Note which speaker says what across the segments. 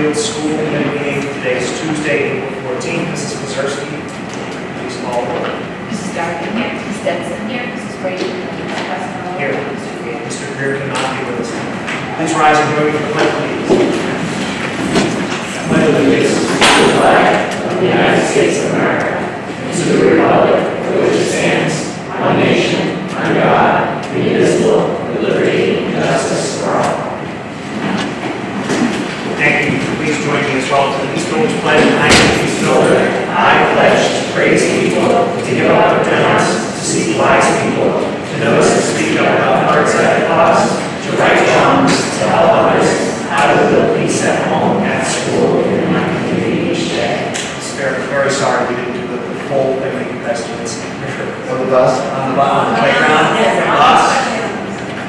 Speaker 1: Marshfield School Committee meeting. Today is Tuesday, April 14th. Mrs. Mazursky, please call the roll.
Speaker 2: Mrs. Darkin here. Mrs. Stetson here. Mrs. Brady. Mrs. Costello.
Speaker 1: Here.
Speaker 2: Mr. Greer.
Speaker 1: Mr. Greer cannot be with us. Please rise and join me for the pledge, please. I pledge allegiance to the flag of the United States of America and to the republic for which it stands, one nation, under God, indivisible, with liberty and justice for all. Thank you. Please join me as well to the East Village Pledge. I, East Village, I pledge to praise people, to give up their talents, to seek wise people, to those who speak up about hard-sided cause, to right wrongs, to help others, how to build peace at home, at school, and in my community each day. I'm very sorry we didn't do the full thing that you guys did.
Speaker 3: On the bus?
Speaker 1: On the playground. Bus.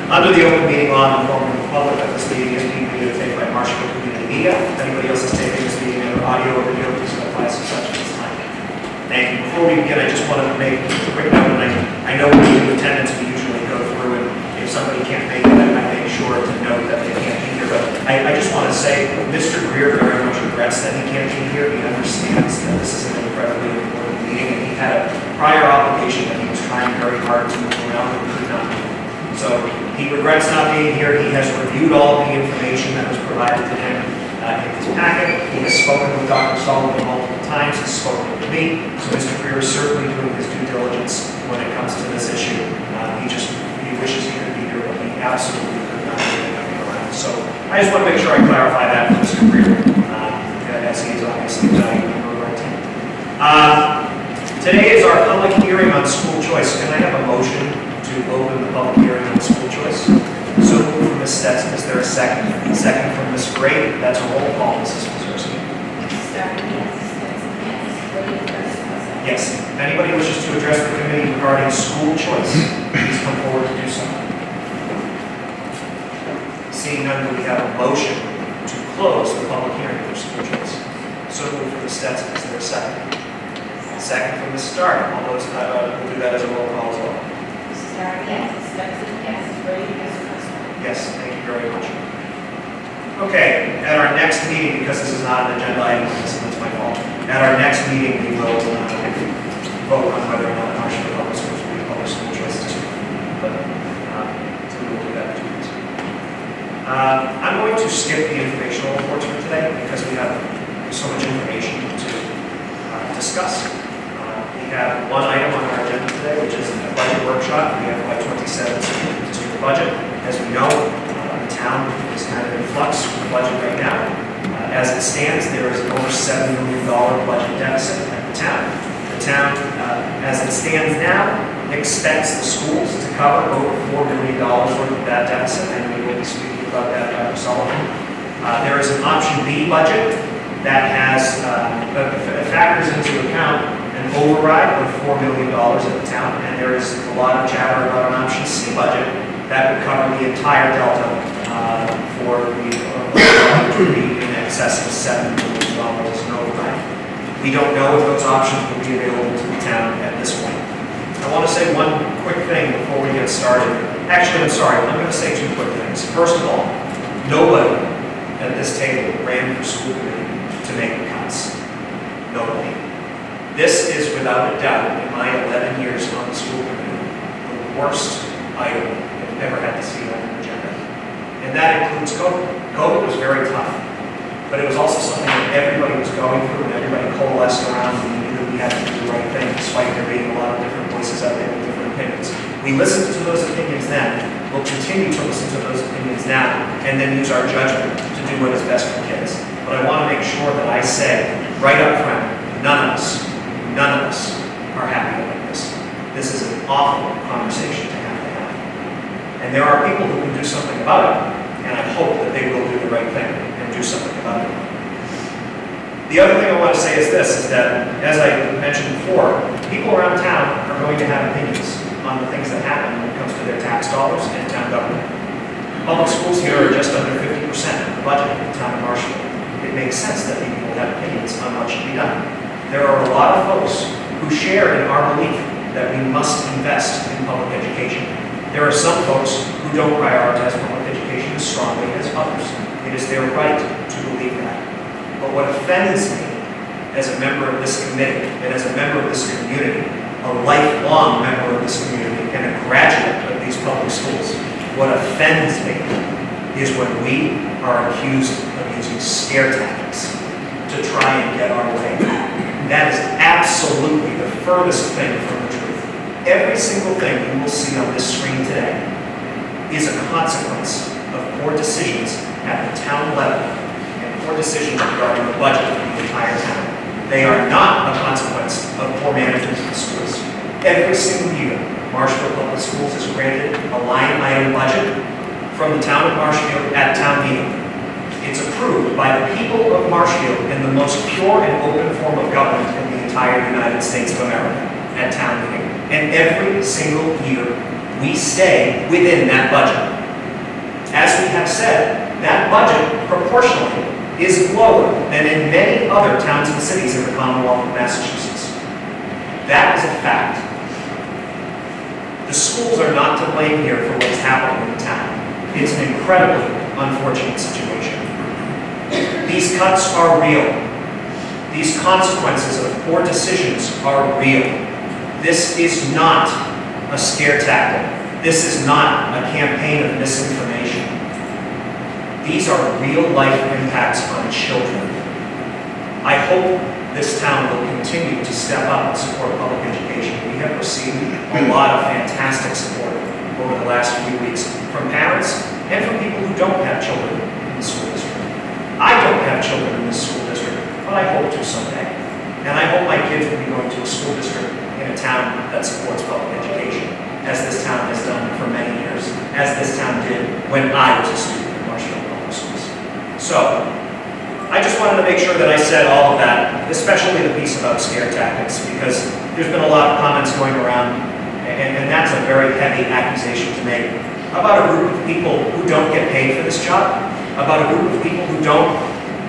Speaker 1: Under the open meeting law, informing the public that this meeting is being videotaped by Marshfield Community Media. If anybody else is taping this meeting in audio or video, please notify us of such at this time. Thank you. Before we begin, I just wanted to make a quick note, and I know when we do attendance, we usually go through, and if somebody can't make it, I make sure to note that they can't be here. But I just want to say, Mr. Greer very much regrets that he can't be here. He understands that this is an incredibly important meeting, and he had a prior obligation that he was trying very hard to move around and could not do. So he regrets not being here. He has reviewed all of the information that was provided to him in his packet. He has spoken with Dr. Sullivan multiple times. He's spoken with me. So Mr. Greer is certainly doing his due diligence when it comes to this issue. He wishes he could be here, but he absolutely could not be coming around. So I just want to make sure I clarify that for Mr. Greer, as he is obviously a valued member of our team. Today is our public hearing on school choice. Can I have a motion to open the public hearing on school choice? So moved from Ms. Stetson. Is there a second? Second from Ms. Brady. That's a roll call, Mrs. Mazursky.
Speaker 2: Mrs. Darkin, yes. Mrs. Stetson, yes. Mrs. Brady, Mrs. Costello.
Speaker 1: Yes. If anybody wishes to address the committee regarding school choice, please come forward to do so. Seeing none, do we have a motion to close the public hearing for school choice? So moved from Ms. Stetson. Is there a second? Second from Ms. Darkin. All those, we'll do that as a roll call as well.
Speaker 2: Mrs. Darkin, yes. Mrs. Stetson, yes. Mrs. Brady, Mrs. Costello.
Speaker 1: Yes, thank you very much. Okay, at our next meeting, because this is not an agenda item, that's my fault. At our next meeting, we will vote on whether or not Marshfield Public Schools will be public school choices. But so we will do that in 2 weeks. I'm going to skip the informational reports for today because we have so much information to discuss. We have one item on our agenda today, which is a budget workshop. We have FY27 district budget. As we know, the town is kind of in flux with the budget right now. As it stands, there is an over $7 million budget deficit at the town. The town, as it stands now, expects the schools to cover over $4 million worth of that deficit, and we will be speaking about that by Dr. Sullivan. There is an option B budget that has factors into account an override of $4 million at the town, and there is a lot of chatter about an option C budget that would cover the entire delta for the to be in excess of $7 million as an override. We don't know if those options will be available to the town at this point. I want to say one quick thing before we get started. Actually, I'm sorry, I'm going to say 2 quick things. First of all, nobody at this table ran for school committee to make the cuts. Nobody. This is without a doubt, in my 11 years on the school committee, the worst item I've ever had to see on an agenda. And that includes COVID. COVID was very tough, but it was also something that everybody was going through and everybody coalesced around, and we knew that we had to do the right thing despite there being a lot of different voices out there with different opinions. We listened to those opinions then, we'll continue to listen to those opinions now, and then use our judgment to do what is best for kids. But I want to make sure that I say, right up front, none of us are happy about this. This is an awful conversation to have. And there are people who can do something about it, and I hope that they will do the right thing and do something about it. The other thing I want to say is this, is that, as I mentioned before, people around town are going to have opinions on the things that happen when it comes to their tax dollars and town government. Public schools here are just under 50% of the budget of the town of Marshfield. It makes sense that people will have opinions on what should be done. There are a lot of folks who share in our belief that we must invest in public education. There are some folks who don't prioritize public education as strongly as others. It is their right to believe that. But what offends me as a member of this committee and as a member of this community, a lifelong member of this community and a graduate of these public schools, what offends me is when we are accused of using scare tactics to try and get our way. That is absolutely the furthest thing from the truth. Every single thing you will see on this screen today is a consequence of poor decisions at the town level and poor decisions regarding the budget of the entire town. They are not a consequence of poor management of the schools. Every single year, Marshfield Public Schools is granted a line item budget from the town of Marshfield at town meeting. It's approved by the people of Marshfield in the most pure and open form of government in the entire United States of America at town meeting. And every single year, we stay within that budget. As we have said, that budget proportionally is lower than in many other towns and cities in the Commonwealth of Massachusetts. That is a fact. The schools are not to blame here for what's happening in the town. It's an incredibly unfortunate situation. These cuts are real. These consequences of poor decisions are real. This is not a scare tactic. This is not a campaign of misinformation. These are real-life impacts on children. I hope this town will continue to step up and support public education. We have received a lot of fantastic support over the last few weeks from parents and from people who don't have children in the school district. I don't have children in this school district, but I hope to someday. And I hope my kids will be going to a school district in a town that supports public education, as this town has done for many years, as this town did when I was a student in Marshfield Public Schools. So, I just wanted to make sure that I said all of that, especially the piece about scare tactics, because there's been a lot of comments going around, and that's a very heavy accusation to make, about a group of people who don't get paid for this job, about a group of people who don't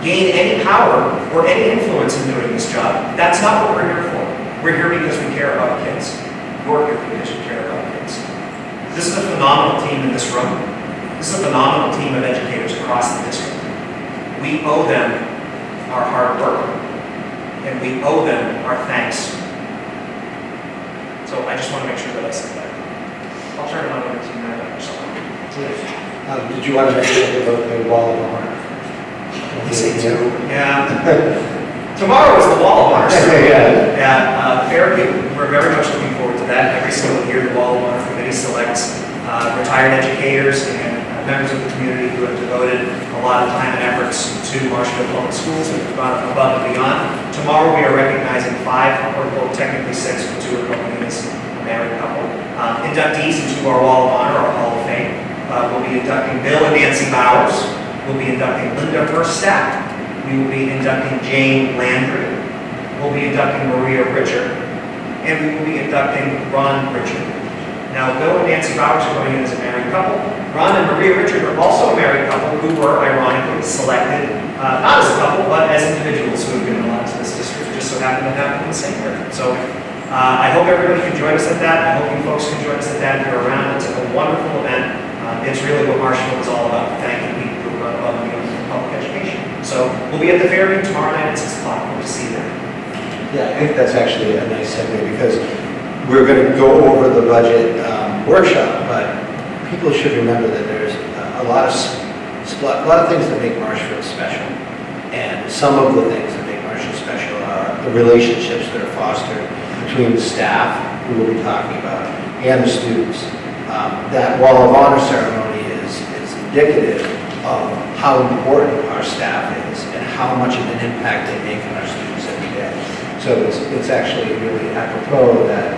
Speaker 1: gain any power or any influence in doing this job. That's not what we're here for. We're here because we care about kids. You're here because you care about kids. This is a phenomenal team in this room. This is a phenomenal team of educators across the district. We owe them our hard work, and we owe them our thanks. So I just want to make sure that I said that. I'll turn it on over to you now, Dr. Sullivan.
Speaker 3: Did you want to mention about the wall of honor?
Speaker 1: Yeah. Tomorrow is the Wall of Honor ceremony.
Speaker 3: Yeah.
Speaker 1: Fairview, we're very much looking forward to that. Every single year, the Wall of Honor Committee selects retired educators and members of the community who have devoted a lot of time and efforts to Marshfield Public Schools and have gone above and beyond. Tomorrow, we are recognizing 5, or technically 6, but 2 are going in as a married couple. Inductees into our Wall of Honor, our Hall of Fame. We'll be inducting Bill and Nancy Bowers. We'll be inducting Linda Verstack. We will be inducting Jane Landry. We'll be inducting Maria Richard. And we will be inducting Ron Richard. Now, Bill and Nancy Bowers are going in as a married couple. Ron and Maria Richard are also a married couple who were ironically selected, not as a couple, but as individuals who have given a lot to this district, just so happen to have them in the same year. So I hope everybody can join us at that. I hope you folks can join us at that if you're around. It's a wonderful event. It's really what Marshfield is all about, thanking people who are above and beyond public education. So we'll be at the Fairview tomorrow night at 6 o'clock. Hope to see you there.
Speaker 3: Yeah, I think that's actually a nice segue because we're going to go over the budget workshop, but people should remember that there's a lot of things that make Marshfield special. And some of the things that make Marshfield special are the relationships that are fostered between the staff, who we'll be talking about, and the students. That Wall of Honor ceremony is indicative of how important our staff is and how much of an impact they make on our students every day. So it's actually really apropos that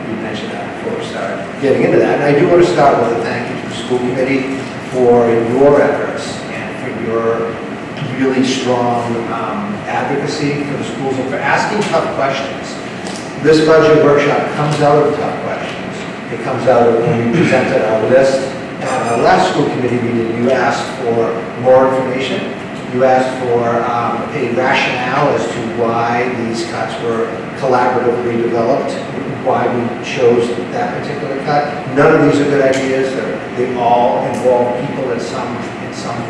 Speaker 3: you mentioned that before we start getting into that. And I do want to start with a thank you to the school committee for your efforts and for your really strong advocacy for the schools and for asking tough questions. This budget workshop comes out of tough questions. It comes out of when we presented our list. At our last school committee meeting, you asked for more information. You asked for a rationale as to why these cuts were collaboratively developed, why we chose that particular cut. None of these are good ideas. They all involve people in some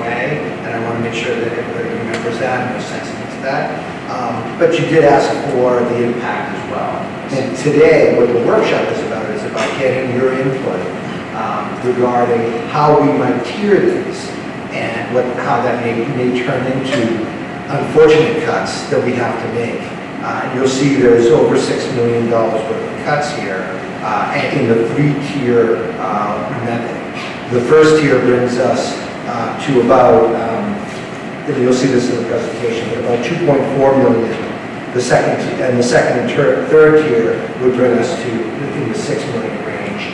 Speaker 3: way, and I want to make sure that everybody remembers that, and we're sensitive to that. But you did ask for the impact as well. And today, what the workshop is about getting your input regarding how we might tier these and how that may turn into unfortunate cuts that we have to make. You'll see there's over $6 million worth of cuts here in the three-tier method. The first tier brings us to about, you'll see this in the presentation, about 2.4 million. The second and third tier would bring us to in the 6 million range.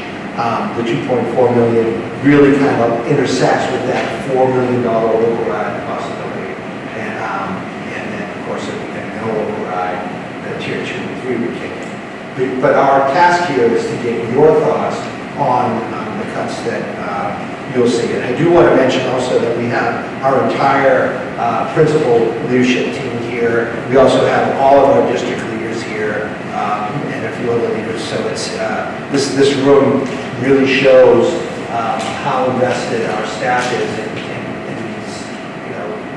Speaker 3: The 2.4 million really kind of intersects with that $4 million override possibility. And then, of course, if we get no override, the tier 2 and 3 would kick in. But our task here is to get your thoughts on the cuts that you'll see. And I do want to mention also that we have our entire principal leadership team here. We also have all of our district leaders here and a few other leaders. So it's this room really shows how invested our staff is in these,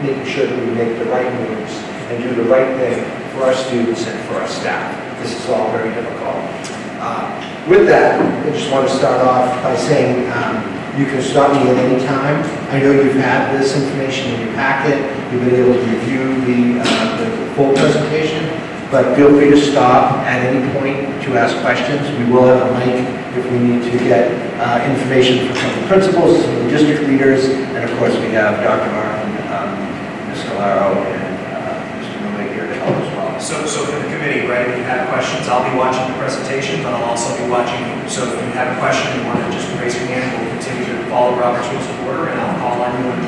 Speaker 3: making sure that we make the right moves and do the right thing for our students and for our staff. This is all very difficult. With that, I just want to start off by saying you can stop me at any time. I know you've had this information in your packet. You've been able to review the full presentation, but feel free to stop at any point to ask questions. We will have a mic if we need to get information from some of the principals, some of the district leaders, and of course we have Dr. Martin, Ms. Galaro, and Mr. Miller here to help as well.
Speaker 1: So for the committee, right, if you have questions, I'll be watching the presentation, but I'll also be watching you. So if you have a question, you want to just raise your hand, we'll continue to follow Robert's Rules of Order, and I'll call on you and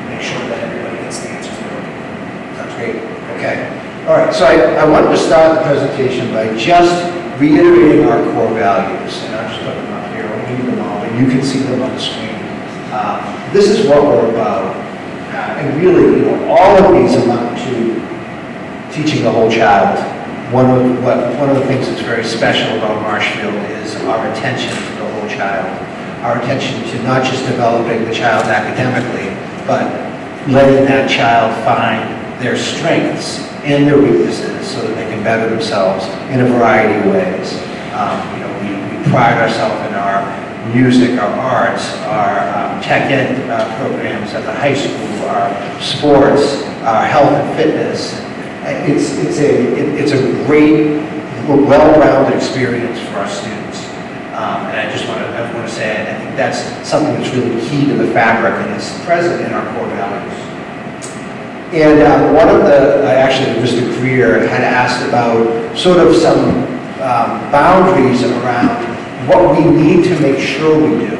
Speaker 1: make sure that everybody gets the answers they're looking for.
Speaker 3: Sounds great. Okay. All right. So I wanted to start the presentation by just reiterating our core values. And I'll just put them up here. I'll read them all, and you can see them on the screen. This is what we're about. And really, all of these amount to teaching the whole child. One of the things that's very special about Marshfield is our attention to the whole child. Our attention to not just developing the child academically, but letting that child find their strengths and their weaknesses so that they can better themselves in a variety of ways. We pride ourselves in our music, our arts, our tech ed programs at the high school, our sports, our health and fitness. It's a great, well-rounded experience for our students. And I just want to say, I think that's something that's really key to the fabric and is present in our core values. And one of actually Mr. Greer had asked about sort of some boundaries around what we need to make sure we do.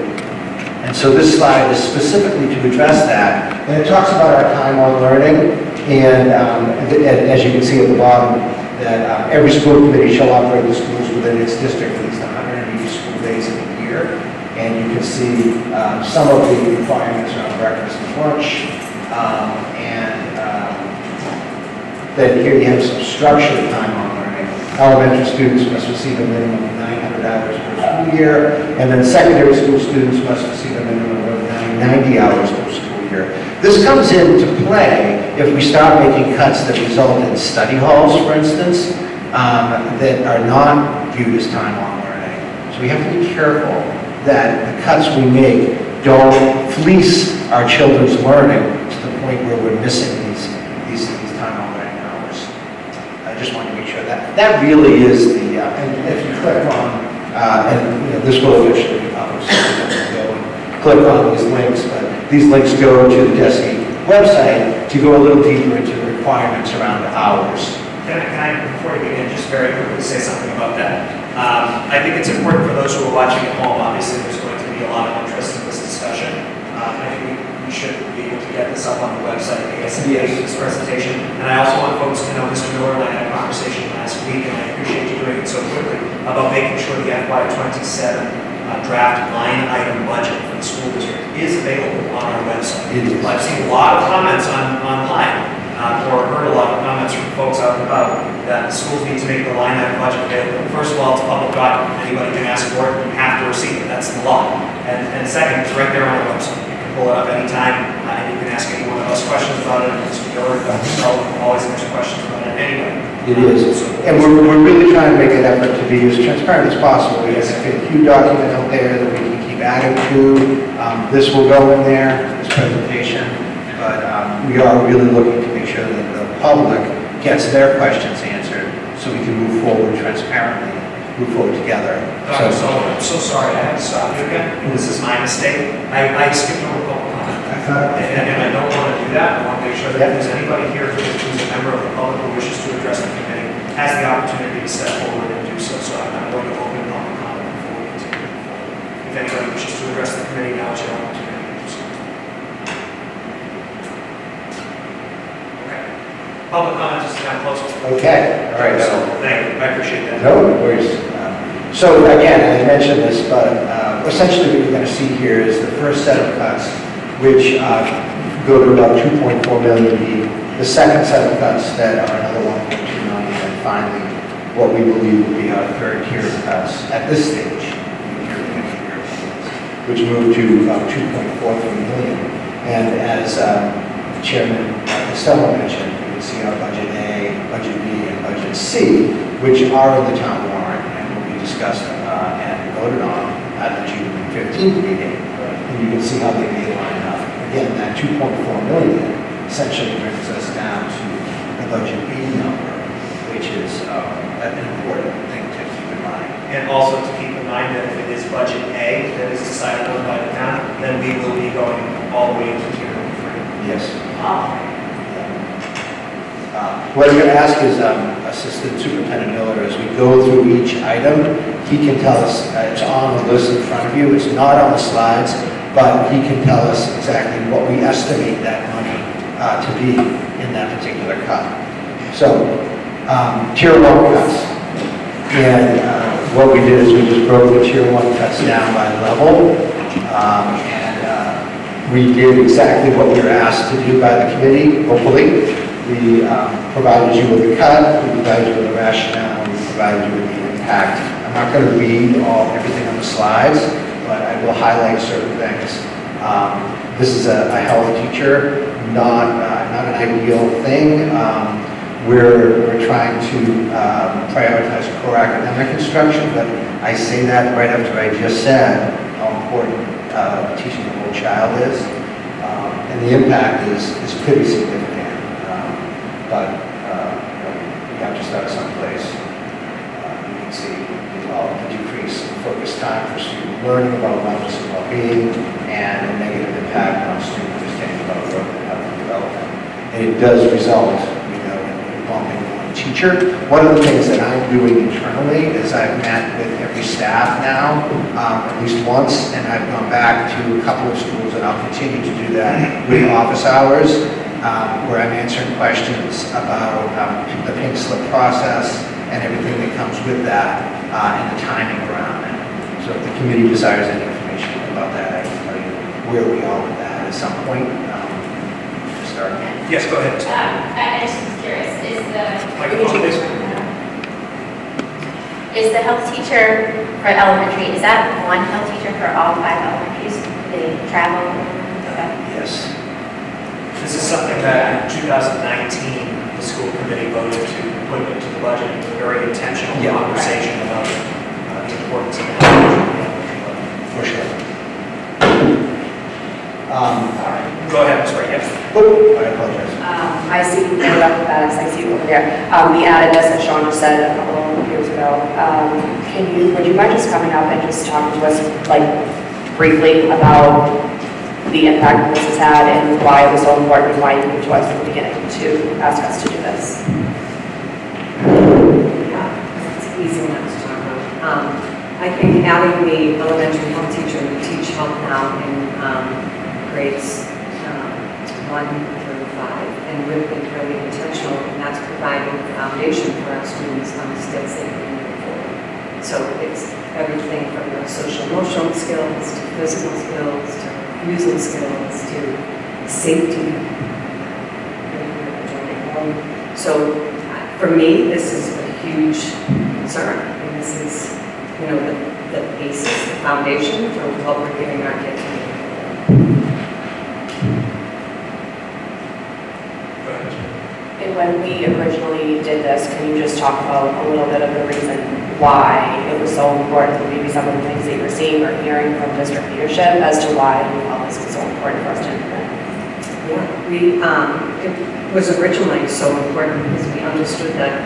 Speaker 3: And so this slide is specifically to address that. And it talks about our time on learning. And as you can see at the bottom, that every school committee shall operate the schools within its district at least 180 school days in a year. And you can see some of the requirements around breakfast and lunch. Then here you have some structured time on learning. Elementary students must receive a minimum of 900 hours per school year. And then secondary school students must receive a minimum of 90 hours per school year. This comes into play if we start making cuts that result in study halls, for instance, that are not viewed as time on learning. So we have to be careful that the cuts we make don't fleece our children's learning to the point where we're missing these time on learning hours. I just want to make sure that really is the, and if you click on, this will eventually be published, so go and click on these links, but these links go to the DESE website to go a little deeper into the requirements around hours.
Speaker 1: Can I, before you begin, just very quickly say something about that? I think it's important for those who are watching at home. Obviously, there's going to be a lot of interest in this discussion. I think we should be able to get this up on the website ASAP, this presentation. And I also want folks to know Mr. Miller and I had a conversation last week, and I appreciate you doing it so quickly, about making sure the FY27 draft line item budget for the school district is available on our website. I've seen a lot of comments online, or heard a lot of comments from folks out and about that the schools need to make the line item budget available. First of all, it's a public document. Anybody can ask for it. You have to receive it. That's the law. And second, it's right there on our website. You can pull it up anytime, and you can ask any one of us us questions about it, and Mr. Gillard, always answer questions about it anyway.
Speaker 3: It is, and we're really trying to make an effort to be as transparent as possible. We have a few documents out there that we can keep adding to. This will go in there, this presentation, but we are really looking to make sure that the public gets their questions answered, so we can move forward transparently, move forward together.
Speaker 1: Dr. Sullivan, I'm so sorry I had to stop you again. This is my mistake. I skipped over public comment. And I don't want to do that. I want to make sure that if there's anybody here who's a member of the public who wishes to address the committee, has the opportunity to step forward and do so. So I'm not going to open public comment before we continue forward. If anybody wishes to address the committee, now is your opportunity to do so. Okay. Public comment is now closed.
Speaker 3: Okay, all right.
Speaker 1: So, thank you. I appreciate that.
Speaker 3: No worries. So again, I mentioned this, but essentially what you're going to see here is the first set of cuts, which go to about 2.4 million. The second set of cuts that are another 1.2 million, and finally, what we believe will be our third tier of cuts at this stage, which move to about 2.43 million. And as Chairman Costello mentioned, you can see our Budget A, Budget B, and Budget C, which are in the town warrant and will be discussed and voted on at the June 15th meeting. And you can see how they may line up. Again, that 2.4 million essentially brings us down to the Budget B number, which is an important thing to keep in mind.
Speaker 1: And also to keep in mind that if it is Budget A that is decided on by the town, then we will be going all the way into tier number 3.
Speaker 3: Yes. What I'm going to ask is Assistant Superintendent Miller, as we go through each item, he can tell us, it's on the list in front of you, it's not on the slides, but he can tell us exactly what we estimate that money to be in that particular cut. So, tier 1 cuts. And what we did is we just broke the tier 1 cuts down by level, and we did exactly what we were asked to do by the committee, hopefully. We provided you with a cut, we provided you with a rationale, we provided you with the impact. I'm not going to read everything on the slides, but I will highlight certain things. This is a health teacher, not an ideal thing. We're trying to prioritize core academic instruction, but I say that right after I just said how important teaching the whole child is. And the impact is pretty significant. But we have to start someplace. You can see the decrease in focus time for student learning about wellness and well-being, and a negative impact on student understanding about growth and health and development. And it does result, in bumping one teacher. One of the things that I'm doing internally is I've met with every staff now, at least once, and I've gone back to a couple of schools, and I'll continue to do that with office hours. Where I'm answering questions about the pink slip process and everything that comes with that and the timing around it. So if the committee desires any information about that, I can tell you where we are with that at some point. Start.
Speaker 1: Yes, go ahead.
Speaker 2: I just was curious,
Speaker 1: Microphone, please.
Speaker 2: is the health teacher for elementary, is that one health teacher for all 5 elementaries? They travel? Okay.
Speaker 3: Yes.
Speaker 1: This is something that in 2019, the school committee voted to put into the budget. It was a very intentional conversation about the importance of the
Speaker 3: For sure.
Speaker 1: Go ahead, Ms. Wright. Yes.
Speaker 3: Oh, I apologize.
Speaker 4: I see, I see over there. We added this, as Sean just said a couple of years ago. Would you mind just coming up and just talking to us, like, briefly about the impact this has had and why it was so important and why you came to us from the beginning to ask us to do this?
Speaker 5: Yeah, it's easy enough to talk about. I think having the elementary health teacher teach health now in grades 1 through 5, and we've been really intentional, and that's providing the foundation for our students on the skills they can move forward. So it's everything from the social emotional skills to physical skills to using skills to safety. So for me, this is a huge concern. And this is, the basis, the foundation for what we're giving our kids.
Speaker 4: And when we originally did this, can you just talk about a little bit of the reason why it was so important, maybe some of the things that you were seeing or hearing from district leadership as to why you felt this was so important for us to implement?
Speaker 5: Yeah, it was originally so important because we understood that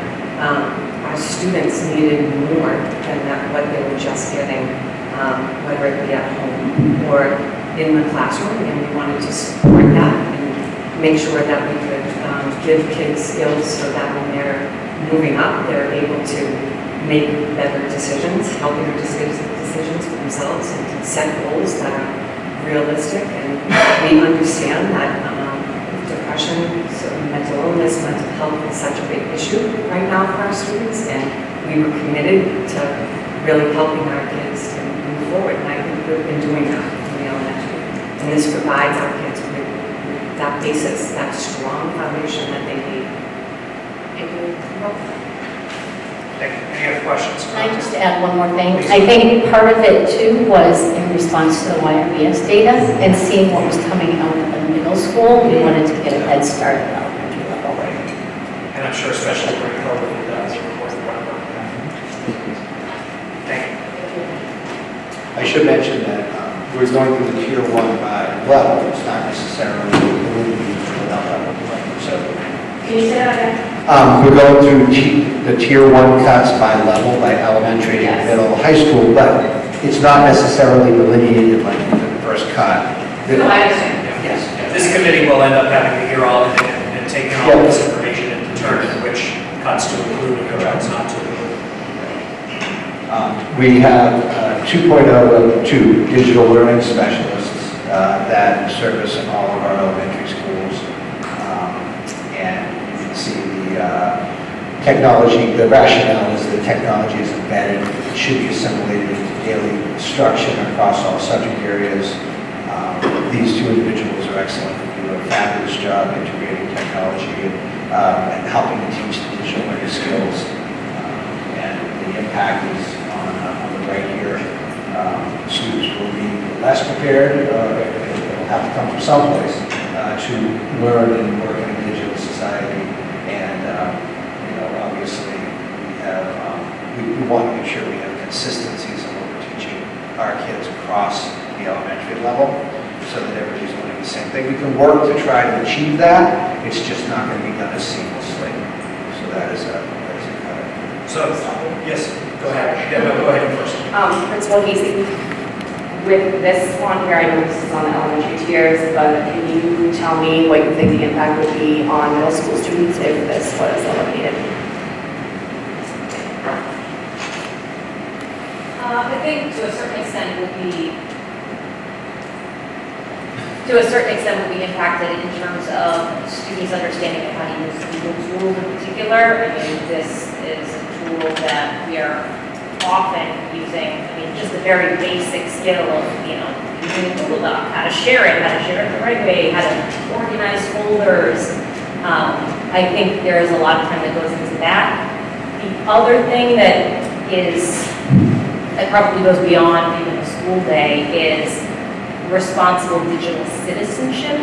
Speaker 5: our students needed more than what they were just getting, whether it be at home or in the classroom, and we wanted to support that and make sure that we could give kids skills so that when they're moving up, they're able to make better decisions, healthier decisions for themselves, and to set goals that are realistic. And we understand that depression, so mental illness, mental health is such a big issue right now for our students, and we were committed to really helping our kids to move forward. And I think we've been doing that in the elementary. And this provides our kids with that basis, that strong foundation that they need.
Speaker 1: Any other questions?
Speaker 2: Can I just add one more thing?
Speaker 1: Please.
Speaker 2: I think part of it too was in response to the YRBS data and seeing what was coming out of the middle school. We wanted to get a head start at the elementary level.
Speaker 1: And I'm sure especially during COVID, that's an important part of that. Thank you.
Speaker 3: I should mention that we're going through the tier 1 by level. It's not necessarily without level. So
Speaker 2: Can you say that again?
Speaker 3: we're going through the tier 1 cuts by level, by elementary,
Speaker 2: Yes.
Speaker 3: middle, high school, but it's not necessarily delineated like the first cut.
Speaker 2: No, I understand.
Speaker 3: Yes.
Speaker 1: This committee will end up having to hear all of it and take in all of this information and determine which cuts to include and which cuts not to include.
Speaker 3: We have 2.02 digital learning specialists that service in all of our elementary schools. And you can see the technology, the rationale is that technology is embedded, it should be assimilated into daily instruction across all subject areas. These two individuals are excellent. They do a fabulous job integrating technology and helping to teach the digital learning skills. And the impact is on the right here. Students will be less prepared, they'll have to come from someplace to learn and work in a digital society. And, obviously we want to make sure we have consistencies in what we're teaching our kids across the elementary level so that everybody's learning the same thing. We can work to try to achieve that, it's just not going to be done as seamlessly. So that is a cut.
Speaker 1: So, yes, go ahead. Yeah, no, go ahead first.
Speaker 4: Principal Casey, with this one here, I know this is on the elementary tiers, but can you tell me what you think the impact would be on middle school students if this was eliminated?
Speaker 6: I think to a certain extent would be impacted in terms of students' understanding of how to use Google tools in particular. I mean, this is a tool that we are often using. I mean, just the very basic skill of, using a Google Doc, how to share it the right way, how to organize folders. I think there is a lot of time that goes into that. The other thing that probably goes beyond even the school day is responsible digital citizenship.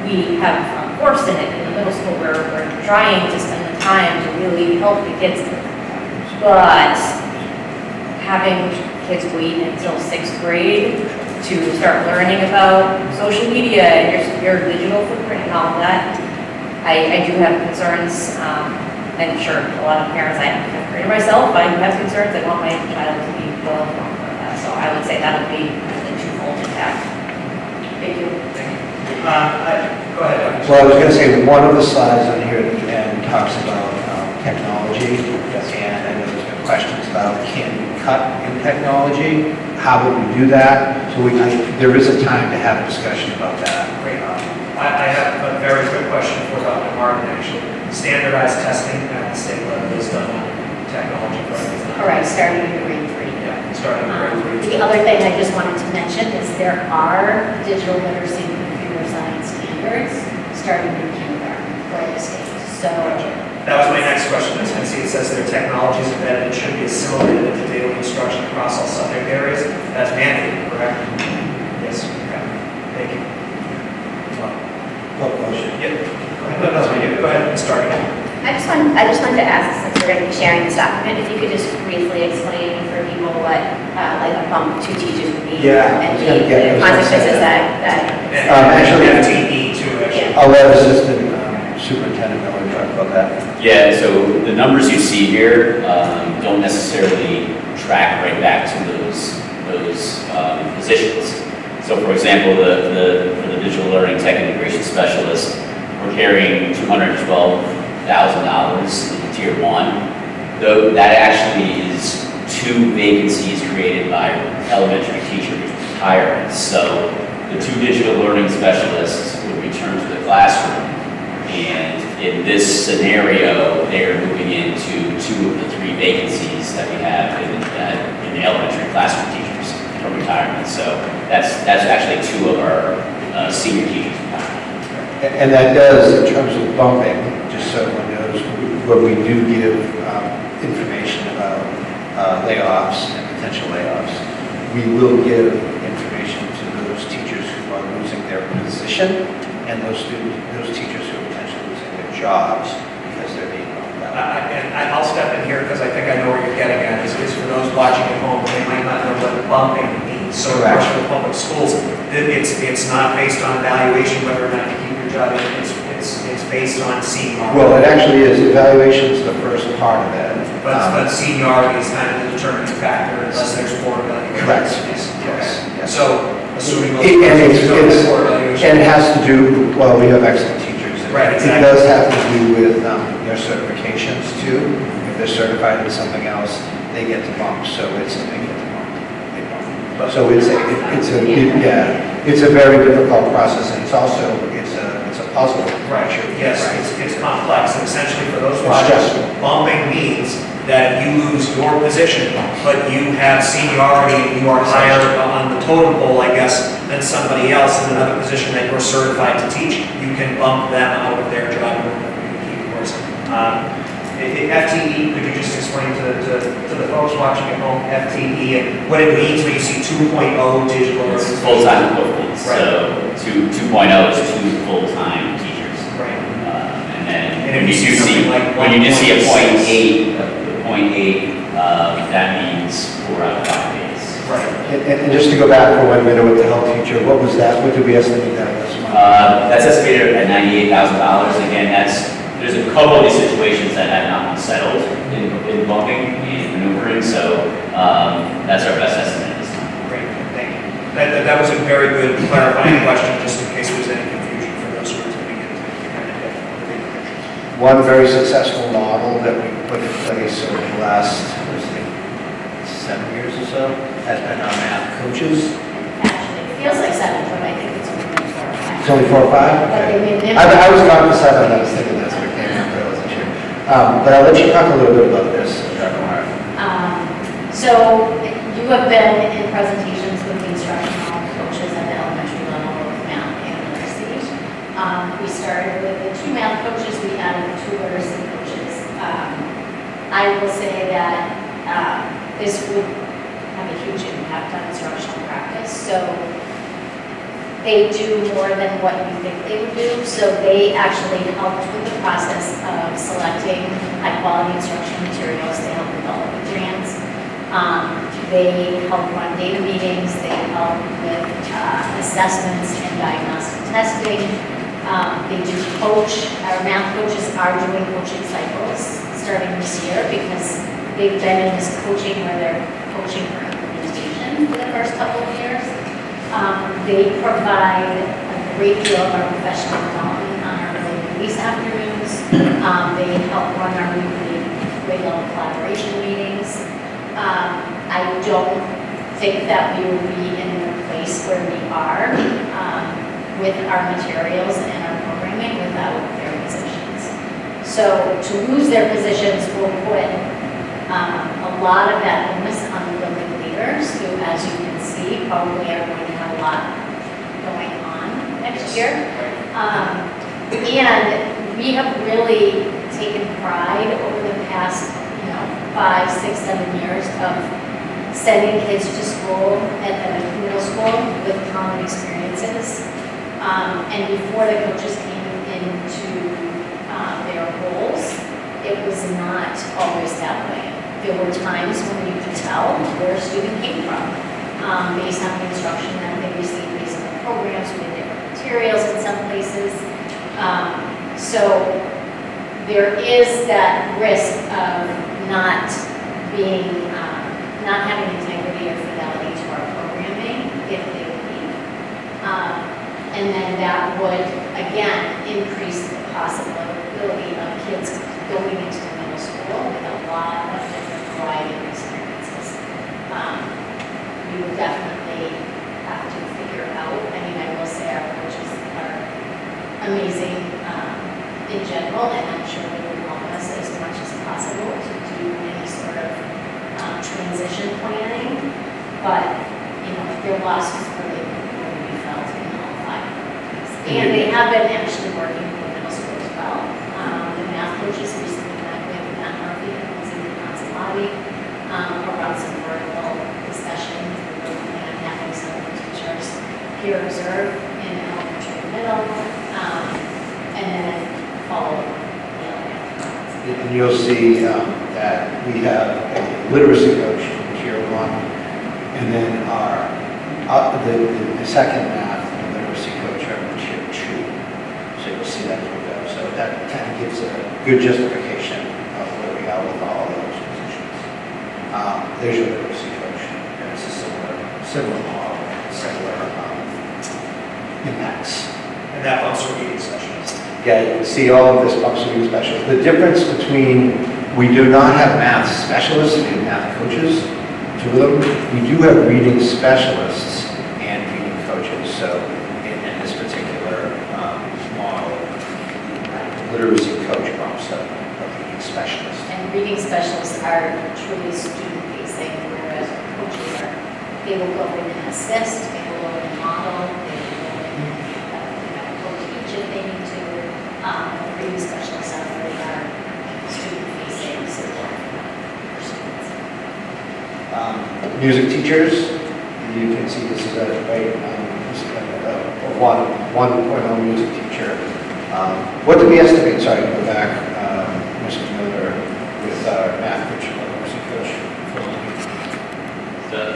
Speaker 6: We have a course in it in the middle school where we're trying to spend the time to really help the kids, but having kids wait until 6th grade to start learning about social media and your digital footprint and all of that, I do have concerns. I'm sure a lot of parents, I have myself, I have concerns. I want my child to be well informed about that. So I would say that would be the twofold impact. Thank you.
Speaker 1: Go ahead.
Speaker 3: Well, I was going to say, one of the slides on here at the end talks about technology, and I know there's been questions about can we cut in technology? How would we do that? So there is a time to have a discussion about that.
Speaker 1: Great. I have a very quick question for Dr. Martin, actually. Standardized testing at the state level is done on technology, right?
Speaker 2: Correct, starting in grade 3.
Speaker 1: Yeah, starting in grade 3.
Speaker 2: The other thing I just wanted to mention is there are digital literacy and computer science standards starting in kindergarten for the state. So
Speaker 1: That was my next question. As you can see, it says their technology is embedded and should be assimilated into daily instruction across all subject areas. That's mandated, correct? Yes. Okay. Thank you.
Speaker 3: What motion?
Speaker 1: Yep. Go ahead and start again.
Speaker 7: I just wanted to ask, since we're going to be sharing this document, if you could just briefly explain for people what, like a bump to teachers would be.
Speaker 3: Yeah, I
Speaker 7: And
Speaker 3: was gonna
Speaker 7: the
Speaker 3: get- I was gonna say
Speaker 7: consequences
Speaker 3: that.
Speaker 7: that.
Speaker 3: Actually-
Speaker 1: FTE too, actually.
Speaker 3: I'll let Assistant Superintendent Miller talk about that.
Speaker 8: Yeah, so the numbers you see here don't necessarily track right back to those positions. So for example, for the digital learning tech integration specialist, we're carrying $212,000 in tier 1. Though that actually is 2 vacancies created by elementary teacher retirements. So the 2 digital learning specialists would return to the classroom. And in this scenario, they're moving into 2 of the 3 vacancies that we have in the elementary classroom teachers from retirement. So that's actually 2 of our senior teachers retiring.
Speaker 3: And that does, in terms of bumping, just so everyone knows, when we do give information about layoffs and potential layoffs, we will give information to those teachers who are losing their position and those teachers who are potentially losing their jobs because they're being bumped out.
Speaker 1: And I'll step in here because I think I know where you're getting at, is for those watching at home, they might not know what bumping means. So in
Speaker 3: Correct.
Speaker 1: Marshfield Public Schools, it's not based on evaluation, whether or not you keep your job, it's based on seniority.
Speaker 3: Well, it actually is, evaluation is the first part of that.
Speaker 1: But seniority is kind of the determining factor unless there's board evaluation.
Speaker 3: Correct.
Speaker 1: Yes.
Speaker 3: Yes.
Speaker 1: So assuming those
Speaker 3: And
Speaker 1: persons don't have board
Speaker 3: and
Speaker 1: evaluation.
Speaker 3: it has to do, well, we have excellent teachers.
Speaker 1: Right,
Speaker 3: It
Speaker 1: exactly.
Speaker 3: does have to do with their certifications too. If they're certified in something else, they get the bump, so it's, they get the bump. They bump. So it's a very difficult process, and it's also, it's a puzzle.
Speaker 1: Right, yes, it's complex, and essentially for those
Speaker 3: It's
Speaker 1: watching,
Speaker 3: stressful.
Speaker 1: bumping means that if you lose your position, but you have seniority and you are higher on the totem pole, I guess, than somebody else in another position that you're certified to teach, you can bump them out of their job and keep yours. FTE, could you just explain to the folks watching at home, FTE, and what it means when you see 2.0 digital
Speaker 8: It's
Speaker 1: learning?
Speaker 8: full-time equivalents,
Speaker 1: Right.
Speaker 8: so 2.0 is 2 full-time teachers.
Speaker 1: Right.
Speaker 8: And then
Speaker 1: And
Speaker 8: when
Speaker 1: if
Speaker 8: you
Speaker 1: you
Speaker 8: do
Speaker 1: see
Speaker 8: see,
Speaker 1: something like
Speaker 8: when you do see a
Speaker 1: 1.6,
Speaker 8: .8, that means 4 out of 5 days.
Speaker 1: Right.
Speaker 3: And just to go back for 1 minute with the health teacher, what was that? What did we estimate that was?
Speaker 8: That's estimated at $98,000. Again, there's a couple of these situations that have not been settled in bumping and maneuvering, so that's our best estimate at this time.
Speaker 1: Great, thank you. That was a very good clarifying question, just in case there's any confusion for those who are tuning in to kind of get the big picture.
Speaker 3: One very successful model that we put in place over the last, 7 years or so, has been our math coaches.
Speaker 2: Actually, it feels like 7, but I think it's only 4 or 5.
Speaker 3: It's only 4 or 5?
Speaker 2: But they
Speaker 3: Okay.
Speaker 2: made
Speaker 3: I was gone for 7, I was thinking that's what came after, I wasn't sure. But I'll let you talk a little bit about this, Dr. Meyer.
Speaker 2: So you have been in presentations with the instructional coaches at the elementary level of math and literacy. We started with the 2 math coaches, we added 2 literacy coaches. I will say that this would have a huge impact on instructional practice. So they do more than what you think they would do. So they actually helped with the process of selecting high-quality instructional materials. They help develop the grants. They help run data meetings. They help with assessments and diagnostic testing. They do coach. Our math coaches are doing coaching cycles starting this year because they've been in this coaching where they're coaching for implementation for the first couple of years. They provide a great deal of our professional development on our early release afternoons. They help run our weekly grade level collaboration meetings. I don't think that we would be in the place where we are with our materials and our programming without their positions. So to lose their positions will put a lot of that onus on the building leaders who, as you can see, probably are going to have a lot going on next year. And we have really taken pride over the past, 5, 6, 7 years of sending kids to school at the middle school with common experiences. And before the coaches came in into their roles, it was not always that way. There were times when you could tell where a student came from, based on the instruction that they received, based on the programs, we had different materials in some places. So there is that risk of not being, not having integrity or fidelity to our programming if they leave. And then that would, again, increase the possibility of kids going into the middle school with a lot of different variety of experiences. We would definitely have to figure out, I mean, I will say our coaches are amazing in general, and I'm sure they would help us as much as possible to do any sort of transition planning. But, you know, their loss is really going to be felt in all 5 programs. And they have been actually working with the middle school as well. The math coaches recently met with Matt Murphy and Lindsay Consolati around some vertical discussion. We're looking at having some of the teachers peer observe in elementary and middle, and then follow the elementary programs.
Speaker 3: And you'll see that we have a literacy coach in Tier 1, and then the second math and literacy coach are in Tier 2. So you'll see that as we go. So that kind of gives a good justification of where we are with all of those positions. There's your literacy coach, and it's a similar model, similar impacts.
Speaker 1: And that bumps for reading sessions.
Speaker 3: Yeah, you can see all of this bumps reading specialists. The difference between, we do not have math specialists, we have math coaches, 2 of them. We do have reading specialists and reading coaches. So in this particular model, literacy coach bumps up a reading specialist.
Speaker 2: And reading specialists are truly student-facing, whereas coaches are, they will go in and assist, they will go in and model, they will go in and co-teach if they need to. Reading specialists are really our student-facing support for students.
Speaker 3: Music teachers, you can see this is a 1.0 music teacher. What did we estimate, sorry, go back, Mr. Miller, with our math coach and music coach?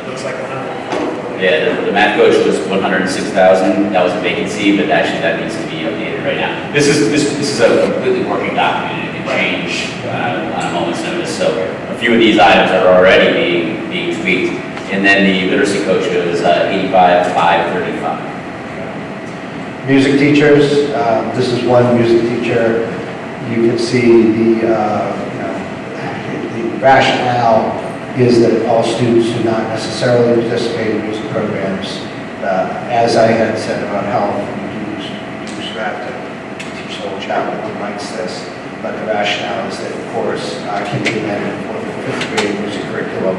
Speaker 1: Looks like 100.
Speaker 8: Yeah, the math coach was 106,000. That was a vacancy, but actually that needs to be updated right now. This is a completely working document. It can change on a moment's notice. So a few of these items are already being tweaked. And then the literacy coach goes 85,535.
Speaker 3: Music teachers, this is one music teacher. You can see the rationale is that all students do not necessarily participate in music programs. As I had said about health, we do strive to teach the whole child who writes this, but the rationale is that, of course, can be amended for the 5th grade music curriculum,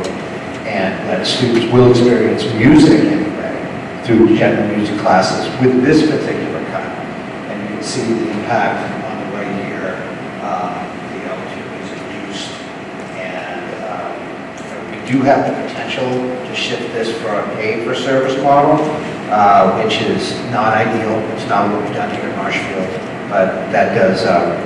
Speaker 3: and that students will experience music anyway through general music classes with this particular cut. And you can see the impact on the right here, the opportunity is reduced, and we do have the potential to shift this for a pay-for-service model, which is not ideal. It's not what we've done here in Marshfield, but that does have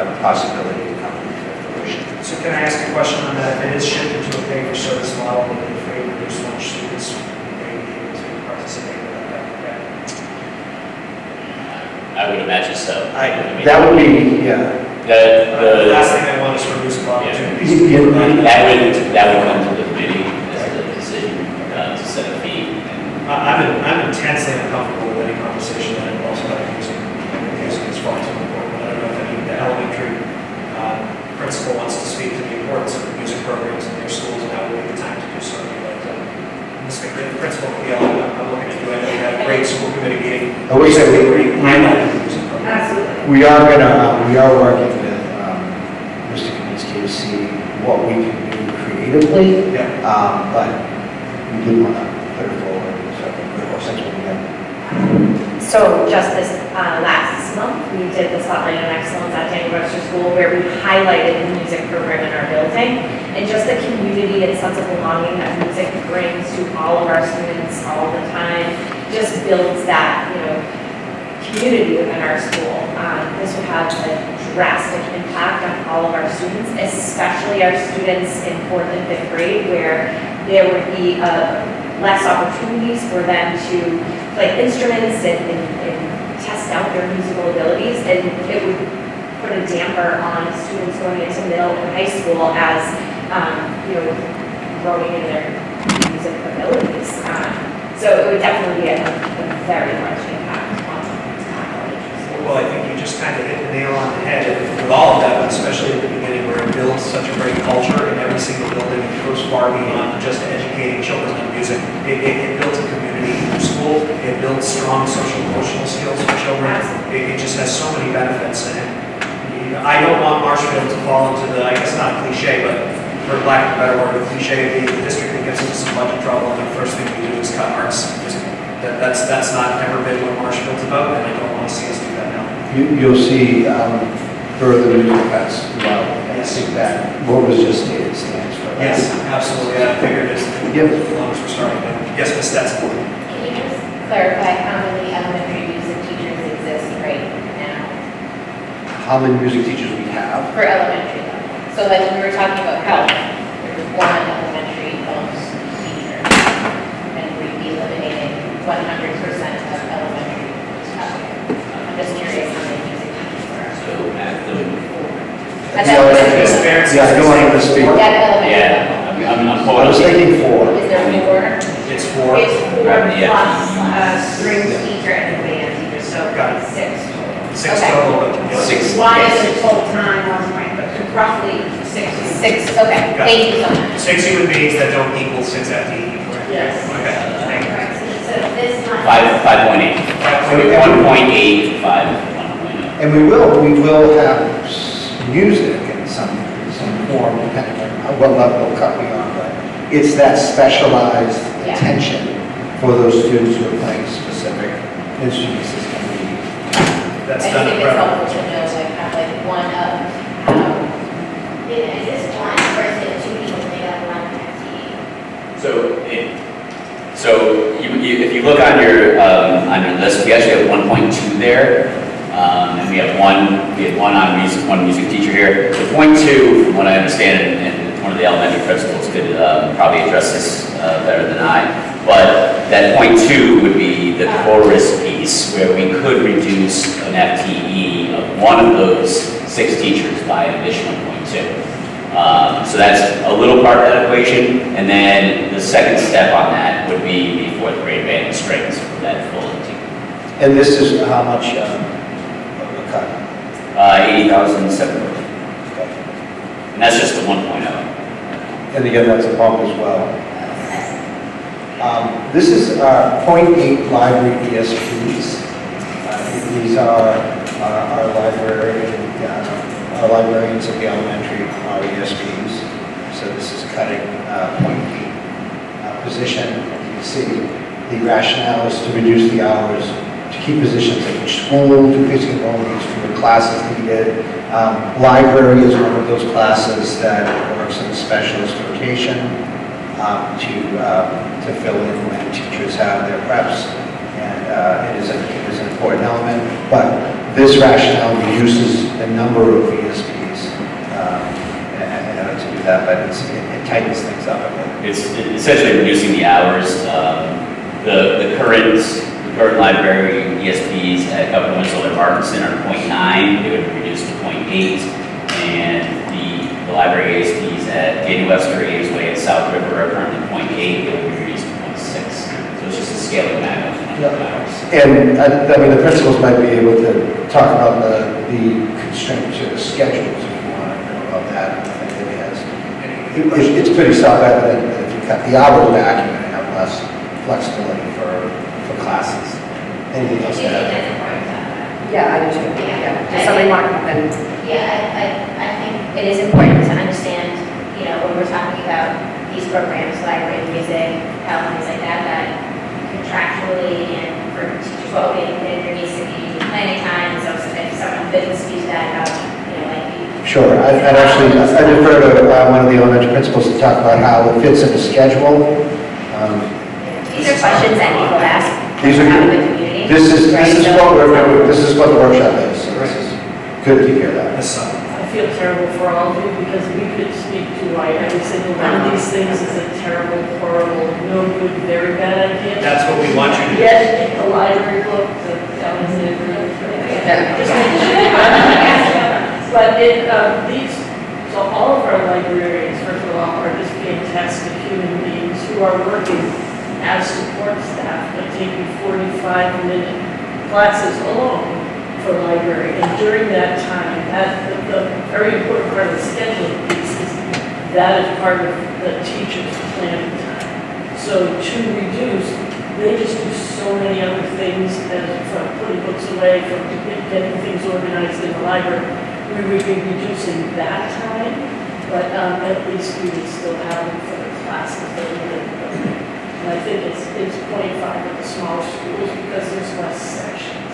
Speaker 3: a possibility of coming to fruition.
Speaker 1: So can I ask a question on that? If it is shifted to a pay-for-service model, and if we reduce lunch, students may be able to participate in that.
Speaker 8: I would imagine so.
Speaker 3: That would be, yeah.
Speaker 1: The last thing I want is to reduce opportunities.
Speaker 8: That would come to the committee as a decision to set a fee.
Speaker 1: I'm intensely uncomfortable with any conversation that involves about music. Music is far too important. I don't know if any of the elementary principal wants to speak to the importance of the music programs in their schools, and that would be the time to do so. But Ms. McGinn, the principal, I'm looking at you. I know you had a great school committee meeting.
Speaker 3: I wish I would-
Speaker 1: Recently, highlighted the music program.
Speaker 5: Absolutely.
Speaker 3: We are working with Mr. Kaminsky to see what we can do creatively,
Speaker 1: Yeah.
Speaker 3: but we did want to put it forward, so since we have.
Speaker 6: So just this last month, we did the Spotlight on Excellence at Daniel Webster School, where we highlighted the music program in our building, and just the community and sense of belonging that music brings to all of our students all the time, just builds that, community within our school. This will have a drastic impact on all of our students, especially our students in 4th and 5th grade, where there would be less opportunities for them to play instruments and test out their musical abilities, and it would put a damper on students going into middle and high school as, growing in their music abilities. So it would definitely be a very large impact on elementary schools.
Speaker 1: Well, I think you just kind of hit the nail on the head with all of that, but especially at the beginning where it builds such a great culture in every single building. It goes far beyond just educating children in music. It builds a community in your school. It builds strong social emotional skills for children. It just has so many benefits. And I don't want Marshfield to fall into the, I guess not a cliche, but for lack of a better word, the cliche of the district that gets into some budget trouble and the first thing we do is cut arts. That's not never been what Marshfield's about, and I don't want to see us do that now.
Speaker 3: You'll see further music events. Well, I think that what was just stated stands for that.
Speaker 1: Yes, absolutely. I figured as
Speaker 3: Yep.
Speaker 1: long as we're starting now. Yes, Ms. Stetson.
Speaker 2: Can you just clarify how many elementary music teachers exist right now
Speaker 3: How many music teachers we have?
Speaker 2: for elementary level? So like when we were talking about health, there's one elementary health teacher, and we'd be eliminating 100% of elementary staff. I'm just curious how many music teachers there are.
Speaker 8: So at the,
Speaker 2: At
Speaker 3: The
Speaker 2: that
Speaker 3: elementary-
Speaker 2: level.
Speaker 3: Yeah, I don't want to speak.
Speaker 2: At elementary
Speaker 8: yeah,
Speaker 2: level.
Speaker 8: I'm
Speaker 3: I was
Speaker 8: pulling.
Speaker 3: thinking 4.
Speaker 2: Is there more?
Speaker 1: It's four.
Speaker 6: It's 4
Speaker 8: Yeah.
Speaker 6: plus string teacher and a band teacher, so
Speaker 1: Got it.
Speaker 6: 6 total.
Speaker 1: Six
Speaker 2: Okay.
Speaker 1: total, but yes.
Speaker 8: Six.
Speaker 6: One is full-time, one's right, but roughly 6.
Speaker 2: 6, okay,
Speaker 1: Got it.
Speaker 2: thank you so much.
Speaker 1: 6 human beings that don't equal 6 FTE, correct?
Speaker 6: Yes.
Speaker 1: Okay.
Speaker 2: Correct. So this one.
Speaker 8: 5.8. So 1.8, 1.0.
Speaker 3: And we will have music in some form, depending on what level of cut we are, but it's that specialized
Speaker 2: Yeah.
Speaker 3: attention for those students who are playing specific instruments that's going to be.
Speaker 1: That's
Speaker 2: I
Speaker 1: done
Speaker 2: think it's
Speaker 1: incredible.
Speaker 2: helpful to know, like, have like one of, is this one, or is it 2 people made up one FTE?
Speaker 8: So if you look on your list, we actually have 1.2 there. And we have one on music, one music teacher here. The point 2, from what I understand, and one of the elementary principals could probably address this better than I, but that point 2 would be the chorus piece, where we could reduce an FTE of one of those 6 teachers by an additional point 2. So that's a little part of that equation, and then the second step on that would be the 4th grade band and strings for that full team.
Speaker 3: And this is how much of a cut?
Speaker 8: 80,700. And that's just the 1.0.
Speaker 3: And again, that's a bump as well. This is .8 library ESPs. These are our librarians at the elementary are ESPs. So this is cutting .8 position. You can see the rationale is to reduce the hours, to keep positions at each school, decreasing enrollment, fewer classes needed. Library is one of those classes that works in a specialist rotation to fill in when teachers have their preps, and it is an important element. But this rationale reduces the number of ESPs in order to do that, but it tightens things up a bit.
Speaker 8: It's essentially reducing the hours. The current library ESPs at Governor Winslow and Parkinson are 0.9, they would be reduced to 0.8, and the library ESPs at Daniel Webster, Amesway, and South River are currently 0.8, they would be reduced to 0.6. So it's just a scaling back of the number of hours.
Speaker 3: And I mean, the principals might be able to talk about the constraint to the schedules if you want to know about that. I think it has. It's pretty self-evident that if you cut the hours back, you're going to have less flexibility for classes. Anything else to add?
Speaker 2: That's important to have.
Speaker 4: Yeah, I do too. Yeah. Does somebody want to come in?
Speaker 7: Yeah, I think it is important to understand, when we're talking about these programs, library, music, health, things like that contractually and for teachers voting, there needs to be planning time, so if someone couldn't speak to that about,
Speaker 3: Sure. I'd actually, I defer to one of the elementary principals to talk about how it fits in the schedule.
Speaker 7: these are questions that people ask
Speaker 3: These are
Speaker 7: out in
Speaker 3: good.
Speaker 7: the community.
Speaker 3: This is
Speaker 2: right?
Speaker 3: what we're doing, this is what the workshop is, so this is good to hear that.
Speaker 1: This summer.
Speaker 9: I feel terrible for all of you because we could speak to why every single one of these things is a terrible, horrible, no good, very bad idea.
Speaker 1: That's what we want you to do.
Speaker 9: Yet, the library book, the Alexander. But these, so all of our librarians, first of all, are just fantastic human beings who are working as support staff, but taking 45-minute classes alone for library. And during that time, the very important part of the scheduling piece is that is part of the teacher's planning time. So to reduce, they just do so many other things, as from putting books away, from getting things organized in the library. We would be reducing that time, but at least we would still have them for the classes that we did. And I think it's 0.5 at the smaller schools because there's less sections.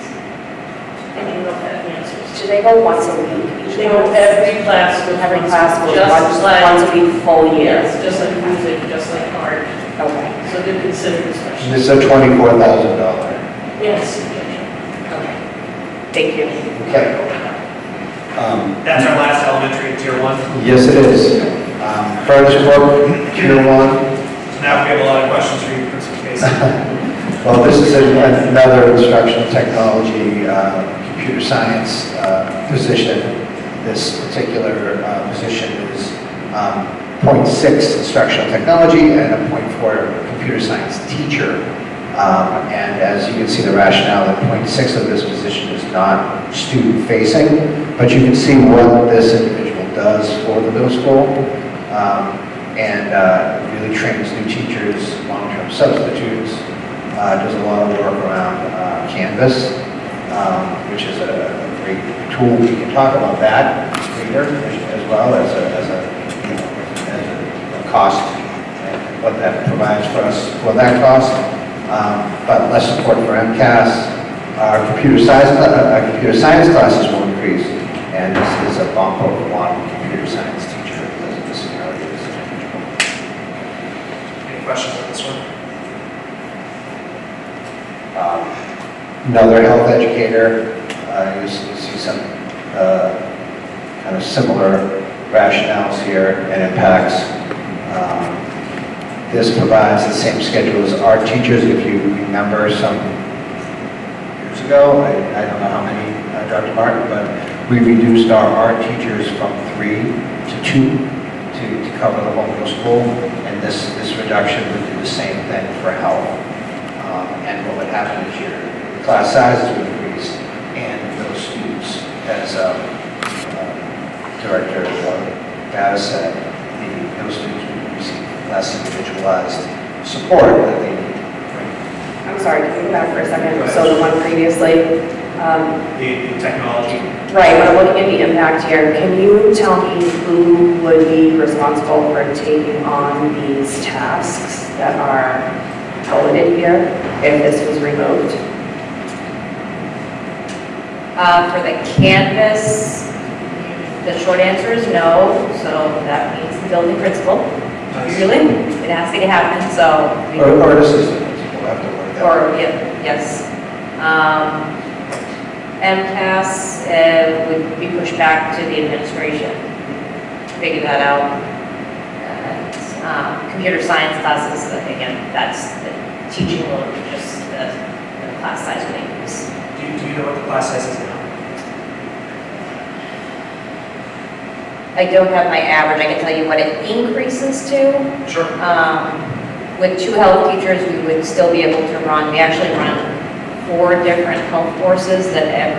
Speaker 9: I don't know if that answers.
Speaker 4: Do they go once a week? Each
Speaker 9: They go every class goes
Speaker 4: Every
Speaker 9: once,
Speaker 4: class goes
Speaker 9: just like,
Speaker 4: once a week, full year?
Speaker 9: yes, just like music, just like art.
Speaker 4: Okay.
Speaker 9: So they're considered a
Speaker 3: And
Speaker 9: special.
Speaker 3: this is a $24,000.
Speaker 9: Yes.
Speaker 4: Okay. Thank you.
Speaker 3: Okay.
Speaker 1: That's our last elementary tier 1.
Speaker 3: Yes, it is. Furnace Brook, Tier 1.
Speaker 1: So now we have a lot of questions for you, Principal Casey.
Speaker 3: Well, this is another instructional technology, computer science position. This particular position is 0.6 instructional technology and a 0.4 computer science teacher. And as you can see, the rationale that 0.6 of this position is not student-facing, but you can see what this individual does for the middle school, and really trains new teachers, long-term substitutes, does a lot of work around Canvas, which is a great tool. We can talk about that later as well as a cost, and what that provides for us for that cost. But less support for MCAS. Our computer science classes will increase, and this is a bump of one computer science teacher because of the seniority of this individual.
Speaker 1: Any questions on this one?
Speaker 3: Another health educator, you see some kind of similar rationales here and impacts. This provides the same schedule as art teachers. If you remember some years ago, I don't know how many, Dr. Martin, but we reduced our art teachers from 3 to 2 to cover the whole middle school. And this reduction would do the same thing for health. And what would happen is your class sizes would increase, and those students, as Director Bada said, those students would receive less individualized support that they need.
Speaker 4: I'm sorry, can we go back for a second? So the one previously,
Speaker 1: The technology.
Speaker 4: right, when I'm looking at the impact here, can you tell me who would be responsible for taking on these tasks that are coded here if this was removed?
Speaker 6: For the Canvas, the short answer is no, so that means the building principal. Usually, it has to happen, so.
Speaker 3: Or an assistant principal, have to work that.
Speaker 6: Or, yeah, yes. MCAS would be pushed back to the administration, figure that out. And computer science classes, again, that's the teaching load, just the class size would increase.
Speaker 1: Do you know what the class size is now?
Speaker 6: I don't have my average, I can tell you what it increases to.
Speaker 1: Sure.
Speaker 6: With 2 health teachers, we would still be able to run, we actually run 4 different health courses that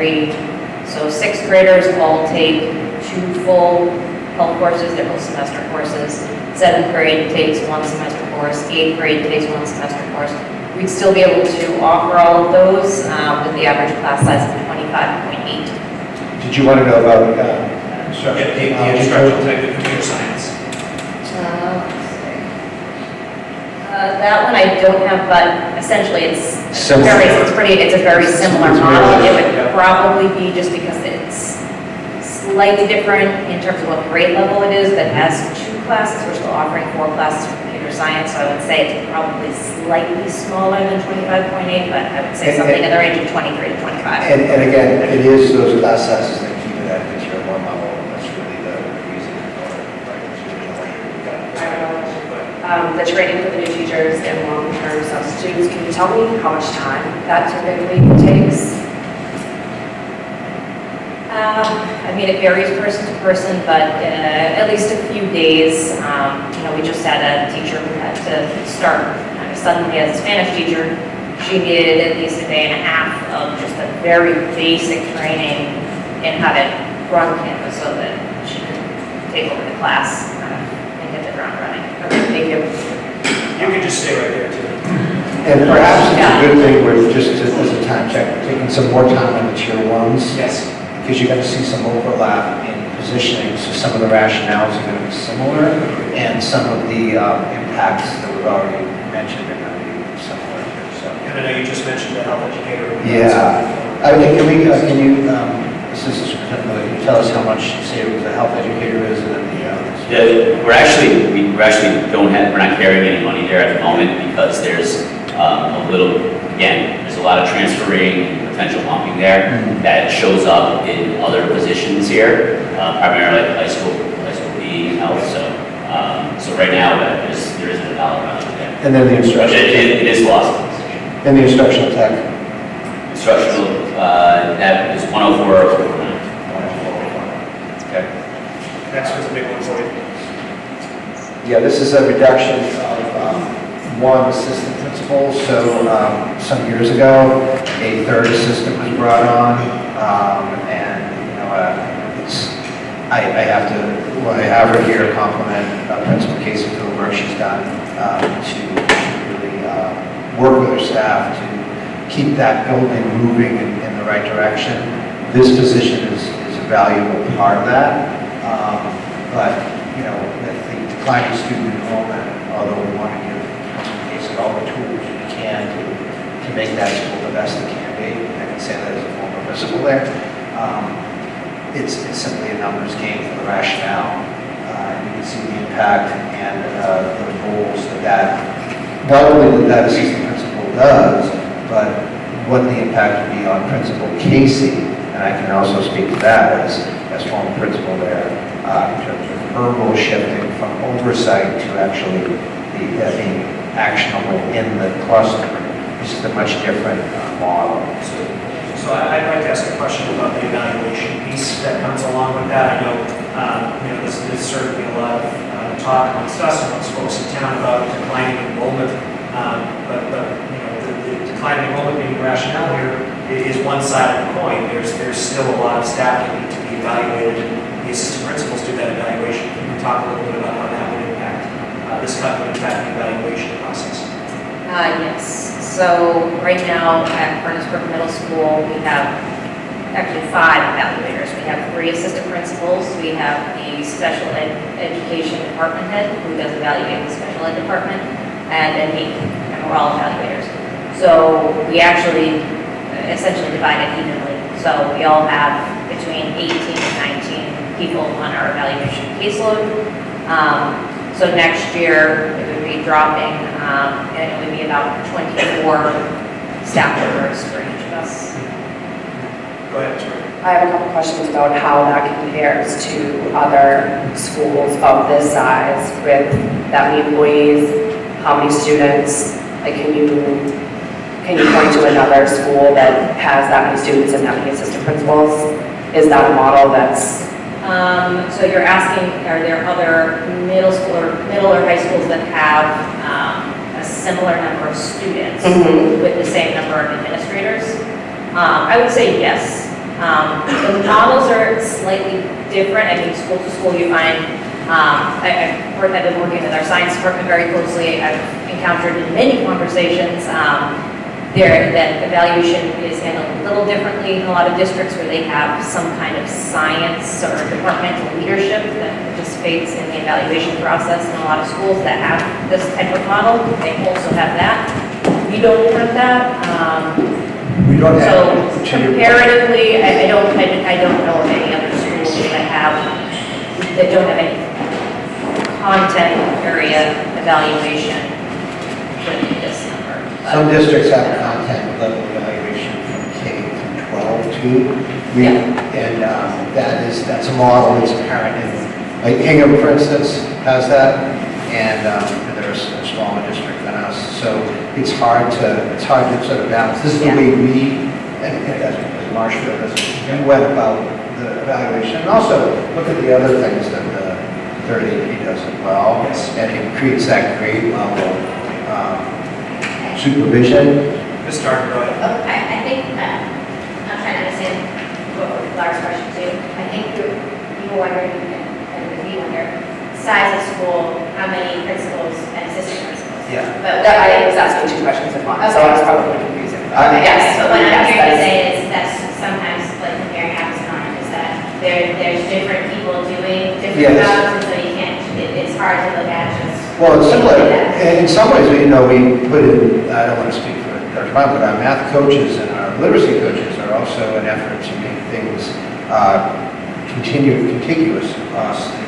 Speaker 6: so 6th graders all take 2 full health courses, they're both semester courses. 7th grade takes 1 semester course, 8th grade takes 1 semester course. We'd still be able to offer all of those with the average class size of 25.8.
Speaker 3: Did you want to know about
Speaker 1: Yeah, the instructional type of computer science.
Speaker 6: That one I don't have, but essentially it's
Speaker 3: Similar.
Speaker 6: it's a very similar
Speaker 3: It's
Speaker 6: model.
Speaker 3: very-
Speaker 6: It would
Speaker 1: yeah.
Speaker 6: probably be just because it's slightly different in terms of what grade level it is, but has 2 classes, we're still offering 4 classes for computer science, so I would say it's probably slightly smaller than 25.8, but I would say something in the range of 23 to 25.
Speaker 3: And again, it is those class sizes that keep it at the tier 1 level, that's really the reason for it, right? It's really
Speaker 4: The training for the new teachers and long-term substitutes, can you tell me how much time that typically takes?
Speaker 6: I mean, it varies person to person, but at least a few days. We just had a teacher who had to start kind of suddenly as a Spanish teacher. She needed at least a day and a half of just a very basic training in how to run campus so that she could take over the class and hit the ground running.
Speaker 4: Okay, thank you.
Speaker 1: You can just stay right there too.
Speaker 3: And perhaps it's a good thing, we're just as a time check, we're taking some more time on the tier 1s.
Speaker 1: Yes.
Speaker 3: Because you're going to see some overlap in positioning, so some of the rationales are going to be similar, and some of the impacts that we've already mentioned are going to be similar here, so.
Speaker 1: And I know you just mentioned the health educator.
Speaker 3: Yeah. I mean, can you, Assistant Superintendent, can you tell us how much, say, the health educator is and then the others?
Speaker 8: Yeah, we're actually we're not carrying any money there at the moment because there's there's a lot of transferring and potential bumping there that shows up in other positions here, primarily high school B health. So right now there isn't a dollar amount there.
Speaker 3: And then the
Speaker 8: But
Speaker 3: instructional.
Speaker 8: it is lost.
Speaker 3: And the instructional tech.
Speaker 8: Instructional, that is 104.
Speaker 3: Okay.
Speaker 1: Next was a big one for you.
Speaker 3: Yeah, this is a reduction of one assistant principal. So some years ago, a third assistant was brought on, and I have to, when I have her here, compliment Principal Casey for the work she's done to really work with her staff to keep that building moving in the right direction. This position is a valuable part of that, but with the declining student enrollment, although we want to give Principal Casey all the tools we can to make that school the best it can be, I can say that as a former principal there. It's simply a numbers game for the rationale. You can see the impact and the goals that not only that assistant principal does, but what the impact would be on Principal Casey. And I can also speak to that as former principal there in terms of her role shifting from oversight to actually being actionable in the cluster. This is a much different model.
Speaker 1: So I'd like to ask a question about the evaluation piece that comes along with that. I know, there's certainly a lot of talk amongst us, amongst folks in town about declining enrollment. But the declining enrollment being the rationale here is one side of the coin. There's still a lot of staff that need to be evaluated. The assistant principals do that evaluation. Can we talk a little bit about how that would impact, this cut would impact the evaluation process?
Speaker 6: Yes. So right now at Furnace-Brook Middle School, we have actually 5 evaluators. We have 3 assistant principals. We have the special education department head who does evaluate the special ed department, and then me, and we're all evaluators. So we actually essentially divide it evenly. So we all have between 18 and 19 people on our evaluation caseload. So next year, it would be dropping, and it would be about 24 staff members for each of us.
Speaker 1: Go ahead, Tori.
Speaker 4: I have a couple questions about how that compares to other schools of this size with that many employees, how many students. Like, can you point to another school that has that many students and that many assistant principals? Is that a model that's...
Speaker 6: So you're asking, are there other middle or high schools that have a similar number of students with the same number of administrators? I would say yes. The models are slightly different. I mean, school to school, you find, I've been working with our science department very closely. I've encountered in many conversations that evaluation is handled a little differently in a lot of districts where they have some kind of science or departmental leadership that participates in the evaluation process. In a lot of schools that have this type of model, they also have that. We don't have that.
Speaker 3: We don't
Speaker 6: So
Speaker 3: have.
Speaker 6: comparatively, I don't know of any other schools that that don't have any content area evaluation should be this number. But-
Speaker 3: Some districts have content level evaluation from K through 12 too. And that's a model that's apparent in, like Hingham, for instance, has that, and they're a smaller district than us. So it's hard to sort of balance. This is the way we, and as Marshfield, we went about the evaluation. And also look at the other things that the third AP does as well.
Speaker 1: Yes.
Speaker 3: And it creates that grade level supervision.
Speaker 1: Ms. Dark, go ahead.
Speaker 7: Oh, I think, I'm trying to understand what Laura's question too. I think you were wondering, and we wonder, size of school, how many principals and assistant principals?
Speaker 3: Yeah.
Speaker 7: But
Speaker 4: That, I was asking two questions at once, so I was probably confusing. Yes,
Speaker 7: But what I'm
Speaker 4: yes,
Speaker 7: trying
Speaker 4: that
Speaker 7: to
Speaker 4: is-
Speaker 7: say is that's sometimes like comparing apples and oranges, that there's different people doing different
Speaker 3: Yes.
Speaker 7: jobs, and so you can't, it's hard to look at just.
Speaker 3: Well, it's similar,
Speaker 7: looking at that.
Speaker 3: in some ways, we put in, I don't want to speak for Dr. Brown, but our math coaches and our literacy coaches are also an effort to make things contiguous across the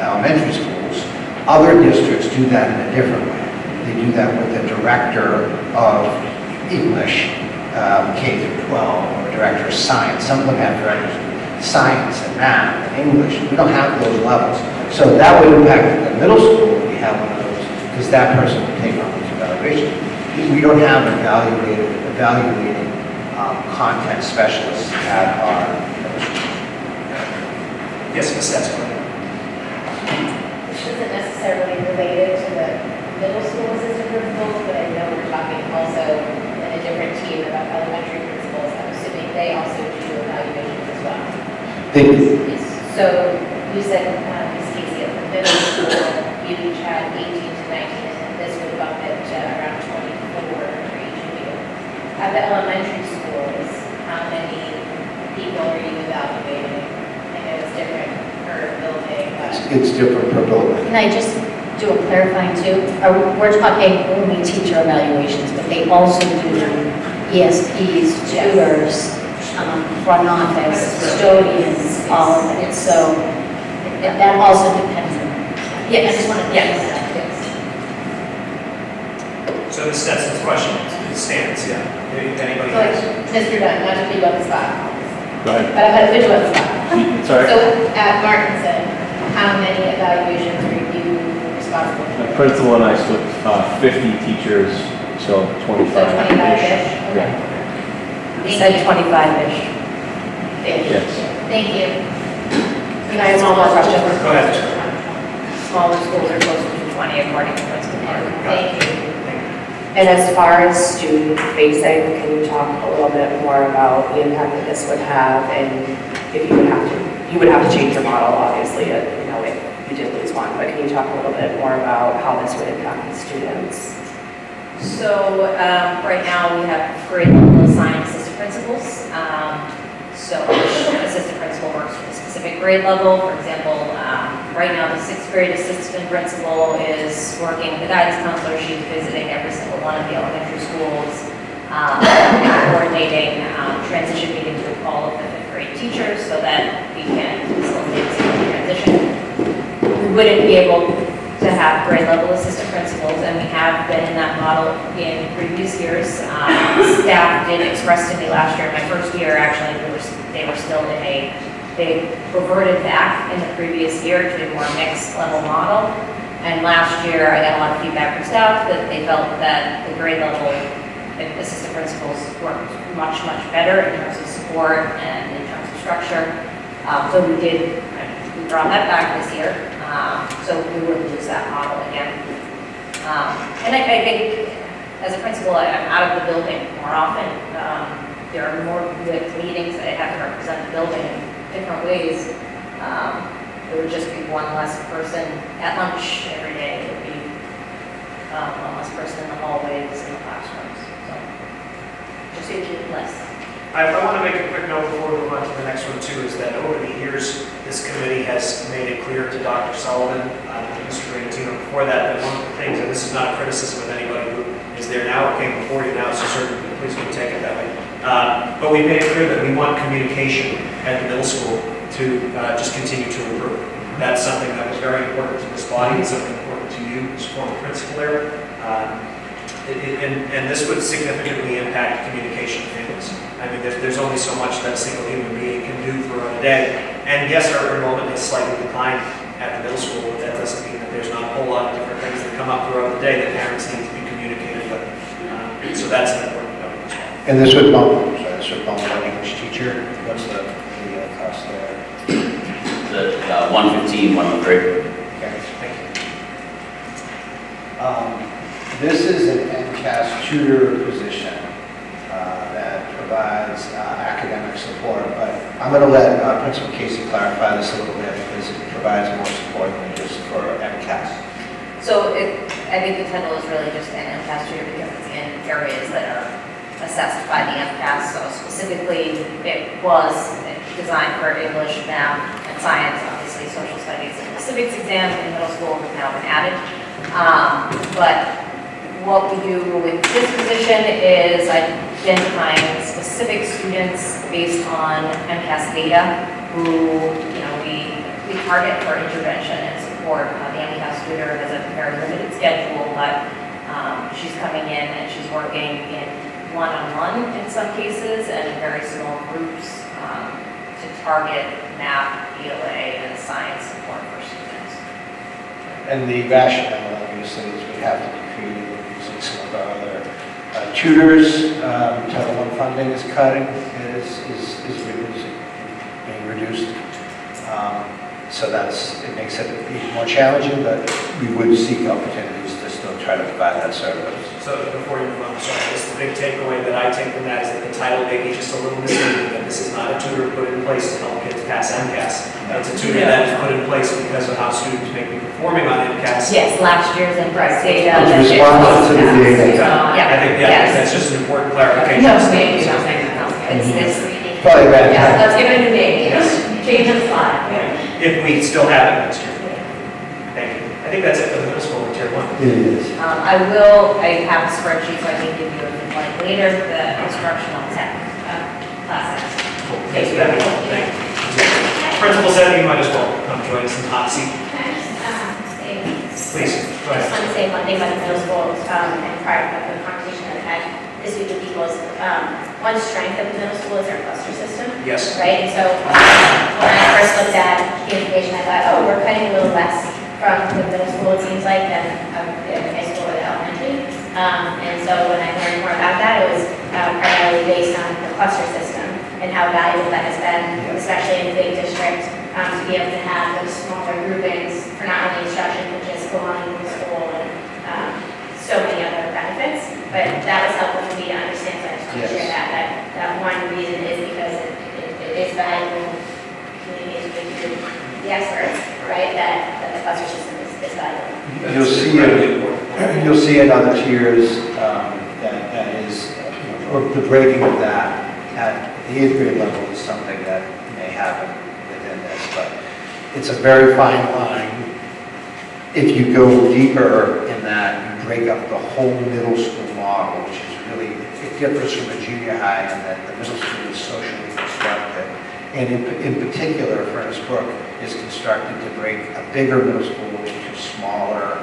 Speaker 3: elementary schools. Other districts do that in a different way. They do that with the director of English, K through 12, or director of science. Some of them have directors of science and math and English. We don't have those levels. So that would impact the middle school if we have one of those, because that person would take on those evaluations. We don't have evaluating content specialists at our middle school.
Speaker 1: Yes, Ms. Stetson.
Speaker 2: This isn't necessarily related to the middle school assistant principals, but I know we're talking also in a different team about elementary principals. I'm assuming they also do evaluations as well. So you said, Ms. Casey, at the middle school, you each had 18 to 19, and this would bump it to around 24 for each of you. At the elementary schools, how many people are you evaluating? I know it's different per building, but.
Speaker 3: It's different per building.
Speaker 2: Can I just do a clarifying too? We're talking only teacher evaluations, but they also do ESPs, tutors, front office, custodians, all of it. So that also depends on.
Speaker 7: Yeah, I just wanted to.
Speaker 2: Yes.
Speaker 1: So Ms. Stetson's question stands, yeah. Anybody
Speaker 2: So like,
Speaker 1: else?
Speaker 2: Mr. Dunn, not to put you on the spot,
Speaker 10: Go ahead.
Speaker 2: but I'm going to put you on the spot.
Speaker 10: Sorry.
Speaker 2: So at Martinson, how many evaluations are you responsible
Speaker 10: My
Speaker 2: for?
Speaker 10: principal and I split 50 teachers, so 25.
Speaker 2: So 25-ish? Okay.
Speaker 6: You said 25-ish.
Speaker 2: Ish.
Speaker 10: Yes.
Speaker 2: Thank you.
Speaker 4: Can I ask one more question?
Speaker 1: Go ahead.
Speaker 6: Smaller schools are closer to 20 according to Principal Martin.
Speaker 2: Thank you.
Speaker 4: And as far as student facing, can you talk a little bit more about the impact that this would have, and if you would have to change your model, obviously, if you did lose one, but can you talk a little bit more about how this would impact the students?
Speaker 6: So right now, we have grade level assigned assistant principals. So each assistant principal works with a specific grade level. For example, right now, the 6th grade assistant principal is working, the guidance counselor, she's visiting every single one of the elementary schools, coordinating transition meetings with all of the 5th grade teachers so that we can facilitate smooth transition. We wouldn't be able to have grade level assistant principals, and we have been in that model in previous years. Staff did express to me last year, my first year actually, they were still they reverted back in the previous year to a more mixed level model. And last year, I got a lot of feedback from staff that they felt that the grade level assistant principals worked much, much better in terms of support and in terms of structure. So we brought that back this year. So we wouldn't lose that model again. And I think as a principal, I'm out of the building more often. There are more meetings that I have to represent the building in different ways. It would just be one less person at lunch every day. It would be one less person in the hallways and the classrooms. So just less.
Speaker 1: I want to make a quick note before we move on to the next one too, is that over the years, this committee has made it clear to Dr. Sullivan, Mr. Grantino, before that one of the things, and this is not a criticism of anybody who is there now or came before you now, so certainly please don't take it that way. But we made it clear that we want communication at the middle school to just continue to improve. That's something that was very important to this body, and something important to you as former principal there. And this would significantly impact communication of families. I mean, there's only so much that a single human being can do throughout a day. And yes, our enrollment has slightly declined at the middle school, but that doesn't mean that there's not a whole lot of different things that come up throughout the day that parents need to be communicated with. So that's an important note as well.
Speaker 3: And this would bump an English teacher. What's the cost there?
Speaker 8: The 115, 103.
Speaker 3: Okay.
Speaker 1: Thank you.
Speaker 3: This is an MCAS tutor position that provides academic support, but I'm going to let Principal Casey clarify this a little bit because it provides more support than just for MCAS.
Speaker 6: So I think the title is really just an MCAS tutor because it's in areas that are assessed by the MCAS. So specifically, it was designed for English, math, and science. Obviously, social studies and the civics exam in middle school have now been added. But what we do with this position is identifying specific students based on MCAS data who, we target for intervention and support. The MCAS tutor has a very limited schedule, but she's coming in and she's working in one-on-one in some cases and in very small groups to target math, ELA, and science support for students.
Speaker 3: And the rationale, obviously, is we have to be creative using some of our other tutors. Title I funding is cutting, being reduced. So it makes it more challenging, but we would seek opportunities to still try to provide that service.
Speaker 1: So before you move on, sorry, just the big takeaway that I take from that is that the title may be just a little misleading, that this is not a tutor put in place to help kids pass MCAS. It's a tutor that is put in place because of how students may be performing on MCAS.
Speaker 6: Yes, last year's MCAS data.
Speaker 3: It's responsive to the data.
Speaker 1: I think that's just an important clarification.
Speaker 6: No, thank you. It's
Speaker 3: Probably bad.
Speaker 6: yeah, let's give it a new name. Change the slide.
Speaker 1: If we still have it next year. Thank you. I think that's it for the middle school in tier 1.
Speaker 3: It is.
Speaker 6: I have a spreadsheet so I can give you a like later, the instructional tech classes.
Speaker 1: Cool. Yes, that'd be helpful. Thank you. Principal said you might as well come join us in the hot seat.
Speaker 7: Can I just say,
Speaker 1: Please, go
Speaker 7: I just
Speaker 1: ahead.
Speaker 7: want to say one thing about the middle school, and prior to the conversation that I had this week with people is, one strength of the middle school is our cluster system,
Speaker 1: Yes.
Speaker 7: right? And so when I first looked at the information, I thought, oh, we're cutting a little less from the middle school, it seems like, than the high school or the elementary. And so when I learned more about that, it was primarily based on the cluster system and how valuable that has been, especially in a big district, to be able to have those smaller groupings for not only instruction, but just belonging to the school and so many other benefits. But that was helpful for me to understand, so I just want to share that one reason is because it is valuable communicating with the experts, right, that the cluster system is valuable.
Speaker 3: You'll see in other tiers that is, or the breaking of that at the 8th grade level is something that may happen within this, but it's a very fine line. If you go deeper in that, you break up the whole middle school model, which is really, it differs from the junior high in that the middle school is socially constructed. And in particular, Furnace Brook is constructed to break a bigger middle school into smaller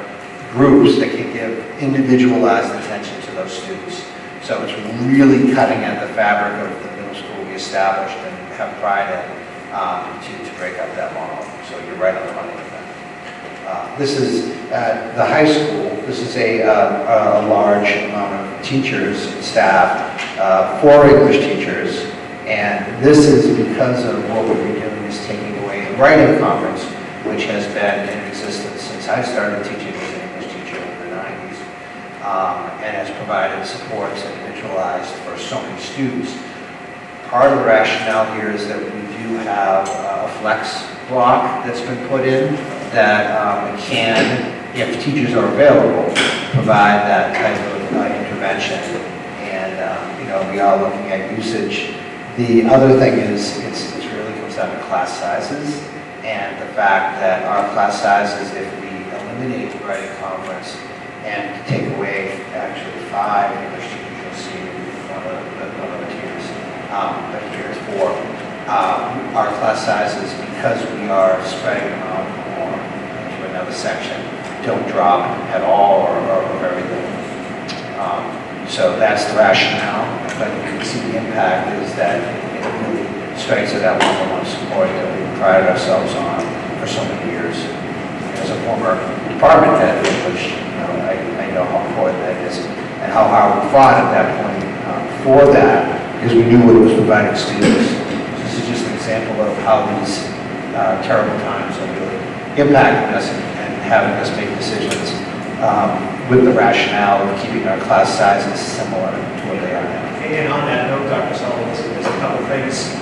Speaker 3: groups that can give individualized attention to those students. So it's really cutting at the fabric of the middle school we established and have pride in to break up that model. So you're right on the money with that. This is at the high school. This is a large amount of teachers and staff, 4 English teachers. And this is because of what we've been doing is taking away the writing conference, which has been in existence since I started teaching as an English teacher in the 90s, and has provided supports individualized for so many students. Part of the rationale here is that we do have a flex block that's been put in that can, if teachers are available, provide that type of intervention. And we are looking at usage. The other thing is, it really comes down to class sizes, and the fact that our class sizes, if we eliminate the writing conference and take away actually 5 English teachers, you'll see one of the tiers, but here is 4. our class sizes, because we are spreading them out more into another section, don't drop at all or very little. So that's the rationale, but you can see the impact is that it really strikes at that one-on-one support that we prided ourselves on for so many years. As a former department head, which I know how important that is, and how hard we fought at that point for that, because we knew what it was providing students. This is just an example of how these terrible times are really impacting us and having us make decisions with the rationale of keeping our class sizes similar to what they are now.
Speaker 1: And on that note, Dr. Sullivan, there's a couple of things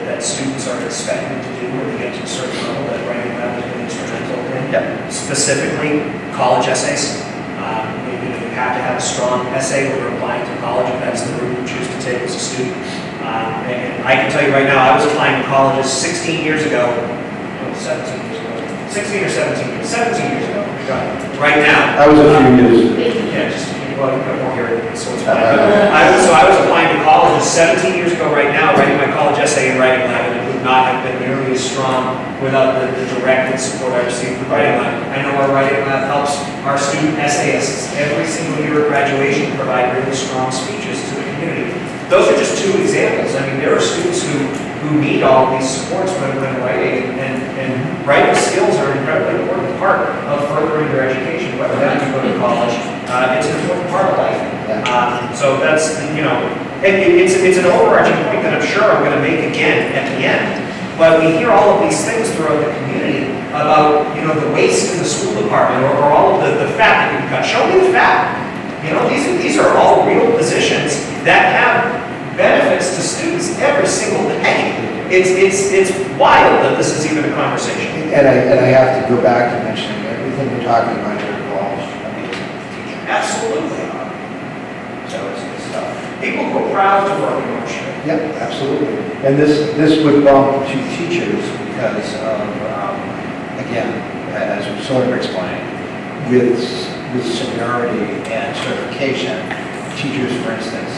Speaker 1: that students are expected to do when they get to a certain level that writing lab has been instrumental in.
Speaker 3: Yep.
Speaker 1: Specifically, college essays. You have to have a strong essay when you're applying to college if that's the route you choose to take as a student. And I can tell you right now, I was applying to colleges 16 years ago, 17 years ago, 16 or 17 years, 17 years ago. Right now.
Speaker 3: That was a few years.
Speaker 1: Yeah, just, well, you won't hear it, so it's fine. So I was applying to colleges 17 years ago right now, writing my college essay in writing lab, and it would not have been nearly as strong without the direct support I received from writing lab. I know our writing lab helps our student essayists every single year at graduation provide really strong speeches to the community. Those are just two examples. I mean, there are students who need all of these supports when writing, and writing skills are an incredibly important part of furthering their education, whether that you go to college. It's an important part of life. So that's, it's an overarching point that I'm sure I'm going to make again at the end. But we hear all of these things throughout the community about, the waste in the school department or all of the fat that we've got. Show me the fat. These are all real positions that have benefits to students every single day. It's wild that this is even a conversation.
Speaker 3: And I have to go back to mentioning everything we're talking about here involves amazing teachers.
Speaker 1: Absolutely.
Speaker 3: So it's good stuff.
Speaker 1: People who are proud to work in Marshfield.
Speaker 3: Yep, absolutely. And this would bump to teachers because of, again, as we sort of explained, with seniority and certification, teachers, for instance,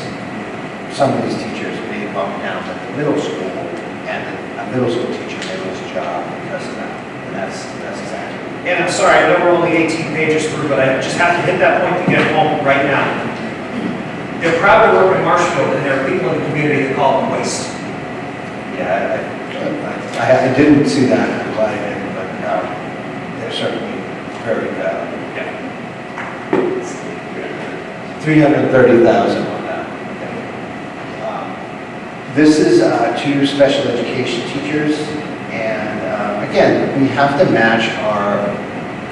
Speaker 3: some of these teachers may bump down to the middle school, and a middle school teacher may lose a job because of that. And that's exactly.
Speaker 1: And I'm sorry, I know we're only 18 pages through, but I just have to hit that point to get home right now. They're proud to work in Marshfield, and there are people in the community that call them waste.
Speaker 3: Yeah, I didn't see that, I'm glad I didn't, but they're certainly very valid.
Speaker 1: Yeah.
Speaker 3: 330,000 on that. This is to special education teachers, and again, we have to match our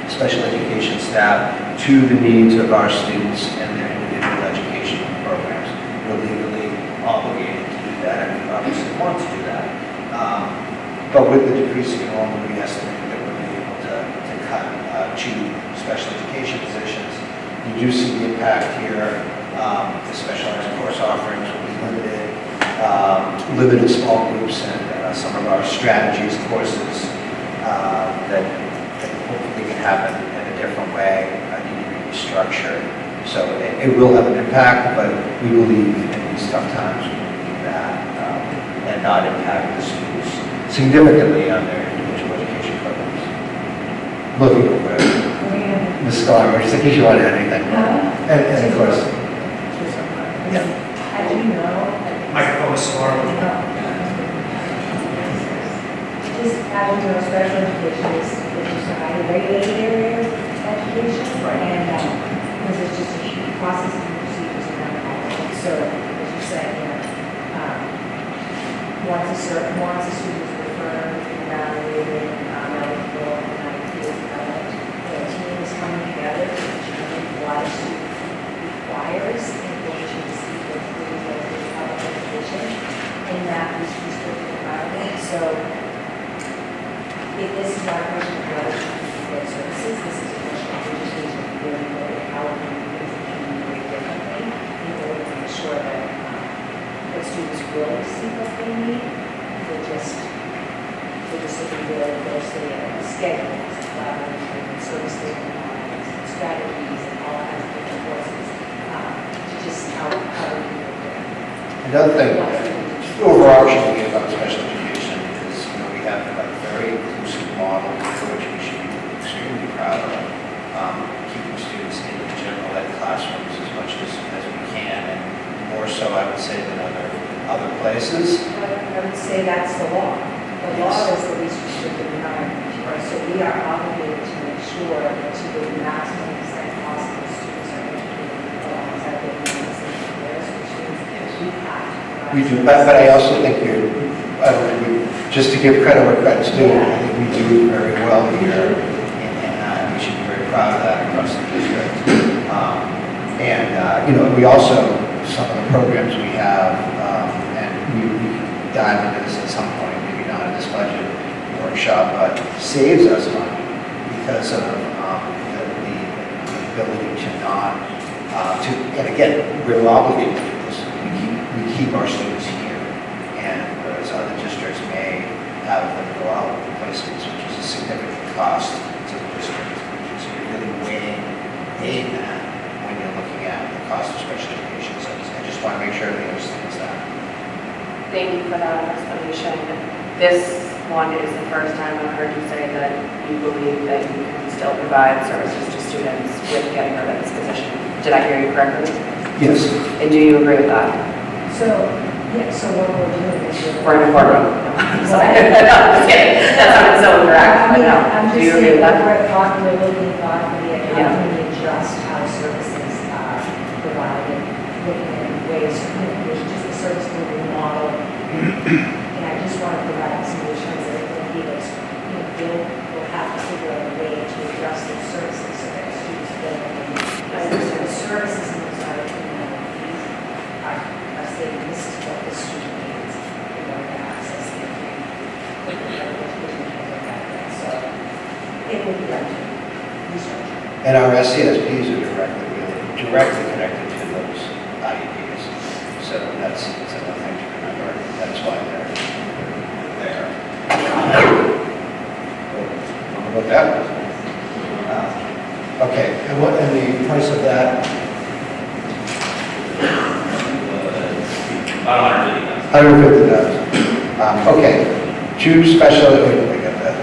Speaker 3: special education staff to the needs of our students and their individual education programs. We're legally obligated to do that, and we obviously want to do that. But with the decreasing enrollment, we estimate that we'll be able to cut two special education positions. You do see the impact here. The specialized course offerings will be limited small groups, and some of our strategies courses that hopefully can happen in a different way need to be restructured. So it will have an impact, but we believe in these tough times we can do that and not impact the schools significantly on their individual education programs. Looking over Ms. Scholar, just in case you want to add anything. And of course, yeah.
Speaker 5: As you know,
Speaker 1: Microphone is smart.
Speaker 5: just as you know, special education is just a highly regulated area of education.
Speaker 1: Right.
Speaker 5: And because it's just a huge process and procedures around all of it. So, as you said, once a student is referred, evaluated, eligible, and is developed, the team is coming together to determine what a student requires in order to receive the free public education in that restricted environment. So, if this is not a question of whether students get services, this is a question of we just need to really look at how we can do things in the community differently in order to make sure that students will receive what they need. They're just looking really closely at the schedules, collaboration, and service design, strategies, and all kinds of different courses to just see how we can do it.
Speaker 3: Another thing, overarching thing about special education is, we have a very inclusive model, which we should be extremely proud of, keeping students in the general ed classrooms as much as we can, and more so, I would say, than other places.
Speaker 5: I would say that's the law. The law is the least restrictive environment, right? So we are obligated to make sure that to the maximum extent possible, students are educated alongside their parents and theirs, which means we have to provide.
Speaker 3: We do, but I also think just to give credit where credit's due, I think we do very well here, and we should be very proud of that across the district. We also, some of the programs we have, and we dive into this at some point, maybe not in this budget workshop, but saves us money because of the ability to not, and again, we're obligated to do this. We keep our students here, and whereas other districts may have them go out to placements, which is a significant cost to the district. So you're really weighing that when you're looking at the cost of special education. So I just want to make sure everybody understands that.
Speaker 4: Thank you for that explanation. This one is the first time I've heard you say that you believe that you can still provide services to students with getting rid of this position. Did I hear you correctly?
Speaker 3: Yes.
Speaker 4: And do you agree with that?
Speaker 5: So what we're doing is
Speaker 4: We're in a courtroom. I'm sorry. I'm just kidding. That sounded so incorrect, but no. Do you agree with that?
Speaker 5: We're looking thoughtfully at
Speaker 4: Yeah.
Speaker 5: how can we adjust how services are provided, looking at ways, there's just a service delivery model. And I just want to provide some assurance that it will be those, we'll have to figure out a way to adjust those services so that students don't, the services in those other communities are saying this is what the student needs in order to access the education. So it will be up to research.
Speaker 3: And our SCSPs are directly connected to those IEPs. So that's another thing to remember. That's why they're there. What about that? Okay, and the price of that?
Speaker 8: About 150,000.
Speaker 3: 150,000. Okay, 2 special, I got that.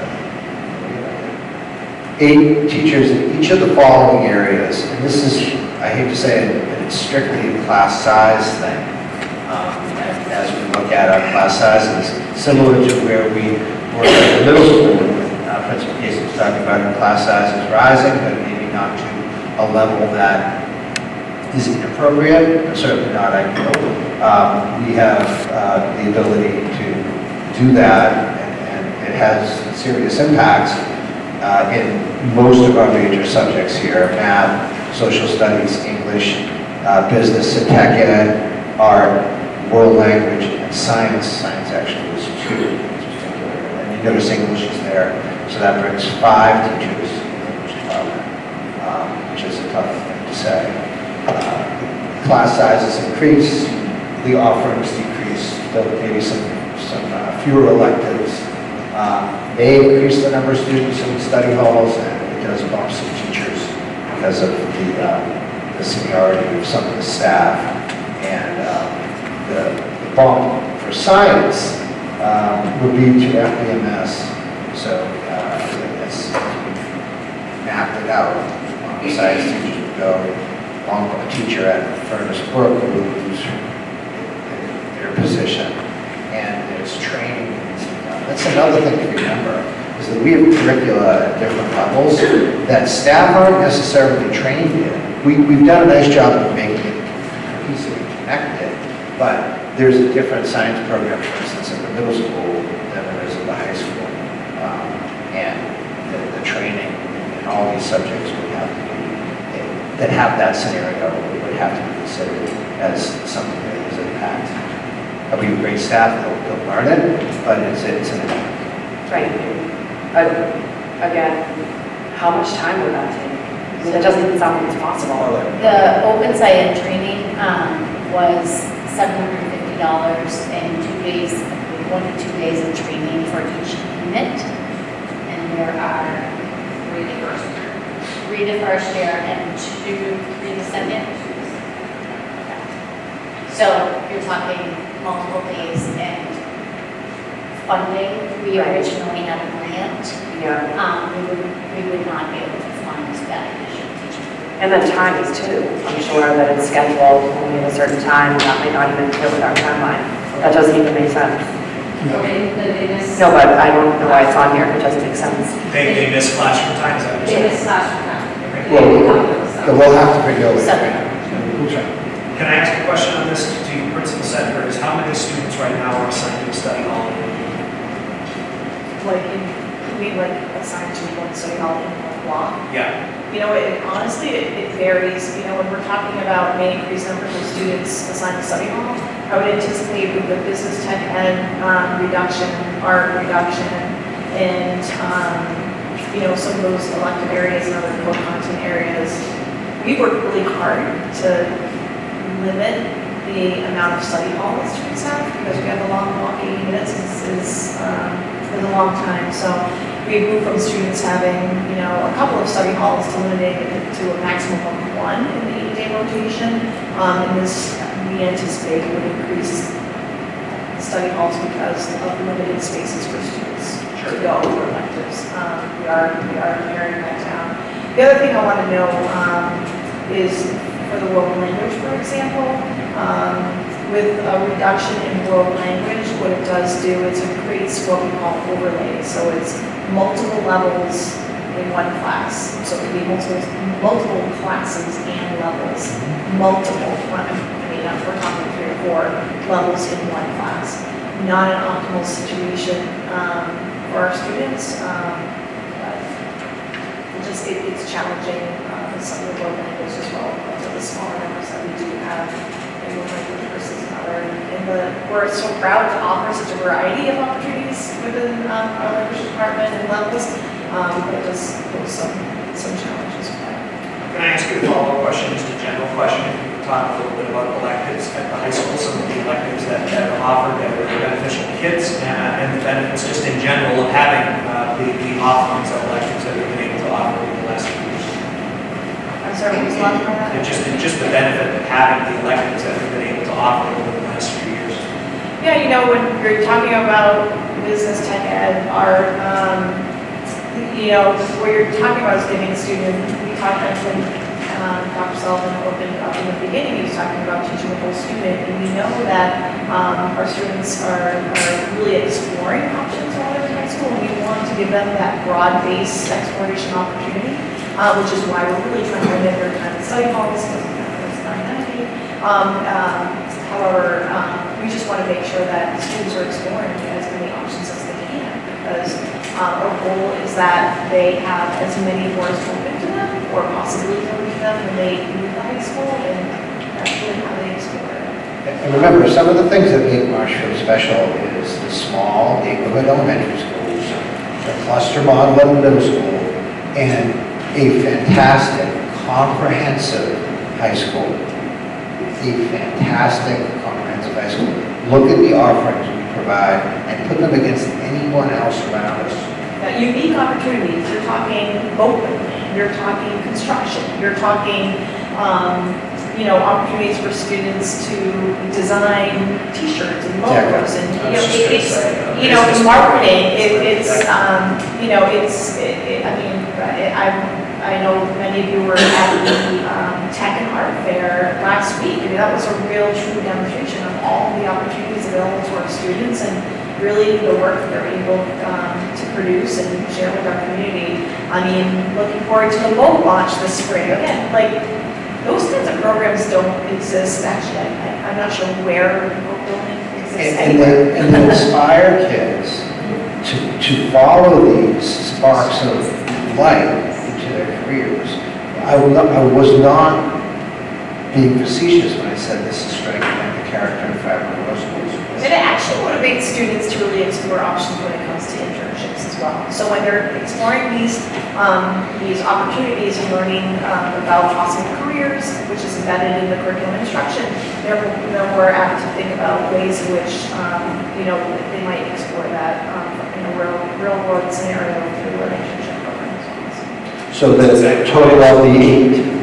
Speaker 3: 8 teachers in each of the following areas, and this is, I hate to say it, but it's strictly a class size thing. As we look at our class sizes, similar to where we were at the middle school, Principal Casey was talking about our class sizes rising, but maybe not to a level that is inappropriate, but certainly not ideal. We have the ability to do that, and it has serious impacts in most of our major subjects here: math, social studies, English, business and tech ed, art, world language, and science. Science actually is 2 in particular, and you notice English is there. So that brings 5 teachers in the English department, which is a tough thing to say. Class sizes increase, the offerings decrease, though maybe some fewer electives. May increase the number of students in study halls, and it does bump some teachers because of the seniority of some of the staff. And the bump for science would be to FBMS. So as we mapped it out, science teachers would go, a teacher at Furnace Brook would lose their position, and there's training that needs to be done. That's another thing to remember, is that we have curricula at different levels that staff aren't necessarily trained in. We've done a nice job of making it cohesive and connected, but there's a different science program, for instance, in the middle school than there is in the high school. And the training in all these subjects would have to be, that have that scenario would have to be considered as something that is an impact. We have great staff, they'll learn it, but it's an impact.
Speaker 4: Right. Again, how much time would that take? I mean, it doesn't even sound like it's possible.
Speaker 2: The open site and training was $750 and 2 days, 1 to 2 days of training for each unit. And there are 3 the first year and 3 the second. So you're talking multiple days and funding, we
Speaker 4: Right.
Speaker 2: originally had a grant,
Speaker 4: Yeah.
Speaker 2: we would not be able to fund that additional teacher.
Speaker 4: And then times too. I'm sure that it's scheduled only at a certain time, that might not even fit with our timeline. That doesn't even make sense. No, but I don't know why it's on here, it doesn't make sense.
Speaker 1: They miss classroom times, I
Speaker 7: They
Speaker 1: understand.
Speaker 7: missed classroom time.
Speaker 3: We'll have to figure out.
Speaker 2: So-
Speaker 3: We'll try.
Speaker 1: Can I ask a question on this to you, Principal Sedgwick? How many students right now are assigned to a study hall?
Speaker 11: Like, we like assigned to one study hall in one block.
Speaker 1: Yeah,
Speaker 11: You know, honestly, it varies. You know, when we're talking about may increase numbers of students assigned to study hall, I would anticipate with the business tech ed reduction, art reduction, and, you know, some of those elective areas and other core content areas, we worked really hard to limit the amount of study hall that students have because we have a long walk, 80 minutes is a long time. So we moved from students having, you know, a couple of study halls to limiting it to a maximum of one in the 8-day rotation. And this, we anticipate would increase study halls because of limited spaces for students to go for electives. We are paring that down. The other thing I want to know is for the world language, for example, with a reduction in world language, what it does do is it creates what we call overlays. So it's multiple levels in one class. So it could be multiple classes and levels. Multiple, I mean, we're talking 3 or 4 levels in one class. Not an optimal situation for our students. But it's challenging with some of the world language as well, for the smaller numbers that we do have in one language versus another. We're so proud to offer such a variety of opportunities within our language department and levels, but it does pose some challenges with that.
Speaker 1: can I ask you a follow-up question, just a general question? If you could talk a little bit about electives at the high school, some of the electives that are offered that are beneficial to kids, and the benefits just in general of having the offerings of electives that we've been able to offer over the last few years.
Speaker 11: I'm sorry, what was the last part of that?
Speaker 1: And just the benefit of having the electives that we've been able to offer over the last few years.
Speaker 11: Yeah, you know, when you're talking about business tech ed, our, you know, what you're talking about is giving a student, we talked when Dr. Sullivan opened up in the beginning, he was talking about teaching the whole student, and we know that our students are really exploring options while they're in high school, and we want to give them that broad-based exploration opportunity, which is why we're really trying to limit their time at study halls, because it's 990. However, we just want to make sure that students are exploring as many options as they can, because our goal is that they have as many doors open to them, or possibilities open to them when they leave the high school, and that's really how they explore it.
Speaker 3: And remember, some of the things that make Marshfield special is the small neighborhood elementary schools, the cluster model of the middle school, and a fantastic, comprehensive high school. A fantastic, comprehensive high school. Look at the offerings we provide and put them against anyone else around us.
Speaker 11: Unique opportunities, you're talking boat building, you're talking construction, you're talking, you know, opportunities for students to design T-shirts and logos, and, you know, it's, you know, marketing, you know, I know many of you were at the Tech and Art Fair last week. I mean, that was a real true demonstration of all the opportunities available to our students and really the work that they're able to produce and share with our community. I mean, looking forward to the boat launch this spring. Again, like, those kinds of programs don't exist, actually. I'm not sure where boat building exists anywhere.
Speaker 3: And they inspire kids to follow these sparks of light into their careers. I was not being facetious when I said this is strengthening the character and fabric of our schools.
Speaker 11: And it actually motivates students to really explore options when it comes to internships as well. So when they're exploring these opportunities and learning about possible careers, which is embedded in the curriculum instruction, they're more apt to think about ways in which you know, they might explore that in a real world scenario through an internship program as well.
Speaker 3: So the total of the 8.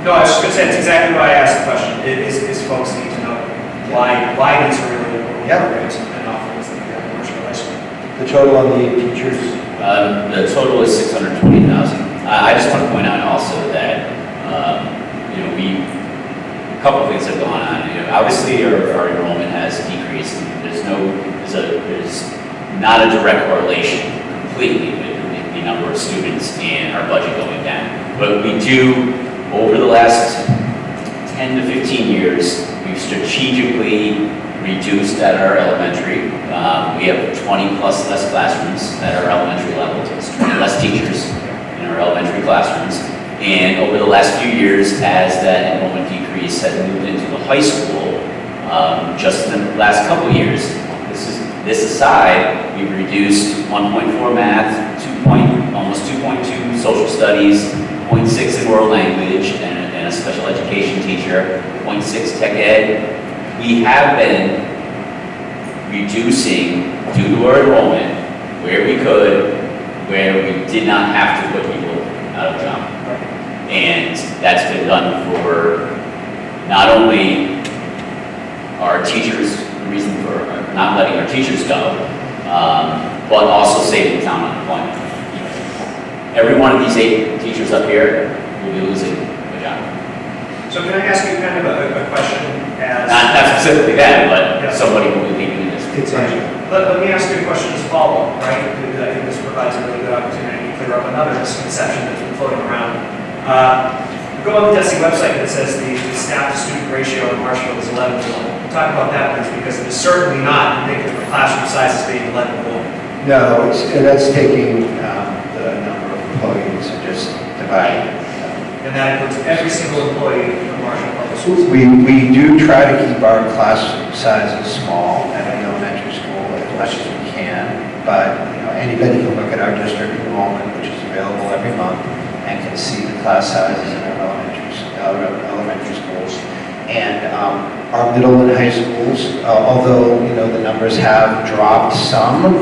Speaker 1: No, I was just going to say, it's exactly why I asked the question, is folks need to know why these are really important programs and offerings that we have in Marshfield High
Speaker 3: The total on the 8 teachers?
Speaker 8: The total is 620,000. I just want to point out also that, you know, a couple of things have gone on. You know, obviously, our enrollment has decreased. There's not a direct correlation completely with the number of students and our budget going down. But we do, over the last 10 to 15 years, we've strategically reduced at our elementary. We have 20 plus less classrooms at our elementary level, so it's 20 less teachers in our elementary classrooms. And over the last few years, as that enrollment decrease has moved into the high school, just in the last couple of years, this aside, we've reduced 1.4 math, almost 2.2 social studies, 0.6 in world language, and a special education teacher, 0.6 tech ed. We have been reducing, due to our enrollment, where we could, where we did not have to put people out of a job. And that's been done for not only our teachers, the reason for not letting our teachers go, but also saving town unemployment. Every one of these 8 teachers up here will be losing a job.
Speaker 1: So can I ask you kind of a question as...
Speaker 8: Not specifically that, but
Speaker 1: Yeah.
Speaker 8: somebody will be leaving in this.
Speaker 1: Let me ask you a question as a follow-up, right? Because I think this provides a really good opportunity to clear up another misconception that's been floating around. Go on the DESE website that says the staff-to-student ratio in Marshfield is 11 to 1. Talk about that, please, because it is certainly not indicative of classroom sizes being 11 to 1.
Speaker 3: No, that's taking the number of employees and just dividing.
Speaker 1: And that includes every single employee in Marshfield Public Schools.
Speaker 3: We do try to keep our class sizes small at the elementary school as much as we can, but you know, anybody can look at our district enrollment, which is available every month, and can see the class sizes in our elementary schools. And our middle and high schools, although you know the numbers have dropped some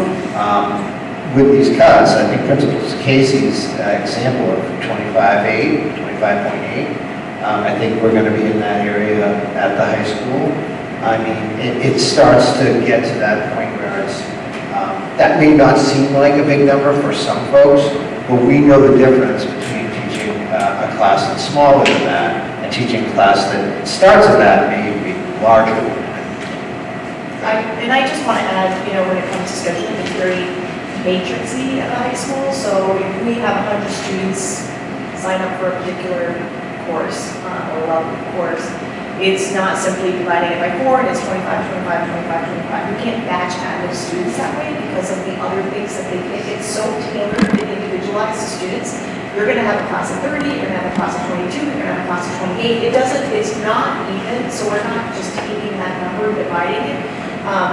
Speaker 3: with these cuts, I think Principal Casey's example of 25.8, 25.8, I think we're going to be in that area at the high school. I mean, it starts to get to that point where it's, that may not seem like a big number for some folks, but we know the difference between teaching a class that's smaller than that and teaching a class that starts at that and may be larger than that.
Speaker 11: And I just want to add, you know, when it comes to scheduling, it's very matrixy at the high school. So if we have 100 students sign up for a particular course or level of course, it's not simply dividing it by 4 and it's 25, 25, 25, 25. You can't batch add those students that way because of the other things that they pick. It's so tailored and individualized to students. You're going to have a class of 30, you're going to have a class of 22, you're going to have a class of 28. It's not even, so we're not just taking that number, dividing it.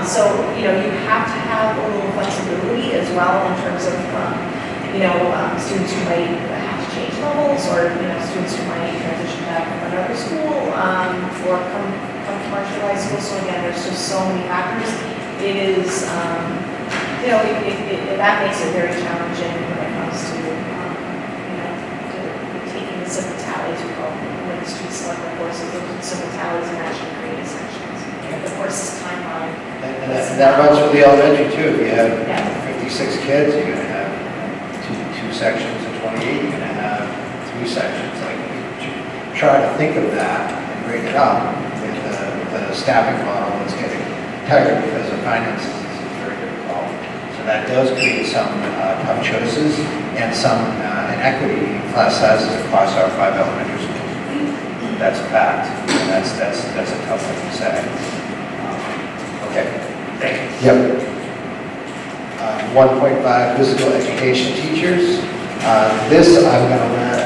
Speaker 11: So, you know, you have to have a little flexibility as well in terms of, students who might have to change levels or, you know, students who might transition back from another school or come to Marshfield High School. So again, there's just so many factors. It is, that makes it very challenging when it comes to, taking the simple tallies, we call them, when the students select their courses, those are the simple tallies and actually creating sections. The course's timeline.
Speaker 3: And that runs for the elementary too. If you have 56 kids, you're going to have two sections of 28, you're going to have 3 sections. Like, try to think of that and break it up with the staffing model that's getting tighter because of finances is very difficult. So that does create some tough choices and some inequity in class sizes across our 5 elementary schools. That's a fact, and that's a tough thing to say. Okay.
Speaker 1: Thank you.
Speaker 3: Yep. 1.5 physical education teachers. This I'm going to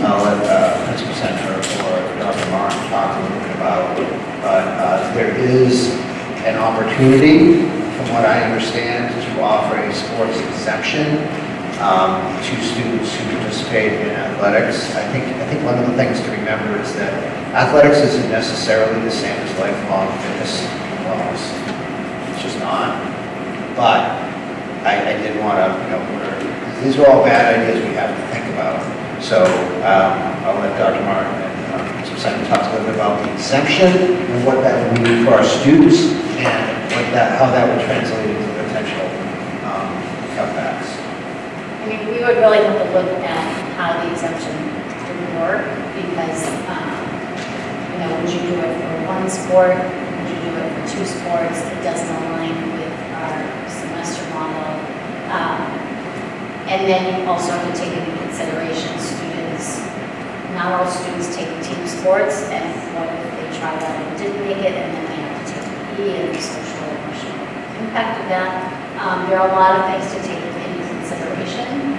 Speaker 3: I'll let Principal Center or Dr. Martin talk a little bit about. But there is an opportunity, from what I understand, to offer a sports exemption to students who participate in athletics. I think one of the things to remember is that athletics isn't necessarily the same as lifelong fitness and wellness. It's just not. But I did want to, these are all bad ideas we have to think about. So I'll let Dr. Martin and Principal Center talk a little bit about the exemption and what that would mean for our students and how that would translate into potential
Speaker 2: we would really have to look at how the exemption would work, because, you know, would you do it for one sport? Would you do it for two sports? It doesn't align with our semester model. And then you also have to take into consideration students, not all students take team sports, and what if they tried out and didn't make it, and then they have to take PE and the social emotional impact of that. There are a lot of things to take into consideration.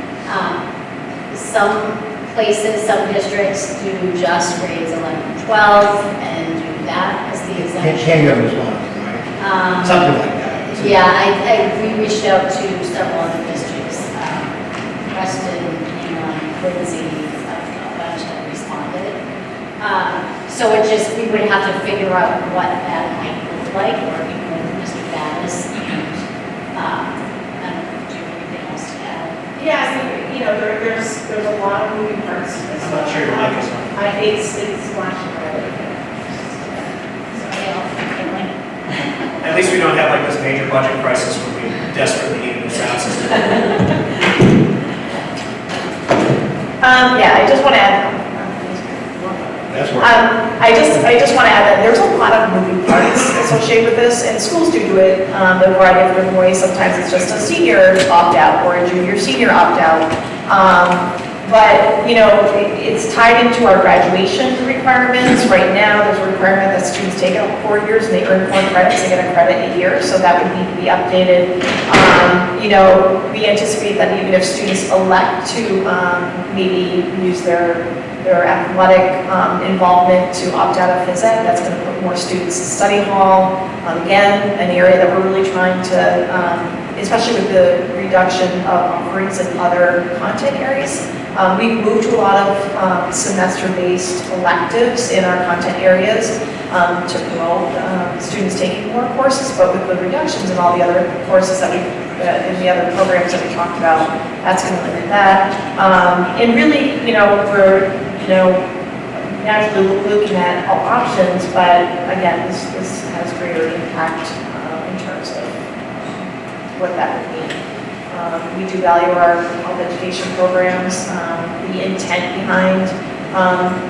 Speaker 2: Some places, some districts do just grades 11 and 12 and do that as the exemption.
Speaker 3: Handgun is one of them, right? Something like that.
Speaker 2: Yeah, we reached out to several other districts, Preston, Ingham, Quincy, a bunch have responded. So it just, we would have to figure out what that might look like, working with Mr. Battis. I don't know, do you have anything else to add?
Speaker 11: Yeah, I mean, you know, there's a lot of moving parts.
Speaker 1: I'm not sure your mic is on.
Speaker 11: It's flashing red.
Speaker 1: At least we don't have like this major budget crisis where we desperately need a new sound system.
Speaker 11: Yeah, I just want to add.
Speaker 3: That's where.
Speaker 11: I just want to add that there's a lot of moving parts associated with this, and schools do it in a variety of different ways. Sometimes it's just a senior opt-out or a junior-senior opt-out. But, you know, it's tied into our graduation requirements. Right now, there's a requirement that students take it 4 years and they earn 4 credits, they get a credit a year, so that would need to be updated. You know, we anticipate that even if students elect to maybe use their athletic involvement to opt out of phys ed, that's going to put more students in study hall. Again, an area that we're really trying to, especially with the reduction of offerings in other content areas. We've moved to a lot of semester-based electives in our content areas to promote students taking more courses, but with the reductions in all the other courses that in the other programs that we talked about, that's going to limit that. And really, you know, we're, you know, naturally looking at all options, but again, this has greater impact in terms of what that would mean. We do value our health education programs. The intent behind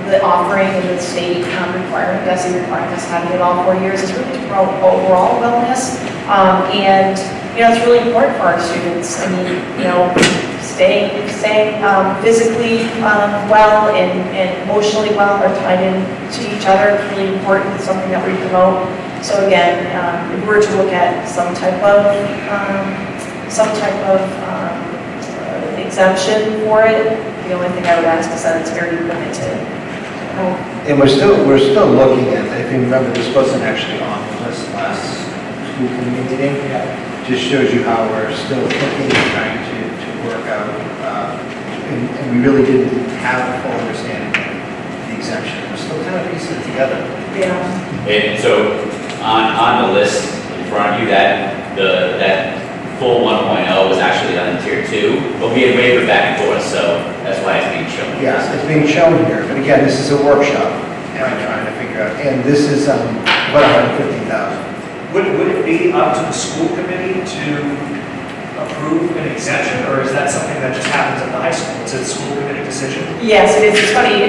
Speaker 11: the offering and the state requirement, DESE requiring us having it all 4 years, is really to promote overall wellness. And, you know, it's really important for our students. I mean, you know, staying physically well and emotionally well are tied in to each other. It's really important. It's something that we promote. So again, if we were to look at some type of exemption for it, the only thing I would ask is that it's very limited.
Speaker 3: And we're still looking at, if you remember, this wasn't actually on the list last school committee meeting. Just shows you how we're still thinking and trying to work out, and we really didn't have a full understanding of the exemption. We're still kind of piecing it together.
Speaker 11: Yeah.
Speaker 8: And so on the list in front of you, that full 1.0 was actually done in tier 2, but we had wavered back and forth, so that's why it's being shown.
Speaker 3: Yes, it's being shown here, but again, this is a workshop, and I'm trying to figure out, and this is about 150,000.
Speaker 1: Would it be up to the school committee to approve an exemption, or is that something that just happens at the high school? It's a school committee decision?
Speaker 11: Yes, it is. It's funny,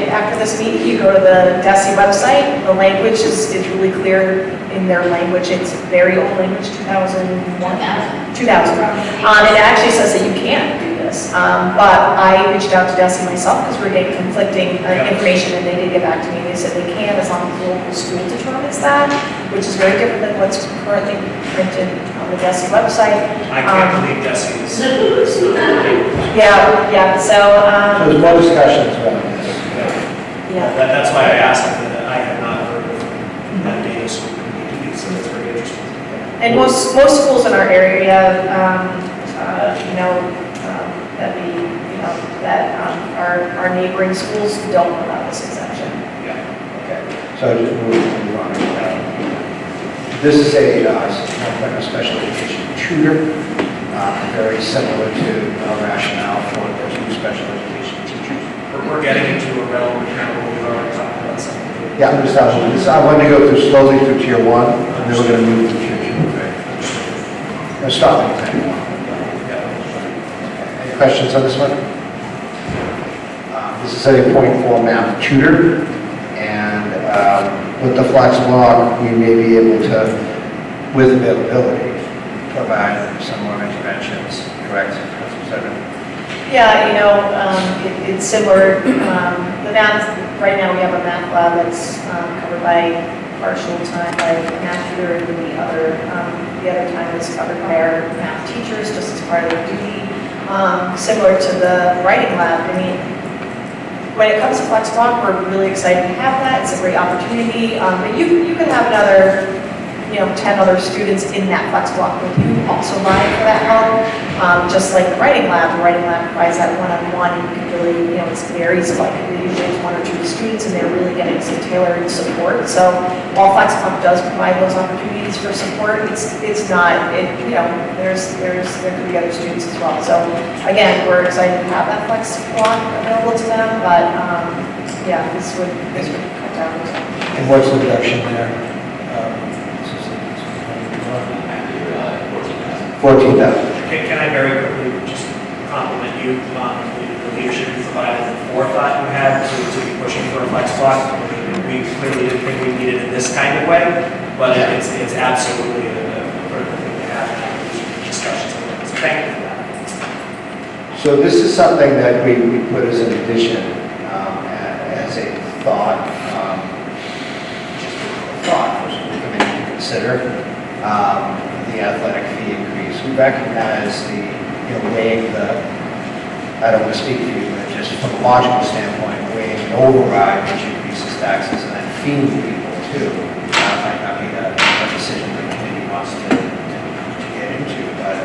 Speaker 11: after this meeting, you go to the DESE website, the language is really clear in their language. It's very old language, 2001. 2000. It actually says that you can't do this. But I reached out to DESE myself because we're getting conflicting information, and they did get back to me. They said they can as long as the local school determines that, which is very different than what's currently printed on the DESE website.
Speaker 1: I can't believe DESE is.
Speaker 11: Yeah, so,
Speaker 3: So there's more discussions around this.
Speaker 11: yeah.
Speaker 1: That's why I asked, that I have not heard of that being a school committee duty, so it's very interesting.
Speaker 11: And most schools in our area, you know, that we, you know, that our neighboring schools don't allow this exemption.
Speaker 1: Yeah.
Speaker 3: Okay, so I just move on. This is a special education tutor, very similar to our rationale for the two special education teachers.
Speaker 1: We're getting into a realm of kind of what we've already talked about something.
Speaker 3: Yeah, I'm just telling you, I wanted to go through slowly through tier 1, and then we're going to move to tier 2. Okay. Stop anytime you want. Any questions on this one? This is a .4 math tutor, and with the flex block, we may be able to, with availability, provide some more interventions, correct?
Speaker 11: Yeah, it's similar. The math, right now we have a math lab that's covered by partial time by a math tutor, and the other time is covered by our math teachers, just as part of their duty. Similar to the writing lab, I mean, when it comes to flex block, we're really excited to have that. It's a great opportunity, but you can have another 10 other students in that flex block with you also vying for that help. Just like the writing lab provides that one-on-one. You can really, it varies, like usually it's 1 or 2 students and they're really getting some tailored support. So while flex block does provide those opportunities for support, there could be other students as well. So again, we're excited to have that flex block available to them, but this would cut down.
Speaker 3: And what's the reduction there? 14,000.
Speaker 1: Can I very quickly just compliment you on the leadership you provided, the forethought you had to be pushing for a flex block? I mean, we clearly didn't think we needed it in this kind of way, but it's absolutely a critical thing to have in these discussions. So thank you for that.
Speaker 3: So this is something that we put as an addition, as a thought, just a thought for the committee to consider, the athletic fee increase. We recognize weighing I don't want to speak for you, but just from a logical standpoint, weighing an override which increases taxes and then feeding people too, might not be a decision the committee wants to get into, but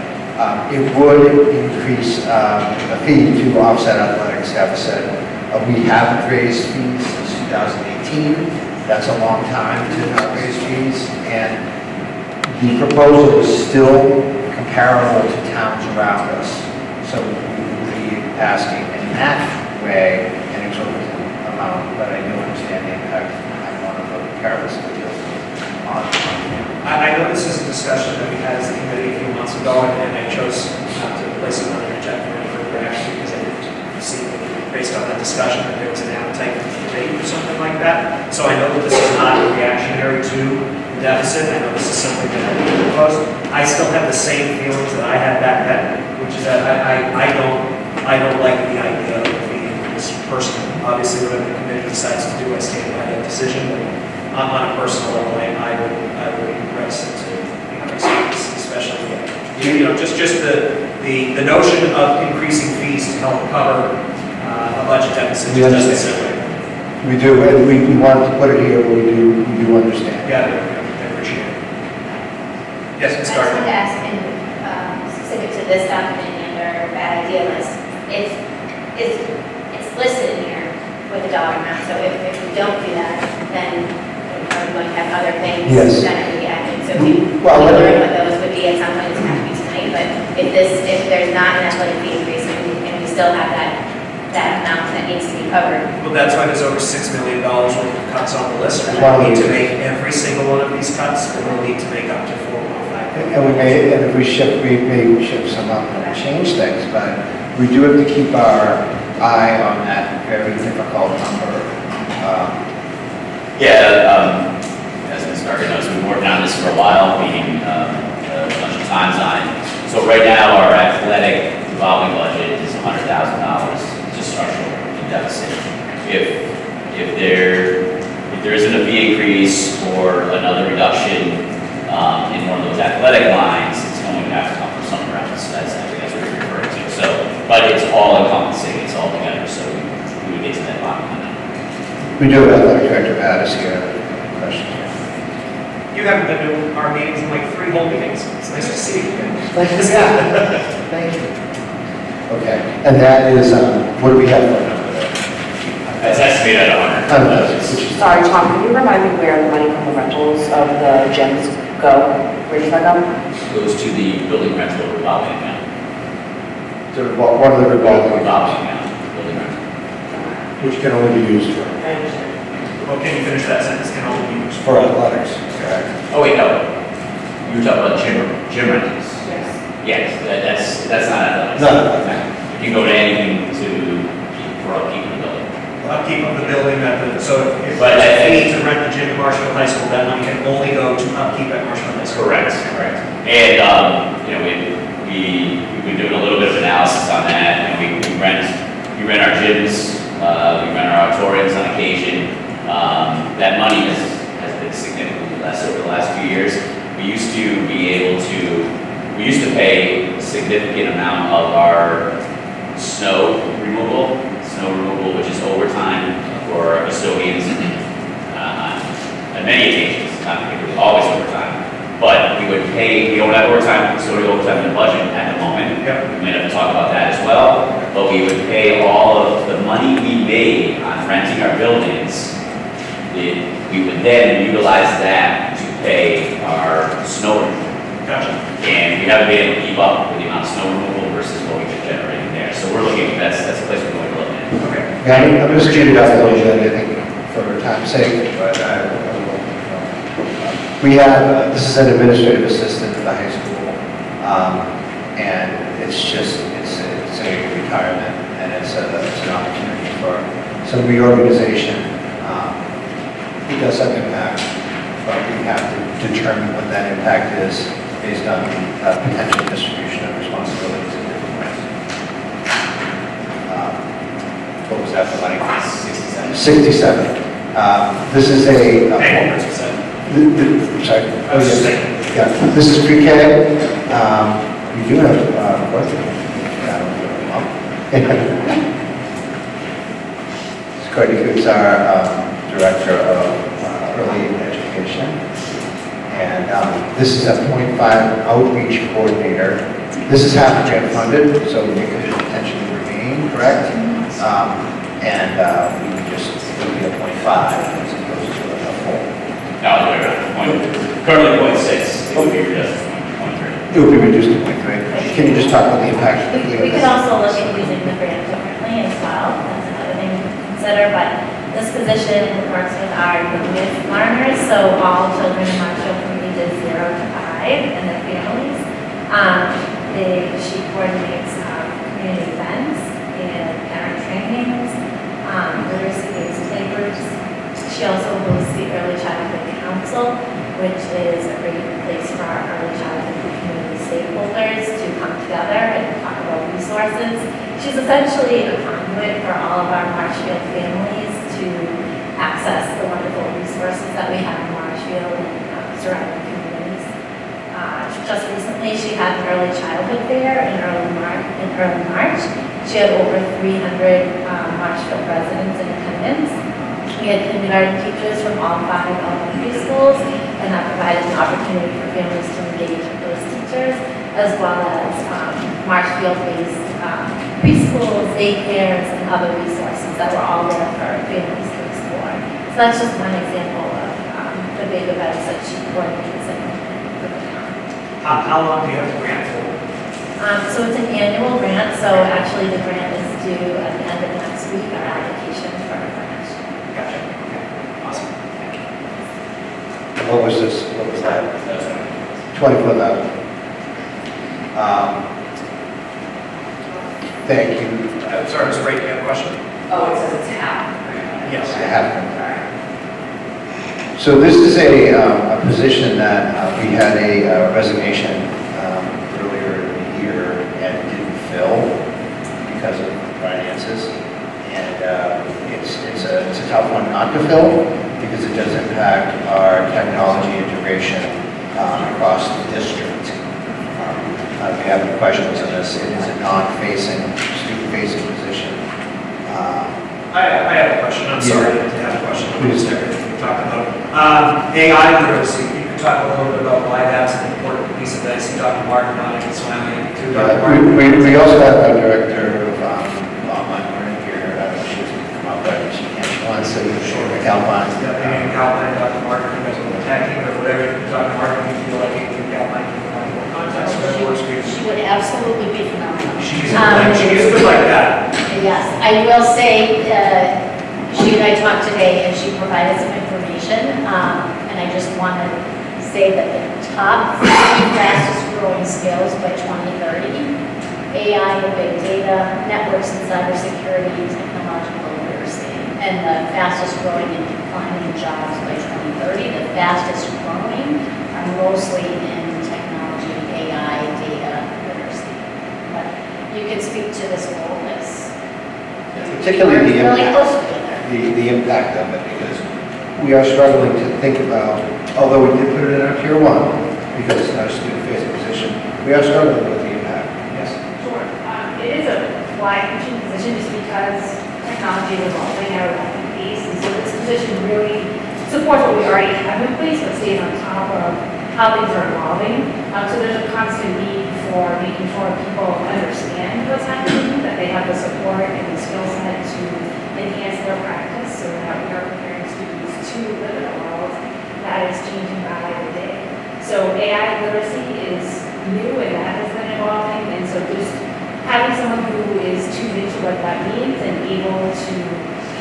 Speaker 3: it would increase the fee to offset athletics deficit. We haven't raised fees since 2018. That's a long time to not raise fees, and the proposal is still comparable to towns around us. So we would be asking in that way an exorbitant amount, but I do understand the impact on one of the comparables that deals on.
Speaker 1: I know this is a discussion that we had as a committee a few months ago, and I chose not to place it on the agenda for any further action because I didn't see, based on that discussion, that there was an appetite for debate or something like that. So I know that this is not reactionary to the deficit. I know this is something that I proposed. I still have the same feelings that I had back then, which is that I don't like the idea of being this person. Obviously, whatever the committee decides to do, I stand by that decision. But on a personal level, I would be reticent to increase fees, especially just the notion of increasing fees to help cover a budget deficit just doesn't sit right.
Speaker 3: We do, and we wanted to put it here, but we do understand.
Speaker 1: Yeah, I appreciate it. Yes, Ms.
Speaker 7: I just
Speaker 1: Gardner.
Speaker 7: wanted to ask, in specific to this document and our bad idea list, it's listed in here with a dollar amount, so if we don't do that, then we're going to have other things
Speaker 3: Yes.
Speaker 7: that are going to be added. So we
Speaker 3: Well,
Speaker 7: learn what those would be at some point, it doesn't have to be tonight, but if there's not an athletic fee increase, and we still have that amount that needs to be covered.
Speaker 1: Well, that's why there's over $6 million worth of cuts on the list. We
Speaker 3: Wow.
Speaker 1: don't need to make every single one of these cuts, but we'll need to make up to 4.5.
Speaker 3: And if we may shift some up and change things, but we do have to keep our eye on that very difficult number.
Speaker 8: As Ms. Gardner knows, we've been working on this for a while, meeting a bunch of times on it. So right now, our athletic revolving budget is $100,000 to structural deficit. If there isn't a fee increase or another reduction in one of those athletic lines, it's going to have to come from somewhere else. I think that's what you're referring to. So, but it's all encompassing, it's all together, so we would get to that bottom line.
Speaker 3: We do have Athletic Director Addis here. Question.
Speaker 1: You haven't been to our meetings in like 3 whole meetings. It's nice to see you again.
Speaker 3: Thank you. Okay, and that is, what do we have for a number there?
Speaker 8: It's estimated at 100.
Speaker 4: Sorry, Tom, can you remind me where the money from the rentals of the gyms go? Where does that go?
Speaker 8: Goes to the building rental revolving account.
Speaker 3: One of the revolving
Speaker 8: Revolving
Speaker 3: accounts,
Speaker 8: account, building rental.
Speaker 3: which can only be used
Speaker 1: Well, can you finish that sentence? Can only be used
Speaker 3: for athletics, correct?
Speaker 8: Oh, wait, no. You were talking about gym rentals. Yes, that's not athletics.
Speaker 3: No.
Speaker 8: If you go
Speaker 1: upkeep of the building, so if
Speaker 8: But
Speaker 1: there's a fee to rent the gym at Marshfield High School, that money can only go to upkeep at Marshfield High School.
Speaker 8: Correct. And, we've been doing a little bit of analysis on that, and we rent our gyms, we rent our auditoriums on occasion. That money has been significantly less over the last few years. We used to pay a significant amount of our snow removal, which is overtime for custodians, on many occasions, not particularly always overtime. But we don't have custodial overtime in the budget at the moment.
Speaker 1: Yep.
Speaker 8: We may have to talk about that as well, but we would pay all of the money we made on renting our buildings. We would then utilize that to pay our snow removal.
Speaker 1: Gotcha.
Speaker 8: And we haven't been able to keep up with the amount of snow removal versus what we've been generating there. So we're looking, that's a place we're going to look at.
Speaker 1: Okay.
Speaker 3: Yeah, I'm just changing it up a little bit, I think, for time's sake, but we have, this is an administrative assistant at the high school, and it's a retirement, and it's an opportunity for some reorganization. It does have impact, but we have to determine what that impact is based on potential distribution of responsibilities in different ways. What was that for money? 67. This is a.
Speaker 1: Hey, that's what's that.
Speaker 3: Sorry.
Speaker 1: I was just saying.
Speaker 3: Yeah, this is pre-K. We do have, Courtney Coots, our Director of Early Education. And this is a .5 outreach coordinator. This is half grant funded, so we could potentially remain, correct? And we would just, it would be a .5 as opposed to a full.
Speaker 8: No, the way around. Currently 0.6, it would be reduced to 0.3.
Speaker 3: It would be reduced to .3. Can you just talk about the impact?
Speaker 7: We could also look at using the grant differently as well, that's another thing to consider, but this position works with our with learners, so all children in Marshfield from ages 0 to 5 and their families. She coordinates community events and parent trainings, literacy-based papers. She also hosts the Early Childhood Council, which is a great place for our early childhood community stakeholders to come together and talk about resources. She's essentially a conduit for all of our Marshfield families to access the wonderful resources that we have in Marshfield and surrounding communities. Just recently, she had an early childhood fair in early March. She had over 300 Marshfield residents in attendance. We had kindergarten teachers from all 5 elementary schools, and that provided an opportunity for families to engage with those teachers, as well as Marshfield-based preschools, daycares, and other resources that were all there for families to explore. So that's just one example of the big events that she coordinates and for the town.
Speaker 1: How long do you have the grant for?
Speaker 7: So it's an annual grant, so actually the grant is due at the end of next week, our application for a grant.
Speaker 1: Gotcha. Okay. Awesome. Thank you.
Speaker 3: What was this? What was that?
Speaker 8: That's right.
Speaker 3: 24,000. Thank you.
Speaker 1: Sorry, Mr. Ray, do you have a question?
Speaker 4: Oh, it says it's half.
Speaker 1: Yes.
Speaker 3: I have. So this is a position that we had a resignation earlier in the year and didn't fill because of finances. And it's a tough one not to fill because it does impact our technology integration across the district. If you have any questions on this, it is a non-facing, student-facing position.
Speaker 1: I have a question. I'm sorry to have a question.
Speaker 3: Please.
Speaker 1: Everything we talked about. AI literacy, you could talk a little bit about why that's an important piece of this. You talked to Mark about it, smiling to Dr. Mark.
Speaker 3: We also have a director of online learning here. I don't know if she's going to come up, but she can't. She wants to short Calpine.
Speaker 1: Yeah, maybe Calpine, Dr. Mark, you guys will attack him or whatever. You can talk to Mark if you feel like you can Calpine, you can find more context, whatever works for you.
Speaker 2: She would absolutely be phenomenal.
Speaker 1: She's good like that.
Speaker 2: Yes, I will say, she and I talked today, and she provided some information, and I just want to say that the top 3 fastest growing skills by 2030, AI and big data, networks and cybersecurity, technological literacy. and the fastest growing and declining jobs by 2030. The fastest growing are mostly in technology, AI, data, literacy. But you can speak to this role as
Speaker 3: Particularly the
Speaker 2: really
Speaker 3: impact.
Speaker 2: close together.
Speaker 3: The impact of it, because we are struggling to think about, although we did put it in our tier one, because it's not a student-facing position, we are struggling with the impact. Yes.
Speaker 11: Sure. It is a wide-reaching position just because technology is evolving at a rapid pace. And so this position really supports what we already have in place, but stays on top of how things are evolving. So there's a constant need for making sure people understand what's happening, that they have the support and the skill set to enhance their practice so that we are preparing students to live in a world that is changing by the day. So AI literacy is new and that has been evolving, and so just having someone who is tuned into what that means and able to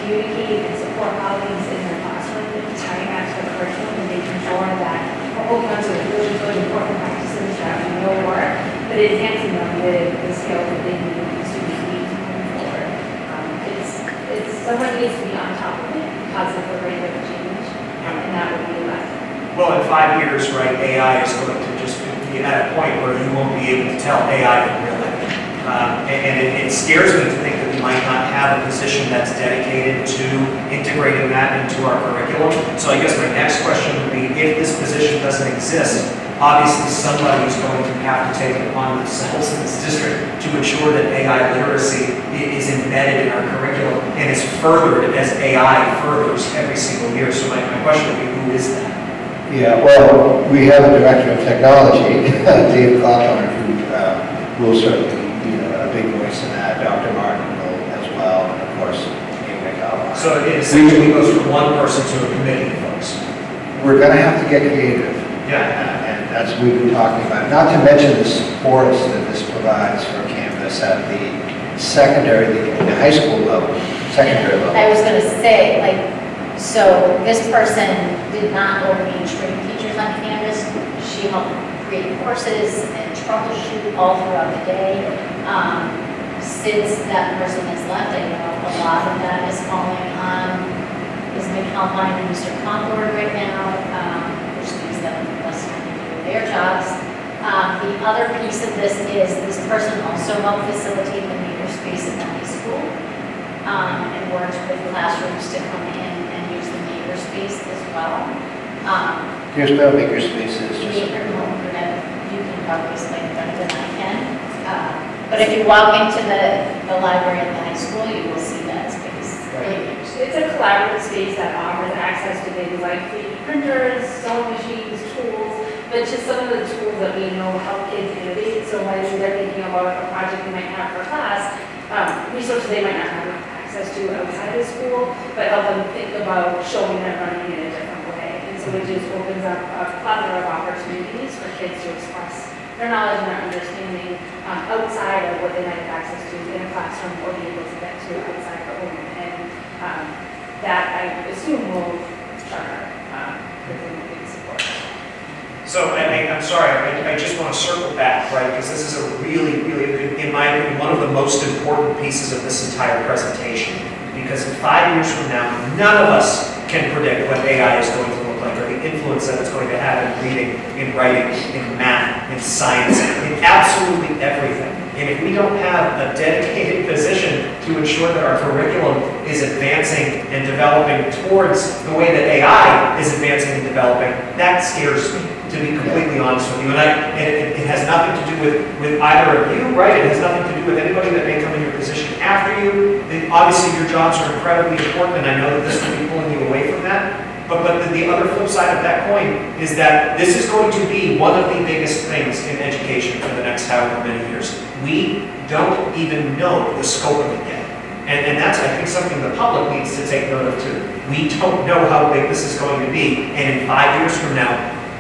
Speaker 11: communicate and support colleagues in their classroom, tying that to the curriculum and making sure that we're holding on to the really good important practices that we know work, but enhancing them with the skills that they need and students need moving forward. It's someone needs to be on top of it because of the rate of change, and that would be left.
Speaker 1: Well, in 5 years, right, AI is going to just be at a point where you won't be able to tell AI from real life. And it scares me to think that we might not have a position that's dedicated to integrating that into our curriculum. So I guess my next question would be, if this position doesn't exist, obviously somebody is going to have to take it upon themselves in this district to ensure that AI literacy is embedded in our curriculum and is furthered as AI furthers every single year. So my question would be, who is that?
Speaker 3: Yeah, well, we have a director of technology, Dave Cawthorn, who will certainly be a big voice in that. Dr. Martin will as well, and of course, Amy McAlpine.
Speaker 1: So it essentially goes from one person to a committee, folks.
Speaker 3: We're going to have to get creative.
Speaker 1: Yeah.
Speaker 3: And that's what we've been talking about. Not to mention the support that this provides for campus at the secondary, the high school level, secondary level.
Speaker 2: I was going to say, so this person did not only train teachers on Canvas, she helped create courses and troubleshoot all throughout the day. Since that person has left, I know a lot of that is falling on Ms. McAlpine and Mr. Concord right now, which leaves them less time to do their jobs. The other piece of this is this person also helped facilitate the makerspace at the high school and worked with classrooms to come in and use the makerspace as well.
Speaker 3: Here's no makerspace, it's just.
Speaker 2: You can probably explain it better than I can. But if you walk into the library at the high school, you will see that space. Really
Speaker 11: It's a collaborative space that offers access to things like 3D printers, sewing machines, tools, but just some of the tools that we know help kids innovate. So when they're thinking about a project they might have for class, resources they might not have access to outside of school, but help them think about showing them running in a different way. And so it just opens up a plethora of opportunities for kids to express their knowledge and their understanding outside of what they might have access to in a classroom or be able to get to outside the home. And that I assume will charter big support.
Speaker 1: So I'm sorry, I just want to circle back, right, because this is a really, in my opinion, one of the most important pieces of this entire presentation. Because in 5 years from now, none of us can predict what AI is going to look like or the influence that it's going to have in reading, in writing, in math, in science, in absolutely everything. And if we don't have a dedicated position to ensure that our curriculum is advancing and developing towards the way that AI is advancing and developing, that scares me, to be completely honest with you. And it has nothing to do with either of you, right? It has nothing to do with anybody that may come in your position after you. Obviously, your jobs are incredibly important, and I know that this will be pulling you away from that. But the other flip side of that coin is that this is going to be one of the biggest things in education for the next however many years. We don't even know the scope of it yet. And that's, I think, something the public needs to take note of too. We don't know how big this is going to be. And in 5 years from now,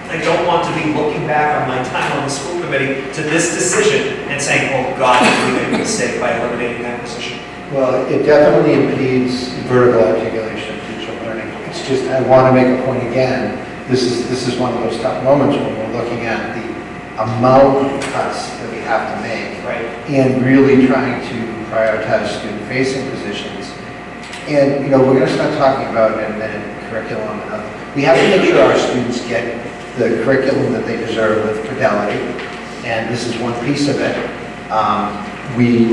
Speaker 1: I don't want to be looking back on my time on the school committee to this decision and saying, oh God, we made a mistake by eliminating that position.
Speaker 3: Well, it definitely impedes vertical articulation of digital learning. It's just, I want to make a point again, this is one of those tough moments when we're looking at the amount of cuts that we have to make.
Speaker 1: Right.
Speaker 3: And really trying to prioritize student-facing positions. And, you know, we're gonna start talking about in a minute curriculum. We have to make sure our students get the curriculum that they deserve with fidelity, and this is one piece of it.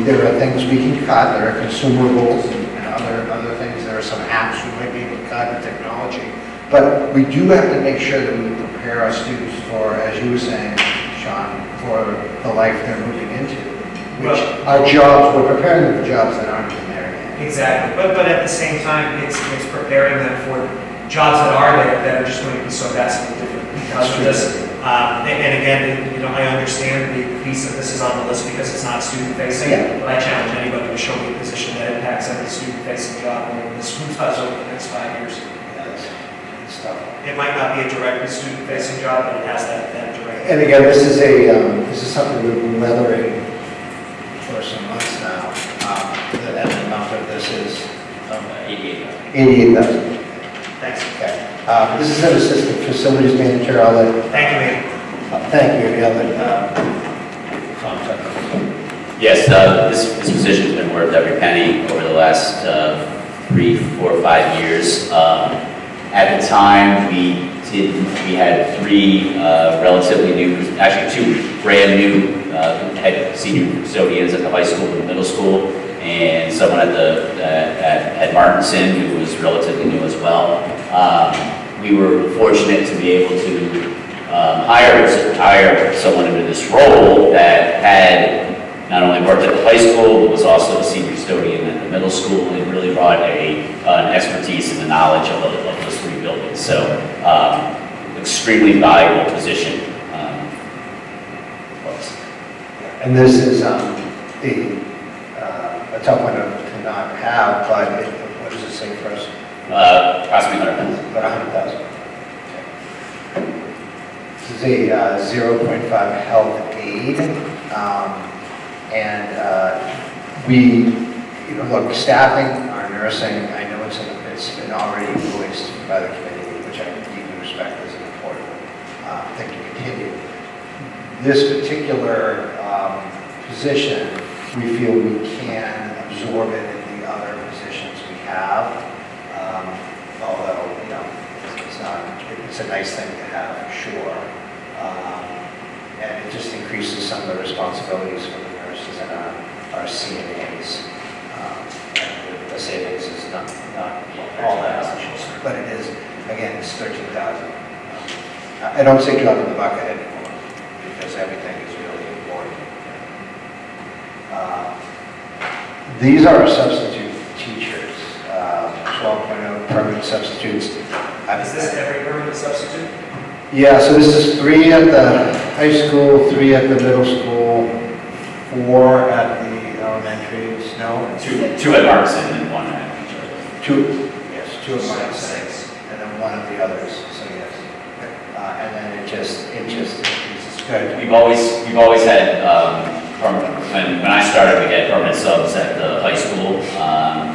Speaker 3: There are things we can cut, there are consumables and other things, there are some apps we might be able to cut in technology. But we do have to make sure that we prepare our students for, as you were saying, Sean, for the life they're moving into. Which our jobs, we're preparing them for jobs that aren't even there yet.
Speaker 1: Exactly, but at the same time, it's preparing them for jobs that are there that are just going to be so vastly different because of this. And again, you know, I understand the piece of this is on the list because it's not student facing,
Speaker 3: Yeah.
Speaker 1: but I challenge anybody to show me a position that impacts every student facing job more than this does over the next 5 years.
Speaker 3: Yeah, it's tough.
Speaker 1: It might not be a directly student facing job, but it has that direct.
Speaker 3: And again, this is something we've been weathering for some months now. And the amount of this is 88,000.
Speaker 1: Thanks.
Speaker 3: Okay. This is an assistant facilities manager. I'll let,
Speaker 1: Thank you, Manny.
Speaker 3: thank you. I'll let Tom talk.
Speaker 8: Yes, this position's been worth every penny over the last 3, 4, 5 years. At the time, we had 3 relatively new, actually 2 brand new head senior custodians at the high school and the middle school, and someone at Martinson who was relatively new as well. We were fortunate to be able to hire someone into this role that had not only worked at the high school, but was also a senior custodian at the middle school, and really brought an expertise and the knowledge of those 3 buildings. So, extremely valuable position. for us.
Speaker 3: And this is a tough one to not have, but what does it say for us?
Speaker 8: Approximately 100,000.
Speaker 3: About 100,000. This is a 0.5 health aid. Look, staffing, our nursing, I know it's been already voiced by the committee, which I deeply respect as an important thing to continue. This particular position, we feel we can absorb it in the other positions we have. Although, you know, it's a nice thing to have, sure. And it just increases some of the responsibilities for the nurses and our CNAs. And the savings is not all that much, but it is, again, it's 13,000. I don't say drop in the bucket anymore, because everything is really important. These are our substitute teachers, 12.0 permanent substitutes.
Speaker 1: Is this every permanent substitute?
Speaker 3: Yeah, so this is 3 at the high school, 3 at the middle school, 4 at the elementary, no?
Speaker 8: 2 at Martinson and 1 at each other.
Speaker 3: 2, yes, 2 at mine, 6, and then 1 at the others, so yes. And then it just increases. Good.
Speaker 8: We've always had, when I started, we had permanent subs at the high school,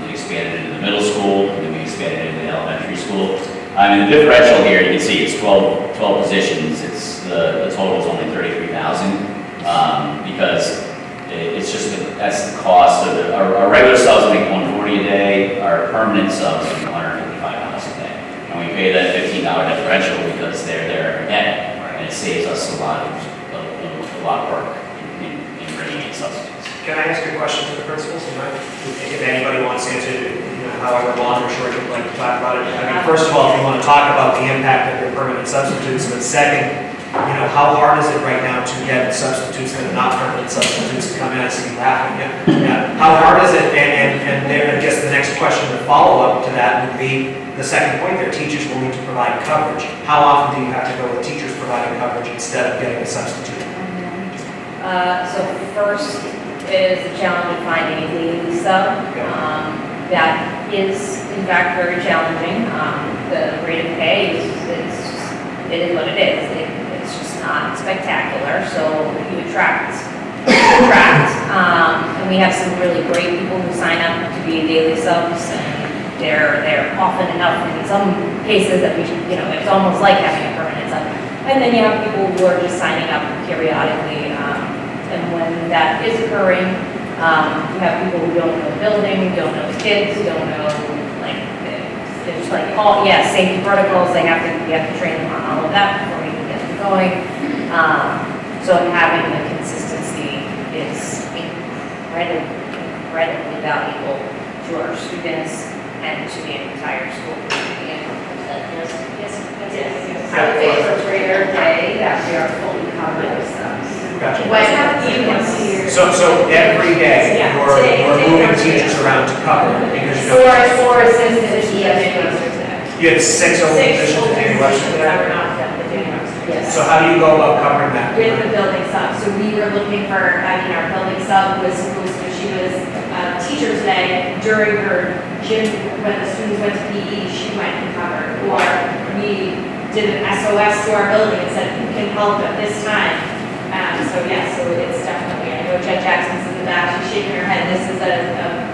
Speaker 8: we expanded into the middle school, and then we expanded into the elementary school. I mean, the differential here, you can see it's 12 positions, the total is only 33,000, because it's just, that's the cost of our regular subs make $140 a day, our permanent subs make $155 a day. And we pay that $15 differential because they're there again, and it saves us a lot of work in bringing in substitutes.
Speaker 1: Can I ask a question to the principals? If anybody wants to answer, however long or short you'd like to talk about it. I mean, first of all, if you want to talk about the impact of your permanent substitutes, but second, how hard is it right now to get substitutes that are not permanent substitutes to come in? I see you laughing. Yeah. How hard is it? And there, I guess the next question, the follow-up to that would be the second point there, teachers will need to provide coverage. How often do you have to go with teachers providing coverage instead of getting a substitute?
Speaker 6: So first is the challenge of finding a daily sub. That is in fact very challenging. The rate of pay it is what it is. It's just not spectacular. So you attract. And we have some really great people who sign up to be daily subs, and they're often enough in some cases that it's almost like having a permanent sub. And then you have people who are just signing up periodically. And when that is occurring, you have people who don't know the building, don't know the kids, don't know there's like all, yeah, safety protocols, we have to train them on all of that before we can get them going. So having the consistency is incredibly valuable to our students and to the entire school community.
Speaker 11: I would say it's a rare day that we are fully covered with stuff.
Speaker 1: Gotcha.
Speaker 11: When you can see your.
Speaker 1: So every day,
Speaker 11: Yeah,
Speaker 1: you're
Speaker 11: today-
Speaker 1: moving
Speaker 11: today-
Speaker 1: teachers around to cover because you know.
Speaker 11: Four assistants, yes, today.
Speaker 1: You had 6 open positions in Daniel Webster
Speaker 11: that
Speaker 1: today.
Speaker 11: were not filled with Daniel Webster.
Speaker 2: Yes.
Speaker 1: So how do you go about covering that?
Speaker 7: With the building sub, so we were looking for, our building sub was supposed to, she was a teacher today, during her gym, when the students went to PE, she went and covered, or we did an SOS to our building and said, who can help at this time? So it's definitely, I know Jen Jackson's in the back, she's shaking her head, this is a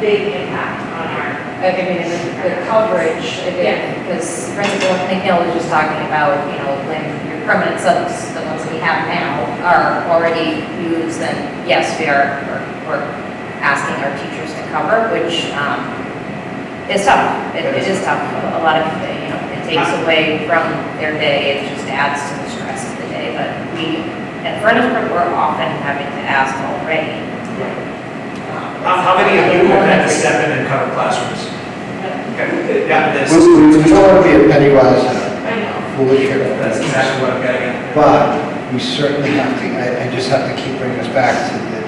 Speaker 7: big impact on our.
Speaker 6: I mean, the coverage, again, because Principal McNeil was just talking about, when your permanent subs, the ones we have now, are already used, then yes, we're asking our teachers to cover, which is tough. It is tough. A lot of, it takes away from their day, it just adds to the stress of the day, but we, at Furnace, we're often having to ask already.
Speaker 1: How many of you have had to step in and cover classrooms? Okay, yeah, this,
Speaker 3: We don't want to be a penny wise and
Speaker 7: I know.
Speaker 3: a foolish here.
Speaker 1: that's exactly what I'm getting at.
Speaker 3: But we certainly have to, I just have to keep bringing us back to the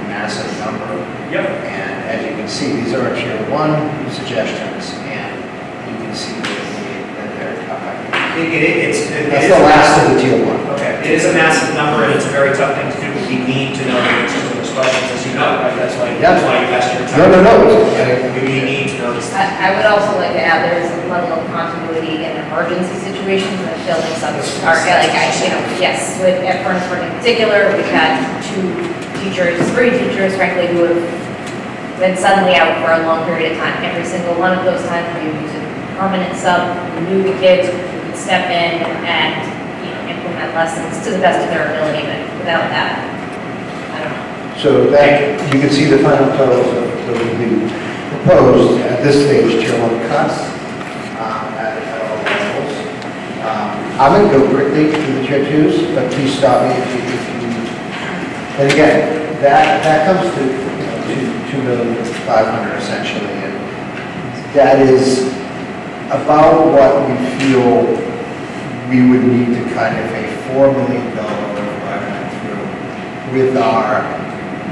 Speaker 3: massive number.
Speaker 1: Yep.
Speaker 3: And as you can see, these are tier 1 suggestions, and you can see that they're tough. That's the last of the tier 1.
Speaker 1: Okay, it is a massive number and it's a very tough thing to do. We need to know the answers to those questions, as you know, right? That's why you asked your time.
Speaker 3: No.
Speaker 1: We need to know this.
Speaker 6: I would also like to add, there is a level of continuity in emergency situations that building subs are, yes, with, at Furnace in particular, we've had 3 teachers, frankly, who have been suddenly out for a long period of time. Every single one of those times we use a permanent sub, who knew the kids, who could step in and, implement lessons to the best of their ability, but without that, I don't know.
Speaker 3: So that, you can see the final totals of the proposed, at this stage, tier 1 cuts at all levels. I'm going to go quickly through the tier 2s, but please stop me if you, and again, that comes to $2,500,000 essentially, and that is about what we feel we would need to kind of a $4 million requirement through with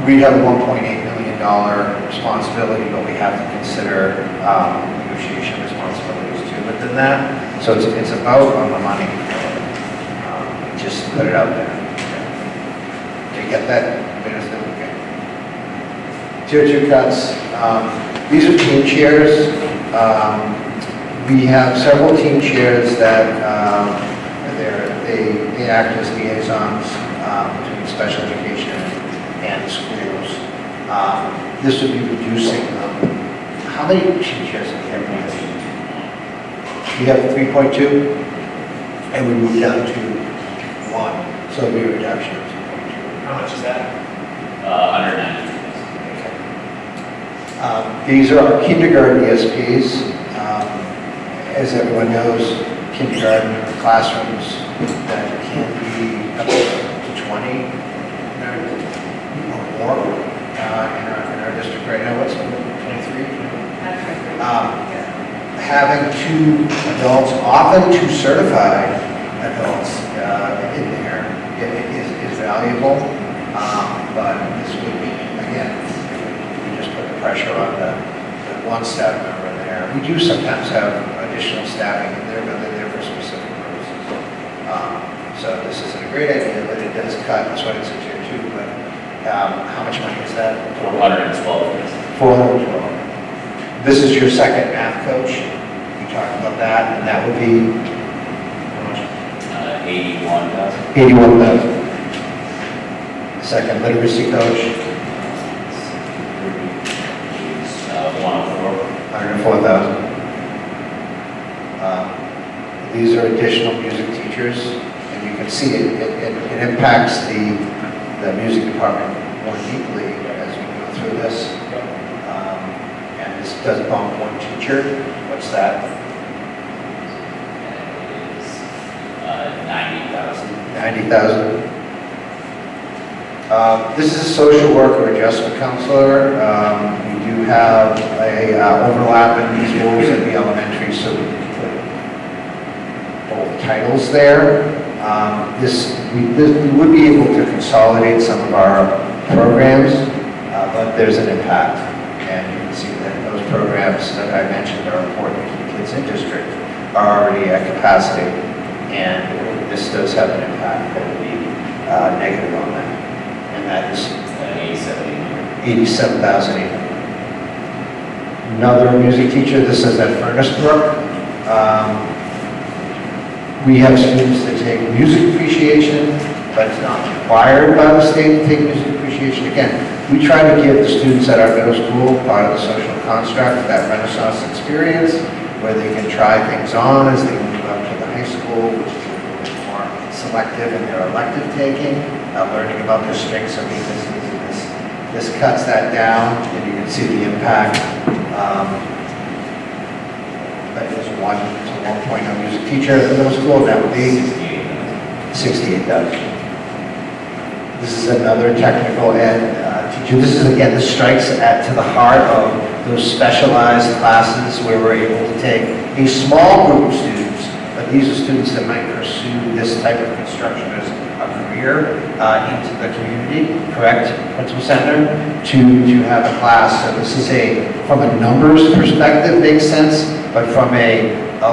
Speaker 3: we'd have a $1.8 million responsibility, but we have to consider negotiation responsibilities too within that. So it's about on the money. Just put it out there. You get that? Okay. Tier 2 cuts. These are team chairs. We have several team chairs that they act as liaisons between special education and schools. This would be reducing them. How many team chairs do we have now? We have 3.2, and we moved down to 1, so it'll be a reduction of 2.2.
Speaker 1: How much is that?
Speaker 8: 190.
Speaker 3: These are our kindergarten ESPs. As everyone knows, kindergarten classrooms that can be up to 20 or more in our district right now. What's it, 23? Having 2 adults, often 2 certified adults in there is valuable. But this would be, again, we just put the pressure on the 1 staff member there. We do sometimes have additional staffing in there, but they're there for specific purposes. So this isn't a great idea, but it does cut. That's why it's a tier 2. But how much money is that?
Speaker 8: 412.
Speaker 3: 412. This is your second math coach. We talked about that, and that would be how much?
Speaker 8: 81,000.
Speaker 3: 81,000. Second literacy coach,
Speaker 8: 104.
Speaker 3: 104,000. These are additional music teachers, and you can see it impacts the music department more deeply as we go through this. And this does bump 1 teacher. What's that? 90,000. This is a social worker adjustment counselor. We do have a overlap in these roles at the elementary, so we put both titles there. We would be able to consolidate some of our programs, but there's an impact. And you can see that those programs that I mentioned are important to the kids in district are already at capacity. And this does have an impact that would be negative on that. And that is 87,000. Another music teacher, this is at Furnace Brook. We have students that take music appreciation, but it's not required by the state to take music appreciation. Again, we try to give the students at our middle school part of the social construct, that Renaissance experience, where they can try things on as they move up to the high school, which is a little bit more selective in their elective taking, learning about their strengths and weaknesses. This cuts that down, and you can see the impact. That is 1 to 1.0 music teacher at the middle school, and that would be 68,000. This is another technical ed teacher. This is, again, this strikes to the heart of those specialized classes where we're able to take a small group of students, but these are students that might pursue this type of construction as a career into the community, correct, Principal Senator, to have a class. So this is from a numbers perspective, makes sense, but from a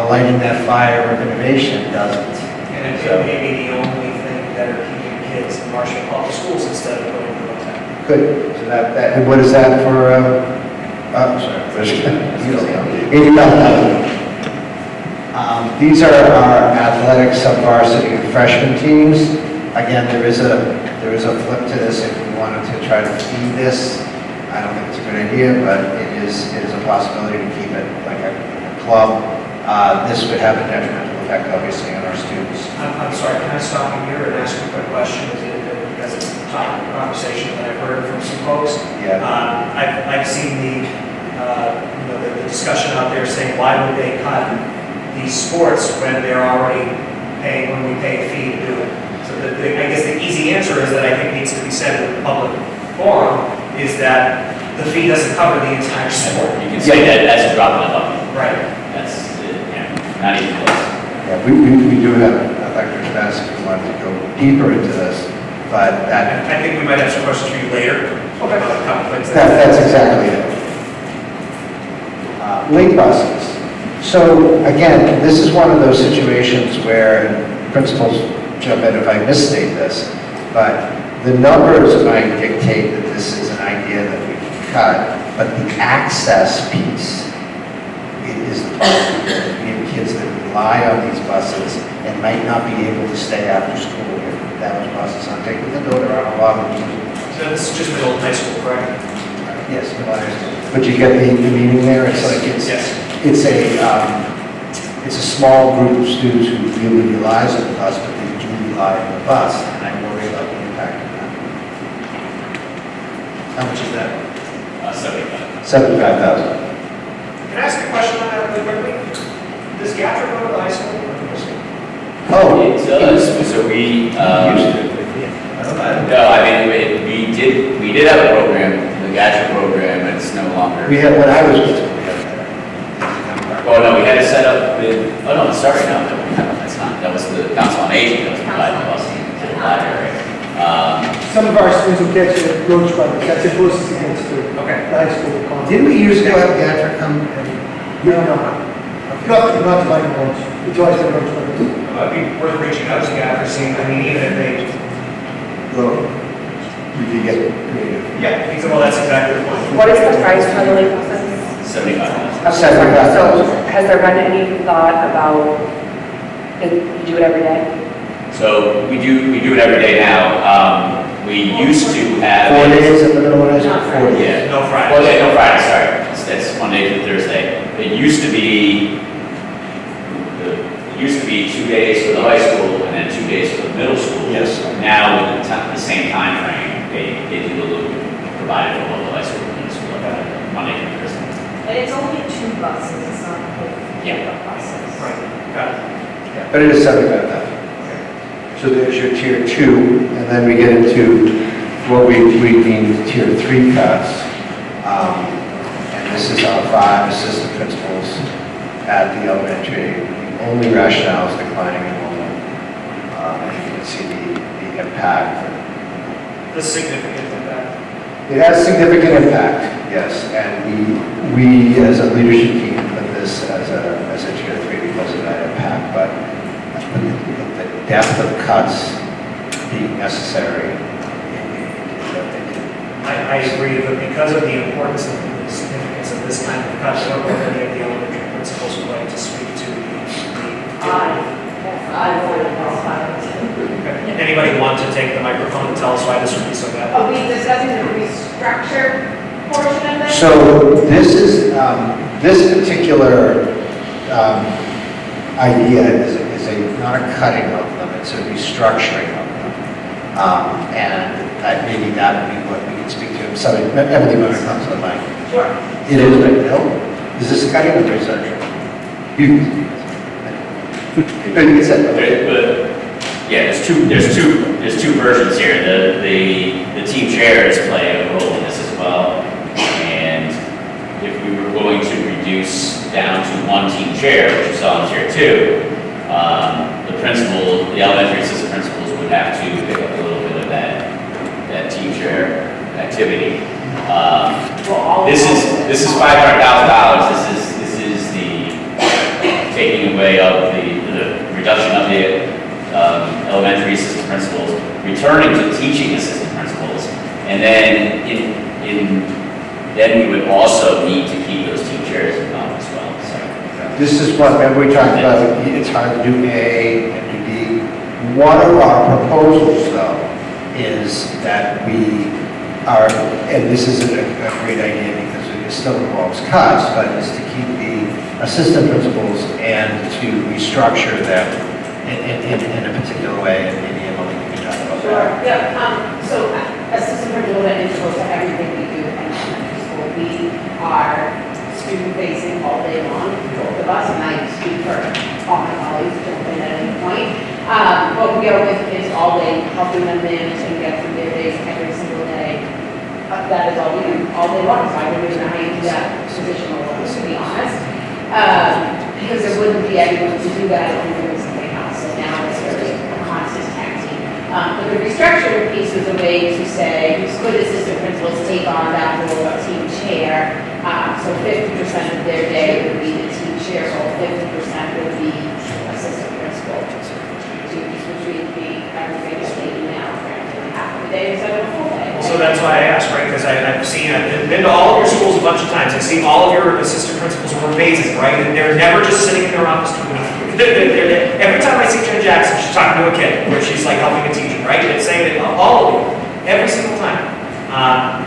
Speaker 3: lighting that fire of innovation doesn't.
Speaker 1: And it may be the only thing that are keeping kids in Marshfield public schools instead of going to hotel.
Speaker 3: Good. So and what is that for, sorry, you don't know. 85,000. These are our athletic sub-varsity and freshman teams. Again, there is a flip to this if we wanted to try to feed this. I don't think it's a good idea, but it is a possibility to keep it like a club. This would have a detrimental effect, obviously, on our students.
Speaker 1: I'm sorry, can I stop you here and ask you a quick question? Because it's a topic of conversation that I've heard from some folks.
Speaker 3: Yeah.
Speaker 1: I've seen the discussion out there saying, why would they cut these sports when they're already paying, when we pay a fee to do it? So I guess the easy answer is that I think needs to be said in the public forum is that the fee doesn't cover the entire sport.
Speaker 8: You can say that that's a drop in the bucket.
Speaker 1: Right.
Speaker 8: That's, not even close.
Speaker 3: Yeah, we do have electric capacity if we wanted to go deeper into this, but that.
Speaker 1: I think we might have some questions for you later about a couple things.
Speaker 3: That's exactly it. Late buses. So again, this is one of those situations where principals jump in if I misstate this, but the numbers might dictate that this is an idea that we can cut, but the access piece is the problem. We have kids that rely on these buses and might not be able to stay after school if those buses aren't taking the daughter out a lot of them.
Speaker 1: So this is just middle of high school, correct?
Speaker 3: Yes, but you get the meaning there. It's like
Speaker 1: Yes.
Speaker 3: it's a small group of students who really relies on the bus, but they do rely on the bus, and I worry about the impact of that. How much is that?
Speaker 8: 75.
Speaker 3: 75,000.
Speaker 1: Can I ask a question on that really quickly? Does Gather go to the high school?
Speaker 3: Oh,
Speaker 8: It does, so we,
Speaker 3: used to.
Speaker 8: no, I mean, we did have a program, the GATRA program, but it's no longer.
Speaker 3: We had, when I was with them,
Speaker 8: Oh, no, we had to set up with, oh, no, sorry, no, that's not, that was the Council on Aging that was providing the busing to the library.
Speaker 12: Some of our students will catch it at Roach Brothers, that's the closest it gets to the
Speaker 1: Okay.
Speaker 12: high school.
Speaker 3: Didn't we years ago have Gatra come?
Speaker 12: Not to like Roach, it's always been Roach Brothers.
Speaker 1: It'd be worth reaching out to Gather, seeing, I mean, even if they,
Speaker 3: Well, we could get creative.
Speaker 1: yeah, well, that's exactly the point.
Speaker 4: What is the price for the late buses?
Speaker 8: 75.
Speaker 4: So has there been any thought about, you do it every day?
Speaker 8: So we do it every day now. We used to have.
Speaker 3: 4 days at the middle of the night? 4 days.
Speaker 8: Yeah.
Speaker 1: No Friday.
Speaker 8: Well, yeah, no Friday, sorry. That's Monday through Thursday. It used to be 2 days for the high school and then 2 days for the middle school.
Speaker 3: Yes.
Speaker 8: Now, with the same time frame, they do the loop provided for both the high school and middle school, Monday through Thursday.
Speaker 11: And it's only 2 buses, it's not a whole
Speaker 8: Yeah.
Speaker 11: process.
Speaker 1: Right, got it.
Speaker 3: But it is 75,000. So there's your tier 2, and then we get into what we deem tier 3 cuts. And this is our 5 assistant principals at the elementary. The only rationale is declining enrollment. And you can see the impact.
Speaker 1: The significant impact.
Speaker 3: It has significant impact, yes, and we as a leadership team put this as a tier 3 because of that impact, but the depth of cuts being necessary.
Speaker 1: I agree, but because of the importance and the significance of this kind of cut, I don't know if any of the elementary principals would like to speak to Anybody want to take the microphone and tell us why this would be so bad?
Speaker 11: Are we discussing the restructure portion of this?
Speaker 3: So this is, this particular idea is not a cutting of them, it's a restructuring of them. And maybe that would be what we can speak to. So everything when it comes to the mic.
Speaker 11: Sure.
Speaker 3: It is, right? No? Is this a cutting or restructuring? No, you can say it.
Speaker 8: But, yeah, there's two versions here. The team chairs play a role in this as well. And if we were going to reduce down to 1 team chair, which you saw in tier 2, the elementary assistant principals would have to pick up a little bit of that team chair activity. This is $500,000. This is the taking away of the reduction of the elementary assistant principals, returning to teaching assistant principals, and then then we would also need to keep those team chairs as well. So.
Speaker 3: This is what, remember we talked about, it's hard to do A and do B. One of our proposals, though, is that we are, and this isn't a great idea because it still involves cuts, but is to keep the assistant principals and to restructure them in a particular way, and maybe Emily can talk about
Speaker 11: Sure,
Speaker 3: that.
Speaker 11: yeah, so assistant principal that is close to everything we do in elementary school. We are student facing all day long, both of us, and I speak for all my colleagues, jump in at any point. What we are with is all day, helping them manage and get through their days every single day. That is all we do, all day long, so I wouldn't even know how you do that position alone, to be honest. Because there wouldn't be anyone to do that if we were doing something else, so now it's really a constant tag team. But the restructuring piece is a way to say, could assistant principals take on that role of team chair? So 50% of their day would be the team chair role, 50% would be assistant principal duties, which would be everything that they do now, practically half of the day instead of a full day.
Speaker 1: So that's why I asked, right? Because I've been to all of your schools a bunch of times. I've seen all of your assistant principals who are amazing, right? And they're never just sitting in their office doing nothing. Every time I see Jen Jackson, she's talking to a kid, where she's like helping a teacher, right? It's saying that all of you, every single time.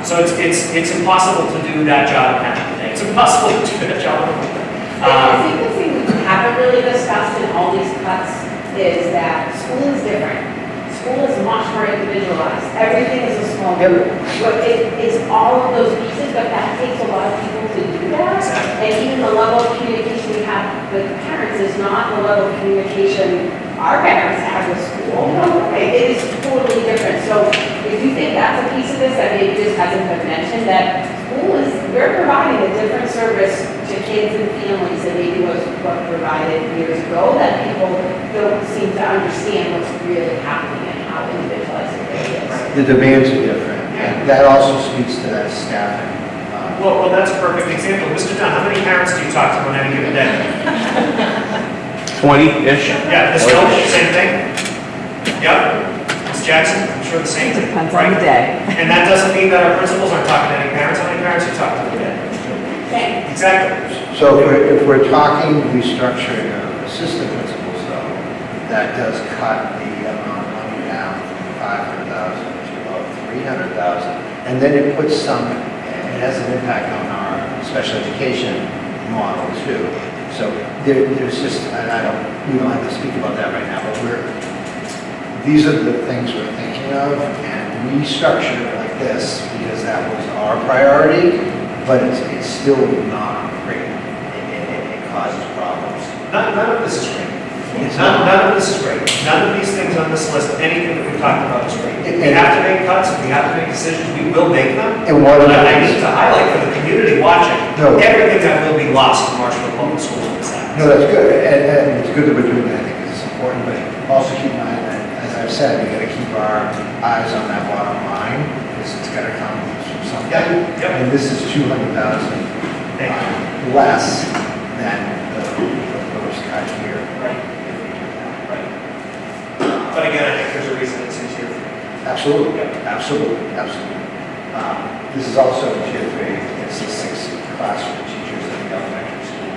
Speaker 1: So it's impossible to do that job in half the day. It's impossible to do that job in half the day.
Speaker 11: I think the thing we haven't really discussed in all these cuts is that school is different. School is much more individualized. Everything is a small group. But it's all of those pieces, but that takes a lot of people to do that. And even the level of communication we have with parents is not the level of communication our parents have with school. It is totally different. So if you think that's a piece of this that maybe just hasn't been mentioned, that school is, we're providing a different service to kids and families than maybe was what provided years ago, that people don't seem to understand what's really happening and how individualized it really is.
Speaker 3: The demands are different, and that also speaks to that staffing.
Speaker 1: Well, that's a perfect example. Mr. Dunn, how many parents do you talk to on any given day?
Speaker 10: 20-ish?
Speaker 1: Yeah, Ms. Hill, same thing? Yep. Ms. Jackson, I'm sure the same thing.
Speaker 5: Depends
Speaker 1: right?
Speaker 5: on the day.
Speaker 1: And that doesn't mean that our principals aren't talking to any parents. How many parents do you talk to a day?
Speaker 11: Okay.
Speaker 1: Exactly.
Speaker 3: So if we're talking restructuring of assistant principals, though, that does cut the amount of money down from 500,000 to about 300,000, and then it puts some, it has an impact on our special education model too. So there's just, and we don't have to speak about that right now, but these are the things we're thinking of, and restructure it like this because that was our priority, but it's still not great. It causes problems.
Speaker 1: None of this is great. None of this is great. None of these things on this list, anything that we've talked about is great. If we have to make cuts, if we have to make decisions, we will make them.
Speaker 3: And one of
Speaker 1: But I
Speaker 3: the,
Speaker 1: need to highlight for the community watching,
Speaker 3: No.
Speaker 1: everything that will be lost in Marshfield Public Schools in this happens.
Speaker 3: no, that's good, and it's good that we're doing that, I think it's important, but also keep in mind that, as I've said, we gotta keep our eyes on that bottom line, because it's gotta come from something.
Speaker 1: Yep.
Speaker 3: And this is 200,000
Speaker 1: Thank you.
Speaker 3: less than the proposed cut here.
Speaker 1: Right.
Speaker 3: If we do that.
Speaker 1: Right. But again, I think there's a reason it's in tier 3.
Speaker 3: Absolutely, absolutely, absolutely. This is also tier 3, it's the 6th class for the teachers in the elementary school.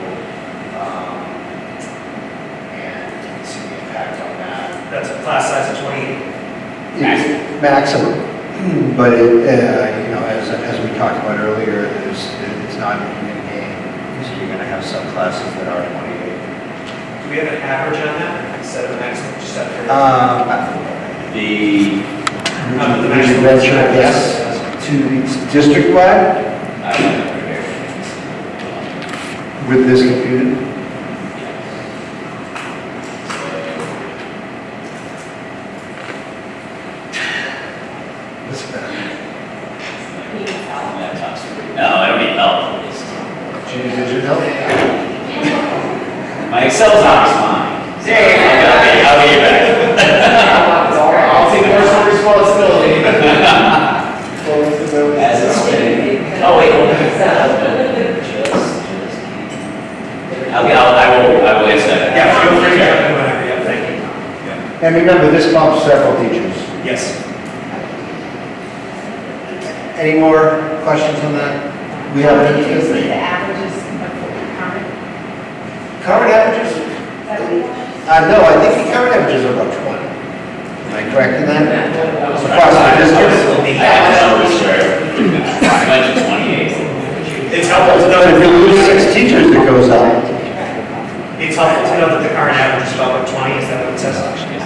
Speaker 3: And you can see the impact on that.
Speaker 1: That's a class size of 28.
Speaker 3: Maximum, but it, you know, as we talked about earlier, it's not an even game, because you're gonna have some classes that are 28.
Speaker 1: Do we have an average on that instead of a maximum? Just out of
Speaker 8: The,
Speaker 3: Would you venture a guess to the district-wide with this computed? What's that?
Speaker 8: no, I don't need help. It's-
Speaker 3: Junior digital?
Speaker 8: My Excel's not fine. I'll get you back.
Speaker 12: I'll take personal responsibility.
Speaker 8: As it's been. Oh, wait, hold on. I will answer that.
Speaker 1: Yeah, feel free to jump in whenever, yeah, thank you. Yeah.
Speaker 3: And remember, this bumps several teachers.
Speaker 1: Yes.
Speaker 3: Any more questions on that? We have
Speaker 11: Did you see
Speaker 3: any
Speaker 11: the averages of current?
Speaker 3: current averages? No, I think the current averages are about 20. Am I correct in that? Across the district?
Speaker 8: I have the numbers, sir. I mentioned 28.
Speaker 1: It's helpful to know
Speaker 3: But if you lose
Speaker 1: that
Speaker 3: 6 teachers, it goes up.
Speaker 1: it's helpful to know that the current average is about 20, is that what it says?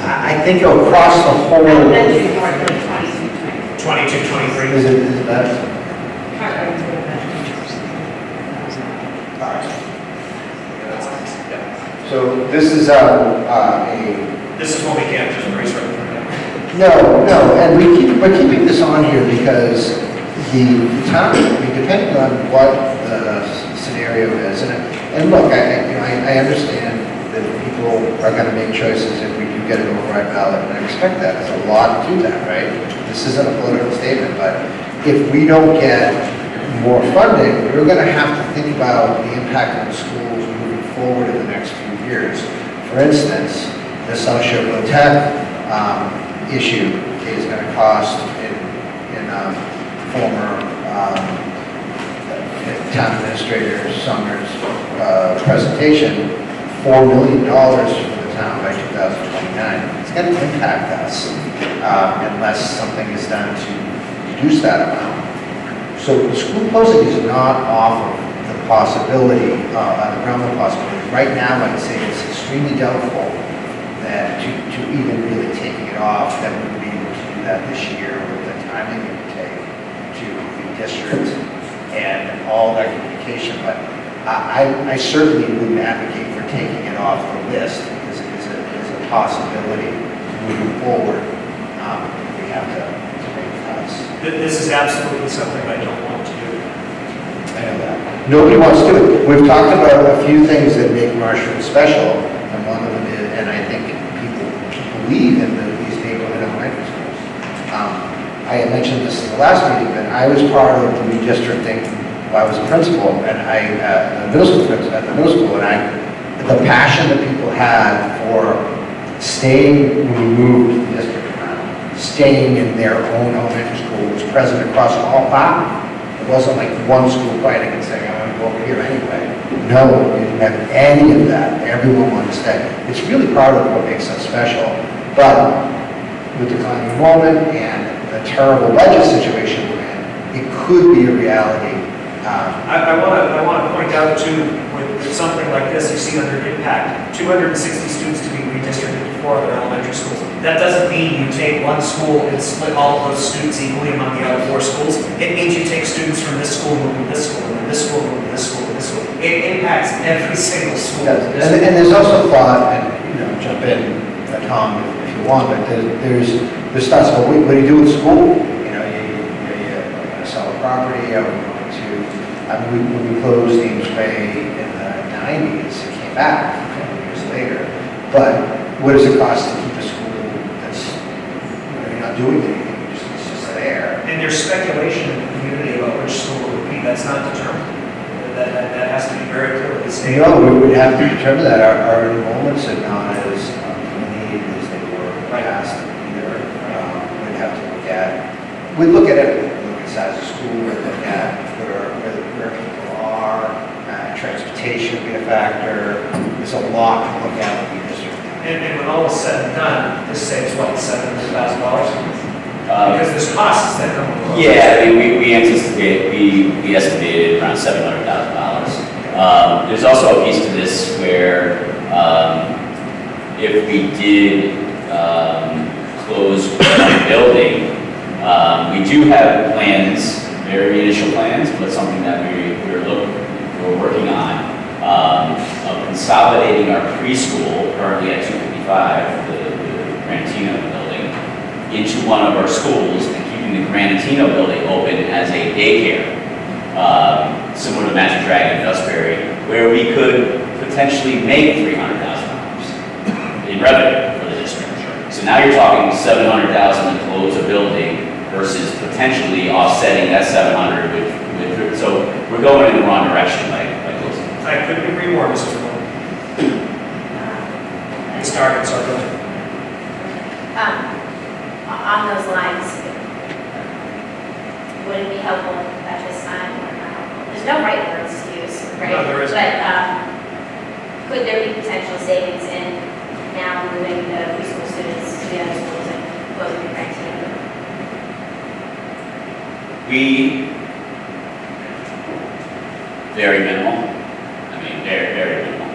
Speaker 3: I think across the whole,
Speaker 11: Elementary more than 22.
Speaker 1: 22, 23.
Speaker 3: is it that?
Speaker 1: Yeah.
Speaker 3: So this is a,
Speaker 1: This is when we can't just raise revenue.
Speaker 3: no, and we're keeping this on here because the town, I mean, depending on what the scenario is, and look, I understand that people are gonna make choices if we do get an override ballot, and I respect that, there's a lot to that, right? This isn't a political statement, but if we don't get more funding, we're gonna have to think about the impact on the schools moving forward in the next few years. For instance, the South Shore Tech issue is going to cost, in former town administrator Sumner's presentation, $4 million for the town by 2029. It's going to impact us unless something is done to reduce that amount. So the school posting is not off of the possibility, the realm of possibility. Right now, I'd say it's extremely doubtful that to even really taking it off, that we would be able to do that this year with the timing it would take to the district and all that communication. But I certainly wouldn't advocate for taking it off the list because it is a possibility moving forward. We have to make cuts.
Speaker 1: This is absolutely something I don't want to do.
Speaker 3: I know that. Nobody wants to do it. We've talked about a few things that make Marshfield special, and one of them is, and I think people believe in these neighborhood elementary schools. I had mentioned this in the last meeting, but I was part of the redistricting while I was a principal, and at the middle school, and the passion that people had for staying when we moved the district around, staying in their own elementary school was present across all five. It wasn't like one school fighting and saying, I want to go over here anyway. No, we didn't have any of that. Everyone wanted to stay. It's really part of what makes us special. But with declining enrollment and the terrible budget situation we're in, it could be a reality.
Speaker 1: I want to point out too, with something like this, you see under impact, 260 students to be redistricted to 4 other elementary schools. That doesn't mean you take one school and split all of those students equally among the other 4 schools. It means you take students from this school, move to this school, and then this school, move to this school, and this school. It impacts every single school.
Speaker 3: Yes, and there's also thought, and jump in, Tom, if you want, but there's thoughts about what do you do with school? You going to sell a property, are we going to, when we closed Ames Bay in the 90s, it came back a couple of years later, but what does it cost to keep a school that's, you're not doing anything, it's just there?
Speaker 1: And there's speculation in the community about which school it would be, that's not determined. That has to be very clearly stated.
Speaker 3: No, we would have to determine that our enrollments are not as needed as they were past either. We'd have to look at, we look at everything. We look at size of school, we look at where people are, transportation would be a factor. There's a lot to look at with the district.
Speaker 1: And when all is said and done, this saves what, $700,000? Because there's costs that come along.
Speaker 8: Yeah, I mean, we anticipate, we estimated around $700,000. There's also a piece to this where if we did close one building, we do have plans, very initial plans, but something that we're working on, of consolidating our preschool, currently at 255, the Grantino building, into one of our schools and keeping the Granitino building open as a daycare, similar to Magic Dragon in Dustbury, where we could potentially make $300,000 in revenue for the district. So now you're talking $700,000 to close a building versus potentially offsetting that $700,000 with, so we're going in the wrong direction by closing.
Speaker 1: I couldn't agree more, Mr. Moore. Ms. Gargan, sorry, go ahead.
Speaker 7: On those lines, would it be helpful at this time or not helpful? There's no right words to use, right?
Speaker 1: No, there isn't.
Speaker 7: But could there be potential savings in now moving the preschool students to the other schools and closing the criteria?
Speaker 8: Very minimal. I mean, very minimal.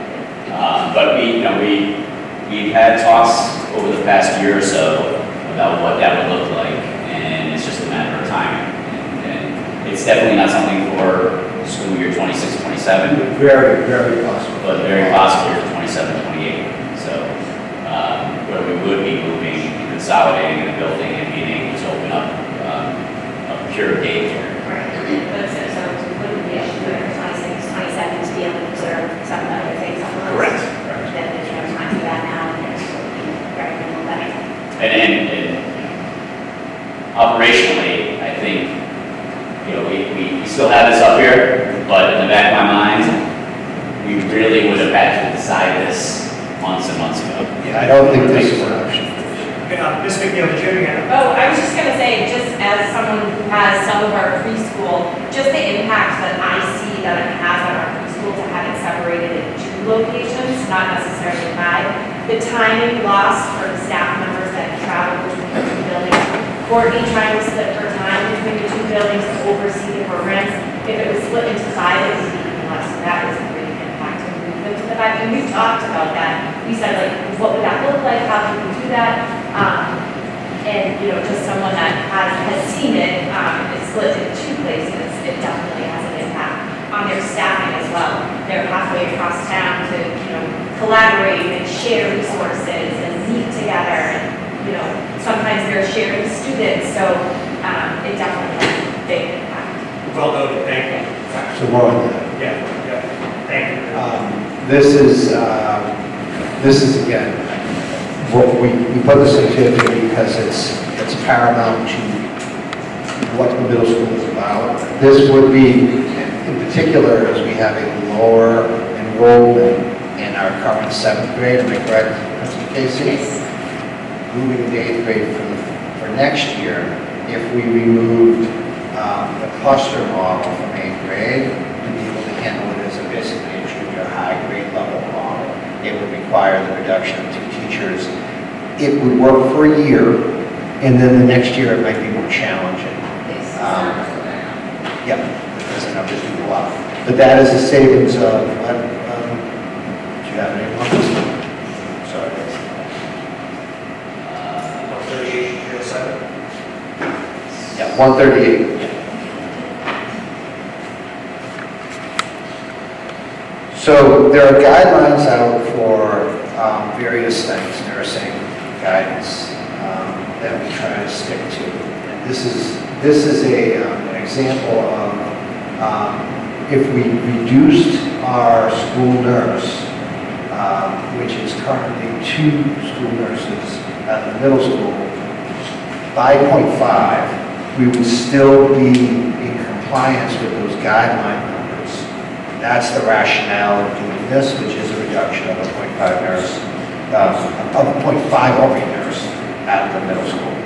Speaker 8: But we've had talks over the past year or so about what that would look like, and it's just a matter of timing. And it's definitely not something for school year 26, 27,
Speaker 3: Very, very possible.
Speaker 8: but very possible for 27, 28. So where we would be moving, consolidating the building and being able to open up a pure daycare.
Speaker 7: Right. But so it wouldn't be able to do it for 26, 27 to be able to observe some other things on the list.
Speaker 8: Correct.
Speaker 7: Then there's no time for that now, and there's very minimal benefit.
Speaker 8: And operationally, I think, we still have this up here, but in the back of my mind, we really would have had to decide this months and months ago.
Speaker 3: Yeah, I don't think this is an option.
Speaker 1: Ms. McNeil, did you have your hand up?
Speaker 6: Oh, I was just gonna say, just as someone who has some of our preschool, just the impact that I see that it has on our preschool to have it separated in 2 locations, not necessarily 5. The timing lost for the staff members that travel between the 2 buildings. Courtney trying to split her time between the 2 buildings to oversee the programs. If it was split into 5, it would be even less, so that was a great impact to move them to the 5. And we've talked about that. We said, like, what would that look like? How can we do that? And, just someone that has seen it, it's split in 2 places, it definitely has an impact on their staffing as well. They're halfway across town to, collaborate and share resources and meet together. And, sometimes they're sharing students, so it definitely has a big impact.
Speaker 1: Well noted, thank you.
Speaker 3: So more on that.
Speaker 1: Yeah, thank you.
Speaker 3: This is again, what we put this in here because it's paramount to what the middle school is about. This would be, in particular, as we have a lower enrollment in our current 7th grade, am I correct, Mr. Casey? Moving to 8th grade for next year, if we removed the cluster model from 8th grade to be able to handle it as basically a junior high grade level model, it would require the reduction of 2 teachers. It would work for a year, and then the next year it might be more challenging. Yep, because the numbers do go up. But that is a savings of, do you have any more? Sorry.
Speaker 1: 3807.
Speaker 3: Yeah, 138. So there are guidelines out for various things, nursing, guidance, that we try to stick to. And this is an example of if we reduced our school nurse, which is currently 2 school nurses at the middle school, by 0.5, we would still be in compliance with those guideline numbers. That's the rationale of doing this, which is a reduction of a 0.5 nurse, of a 0.5 OB nurse at the middle school.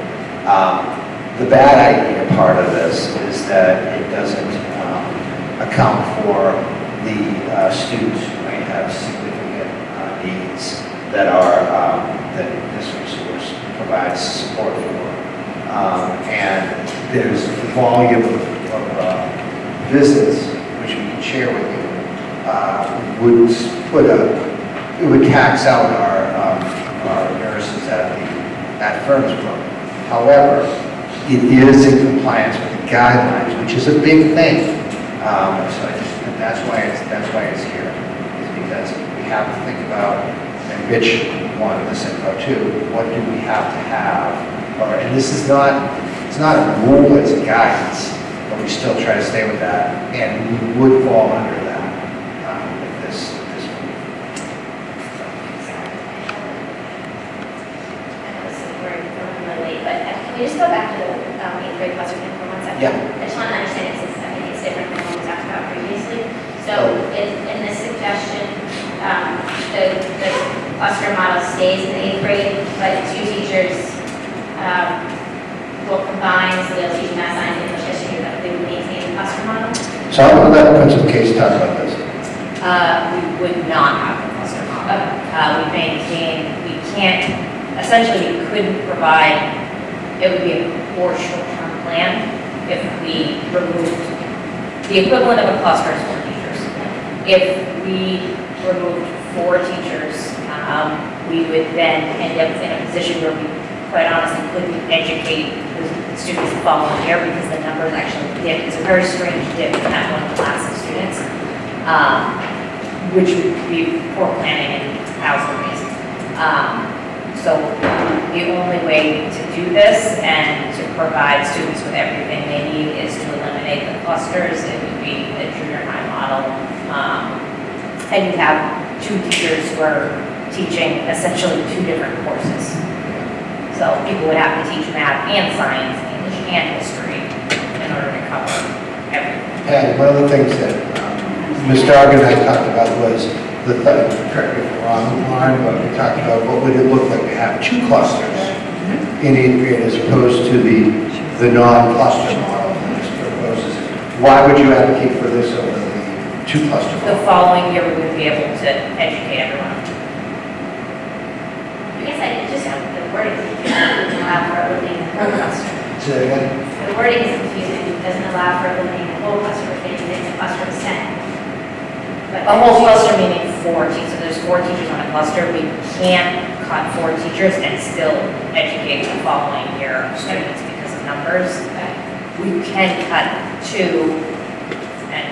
Speaker 3: The bad idea part of this is that it doesn't account for the students who may have significant needs that this resource provides support for. And there's the volume of visits, which we can share with you, it would tax out our nurses at Furnace. However, it is in compliance with the guidelines, which is a big thing. That's why it's here, is because we have to think about, and Rich wanted this info too, what do we have to have? And this is not, it's not a rule, it's a guidance, but we still try to stay with that, and we would fall under that with this one.
Speaker 7: I know this is, we're really late, but can we just go back to the 8th grade cluster thing for 1 second?
Speaker 3: Yeah.
Speaker 7: I just want to understand it, since I think it's different than what we talked about previously. So in this suggestion, the cluster model stays in the 8th grade, but 2 teachers will combine, so they'll teach math, science, English, history, but they would maintain the cluster model.
Speaker 3: So I'm going to let Principal Case talk about this.
Speaker 6: We would not have a cluster model. We maintain, we can't, essentially we couldn't provide, it would be a poor short-term plan if we removed, the equivalent of a cluster is 4 teachers. If we removed 4 teachers, we would then end up in a position where we quite honestly couldn't educate the students the following year because the numbers actually dip. It's a very strange dip in that one class of students, which would be poor planning in 1,000 ways. So the only way to do this and to provide students with everything they need is to eliminate the clusters. It would be a junior high model. And you have 2 teachers who are teaching essentially 2 different courses. So people would have to teach math and science, English and history in order to cover everything.
Speaker 3: And one of the things that Ms. Dargan and I talked about was, correct me if I'm wrong, Lauren, but we talked about what would it look like to have 2 clusters in 8th grade as opposed to the non-cluster model that this proposes. Why would you advocate for this over the 2 cluster
Speaker 6: The
Speaker 3: model?
Speaker 6: following year, we would be able to educate everyone.
Speaker 7: I guess I just have the wording doesn't allow for eliminating the whole cluster.
Speaker 3: Say that again?
Speaker 7: The wording is confusing, it doesn't allow for eliminating the whole cluster, which means the cluster of 10. But
Speaker 6: A whole cluster meaning 4 teachers, so there's 4 teachers on a cluster. We can't cut 4 teachers and still educate the following year of students because of numbers. We can cut 2 and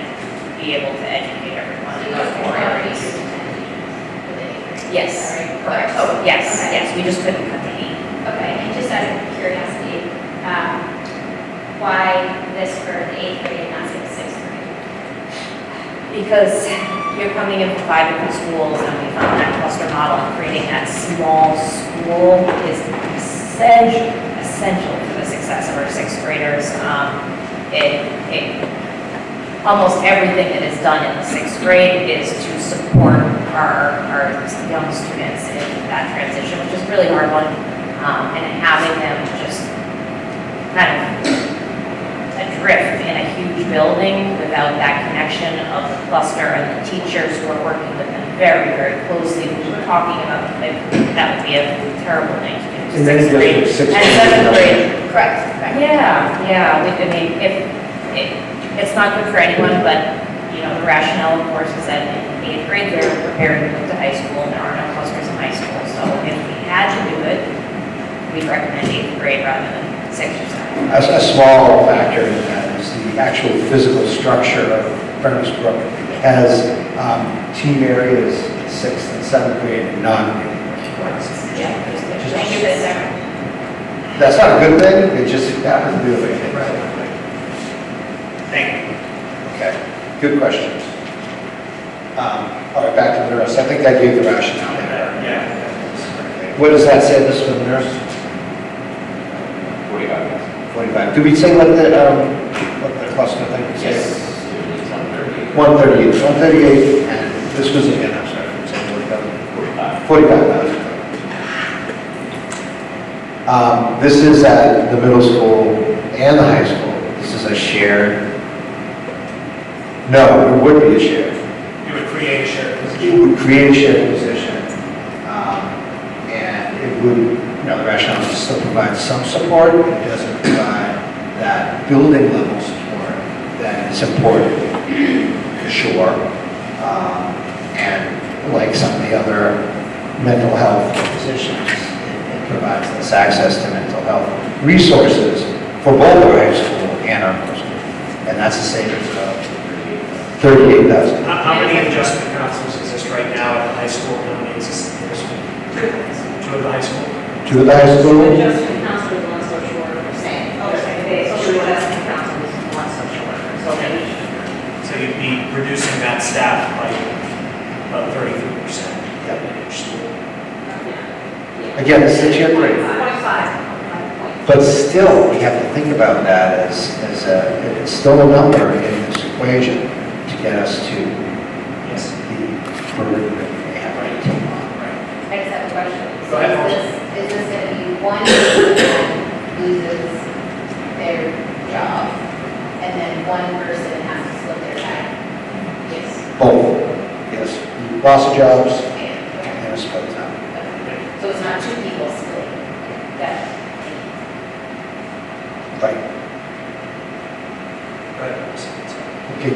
Speaker 6: be able to educate everyone.
Speaker 7: So you
Speaker 6: in
Speaker 7: have 4
Speaker 6: 4
Speaker 7: already.
Speaker 6: areas. Yes, correct.
Speaker 7: Oh,
Speaker 6: Yes,
Speaker 7: okay.
Speaker 6: yes, we just couldn't cut the 8.
Speaker 7: Okay, and just out of curiosity, why this for the 8th grade and not say the 6th grade?
Speaker 6: Because you're coming in from 5 different schools, and we found that cluster model, creating that small school is essential for the success of our 6th graders. Almost everything that is done in the 6th grade is to support our young students in that transition, which is a really hard one, and having them just kind of adrift in a huge building without that connection of the cluster and the teachers who are working with them very, very closely, we were talking about, like, that would be a terrible thing to do to
Speaker 3: And then
Speaker 6: 6th grade.
Speaker 3: sixth
Speaker 6: And
Speaker 3: grade.
Speaker 6: 7th grade.
Speaker 7: Correct, correct.
Speaker 6: Yeah, I mean, it's not good for anyone, but, you know, the rationale, of course, is that in 8th grade, they're preparing to move to high school, and there are no clusters in high school. So if we had to do it, we'd recommend 8th grade rather than 6th or 7th.
Speaker 3: A small factor in that is the actual physical structure of Furnace Brook has team areas, 6th and 7th grade, and non-reading.
Speaker 7: Thank you, Ms. Sarah.
Speaker 3: That's not a good thing, it just happens to be the way it is.
Speaker 1: Thank you.
Speaker 3: Okay, good questions. All right, back to the nurse. I think I gave the rationale there.
Speaker 1: Yeah.
Speaker 3: What does that say, this for the nurse?
Speaker 8: 45.
Speaker 3: 45. Did we say what the cluster thing was?
Speaker 8: Yes. It's on 38.
Speaker 3: 138, 138, and this was again, I'm sorry, I'm saying
Speaker 8: 45.
Speaker 3: 45,000. This is at the middle school and the high school. This is a shared, no, it would be a shared.
Speaker 1: You would create a shared position.
Speaker 3: It would create a shared position, and it would, the rationale is to still provide some support, but it doesn't provide that building level support that is important, for sure. And like some of the other mental health positions, it provides this access to mental health resources for both our high school and our middle school. And that's a savings of $38,000.
Speaker 1: How many adjustment counselors exist right now at the high school and how many exist at the middle school? Two at the high school.
Speaker 3: To the high school?
Speaker 6: Adjustment counselors, one social worker, same. Social adjustment counselors, one social worker, so maybe.
Speaker 1: So you'd be reducing that staff by about 33%
Speaker 3: Yep.
Speaker 1: in each school.
Speaker 3: Again, this is a tier 3.
Speaker 6: 25.
Speaker 3: But still, we have to think about that as it's still a number in this equation to get us to
Speaker 1: Yes.
Speaker 3: the burden that we may have to take on.
Speaker 7: I just have a question.
Speaker 1: Go ahead,
Speaker 7: So is this going to be one person that loses their job, and then one person has to split their time? Yes.
Speaker 3: Both, yes. Loss of jobs
Speaker 7: Okay.
Speaker 3: and a split time.
Speaker 7: So it's not two people splitting? That.
Speaker 3: Right.
Speaker 1: Go ahead.
Speaker 3: Okay,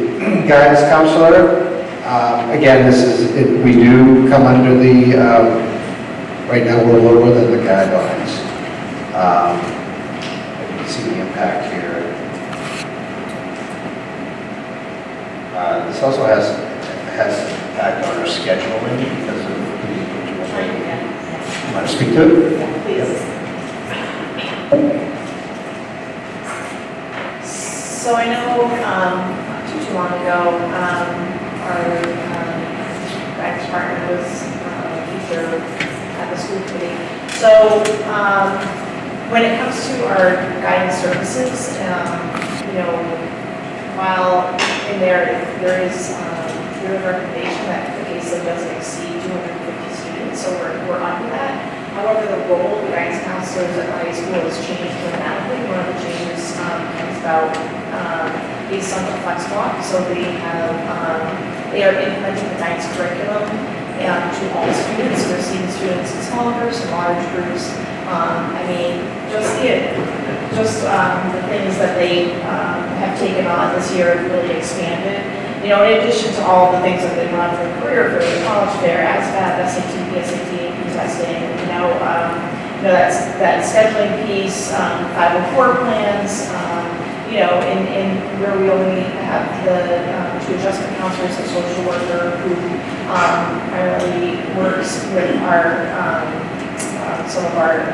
Speaker 3: guidance counselor, again, we do come under the, right now we're lower than the guidelines. You can see the impact here. This also has impact on our scheduling because of the individual. You want to speak to it?
Speaker 11: Please. So I know, not too long ago, our guidance partner was a teacher at the school committee. So when it comes to our guidance services, while in there is clear recommendation that the caseload doesn't exceed 250 students, so we're under that. However, the role of the guidance counselors at the high school has changed dramatically. One of the changes comes about based on the flex block. So they are implementing the guidance curriculum to all students. So they're seeing students in small groups and large groups. Just the things that they have taken on this year have really expanded. In addition to all the things that they run for career, for the college fair, ASVAB, SAT, PSAT, AP testing, that scheduling piece, 504 plans, and where we only have the two adjustment counselors, a social worker who primarily works with some of our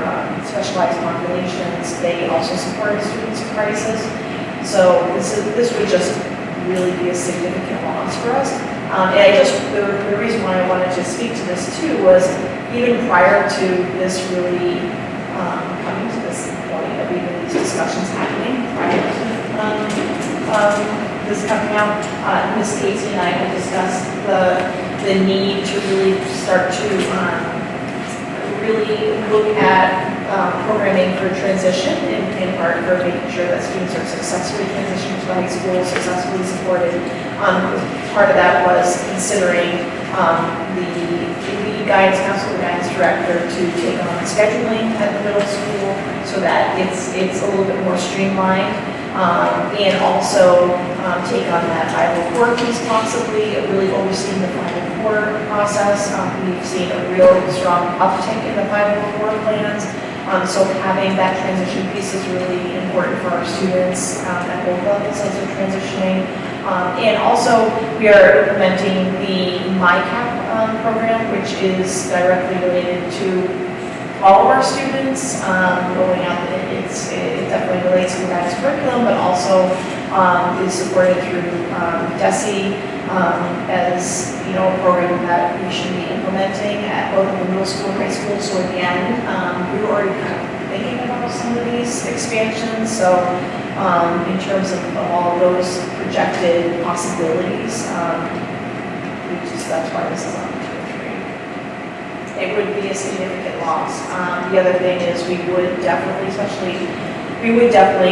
Speaker 11: specialized populations. They also support students in crisis. So this would just really be a significant loss for us. And the reason why I wanted to speak to this too was even prior to this really coming to this point of even these discussions happening, prior to this coming out, Ms. Casey and I had discussed the need to really start to really look at programming for transition, in part for making sure that students are successfully transitioning to high school, successfully supported. Part of that was considering the lead guidance counselor, guidance director to take on scheduling at the middle school so that it's a little bit more streamlined. And also take on that 504 piece possibly, really overseeing the 504 process. We've seen a real strong uptick in the 504 plans. So having that transition piece is really important for our students at both levels as they're transitioning. And also, we are implementing the MyCap program, which is directly related to all of our students, rolling out, it definitely relates to the guidance curriculum, but also is supported through DESE as, you know, a program that we should be implementing at both the middle school and high school. So again, we were already kind of thinking about some of these expansions. So in terms of all of those projected possibilities, that's why this is on 2 or 3. It would be a significant loss. The other thing is we would definitely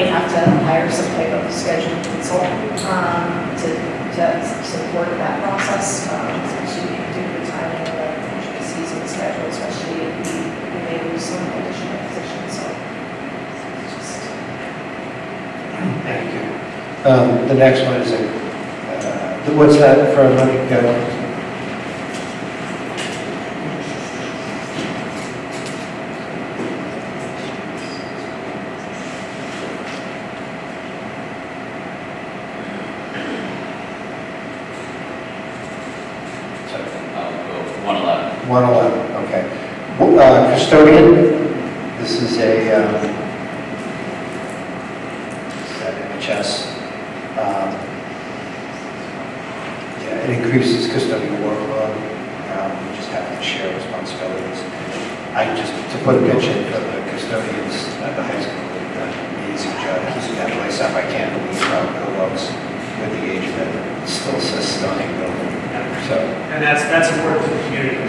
Speaker 11: have to hire some type of scheduling consultant to support that process, especially due to the timing of the season schedule, especially if we may lose some additional positions. So just
Speaker 3: Thank you. The next one is, what's that for money?
Speaker 8: So, go 111.
Speaker 3: 111, okay. Custodian, this is a, NHS. Yeah, it increases custodial workload. We just have to share responsibilities. To put a pitch in for the custodians at the high school, they've done an amazing job keeping that place up. I can't believe how it looks with the age that it still says stunning building. So,
Speaker 1: And that's important to the community.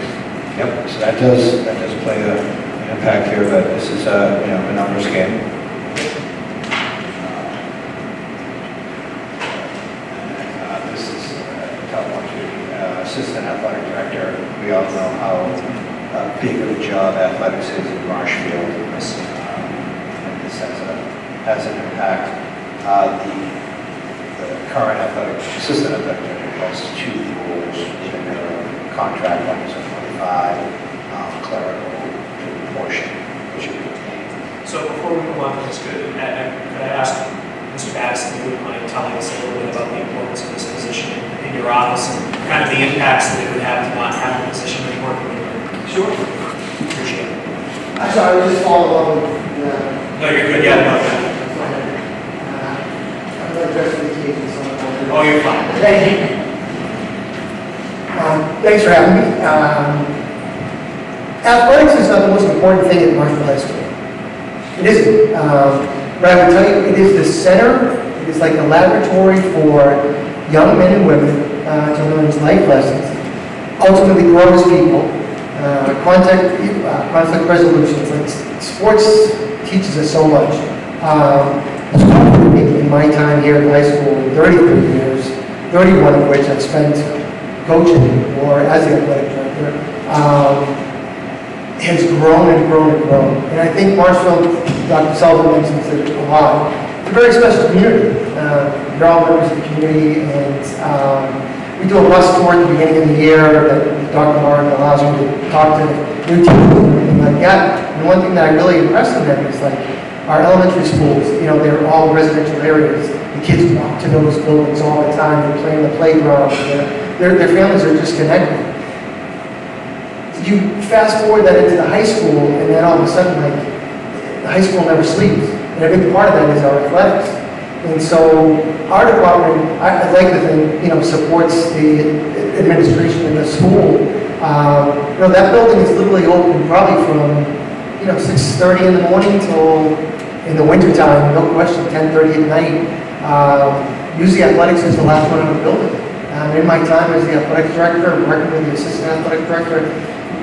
Speaker 3: yep, so that does play an impact here, but this is a numbers game. This is a tough one too. Assistant athletic director, we all know how big of a job athletics is in Marshfield. And this has an impact. The current assistant athletic director has 2 roles in her contract. One is a 25 clerical portion, which would be retained.
Speaker 1: So before we move on to this, could I ask Mr. Bass if you wouldn't mind telling us a little bit about the importance of this position in your office and kind of the impacts that it would have to not have a position and working in your.
Speaker 12: Sure.
Speaker 1: Appreciate it.
Speaker 12: Actually, I would just follow up with,
Speaker 1: No, you're good, yeah, no,
Speaker 12: I'm going to address the occasion, so I'm
Speaker 1: oh, you're fine.
Speaker 12: Thank you. Thanks for having me. Athletics is not the most important thing at Marshfield High School. It isn't. But I would tell you, it is the center, it is like the laboratory for young men and women to learn life lessons, ultimately grow as people, conflict resolution. It's like sports teaches us so much. In my time here at high school, 33 years, 31 of which I've spent coaching or as the athletic director, has grown and grown and grown. And I think Marshfield, Dr. Sullivan mentions it a lot, it's a very special community. You're all members of the community, and we do a bus tour at the beginning of the year that Dr. Martin allows me to talk to new teachers and everything like that. And one thing that I really impressed on them is like our elementary schools, they're all residential areas. The kids walk to those buildings all the time, they play in the playground, their families are just connected. You fast forward that into the high school, and then all of a sudden, the high school never sleeps. And a big part of that is our athletics. And so our department, I'd like to think, supports the administration in the school. That building is literally open probably from, 6:30 in the morning till in the wintertime, no question, 10:30 at night. Usually athletics is the last one in the building. In my time as the athletic director, working with the assistant athletic director,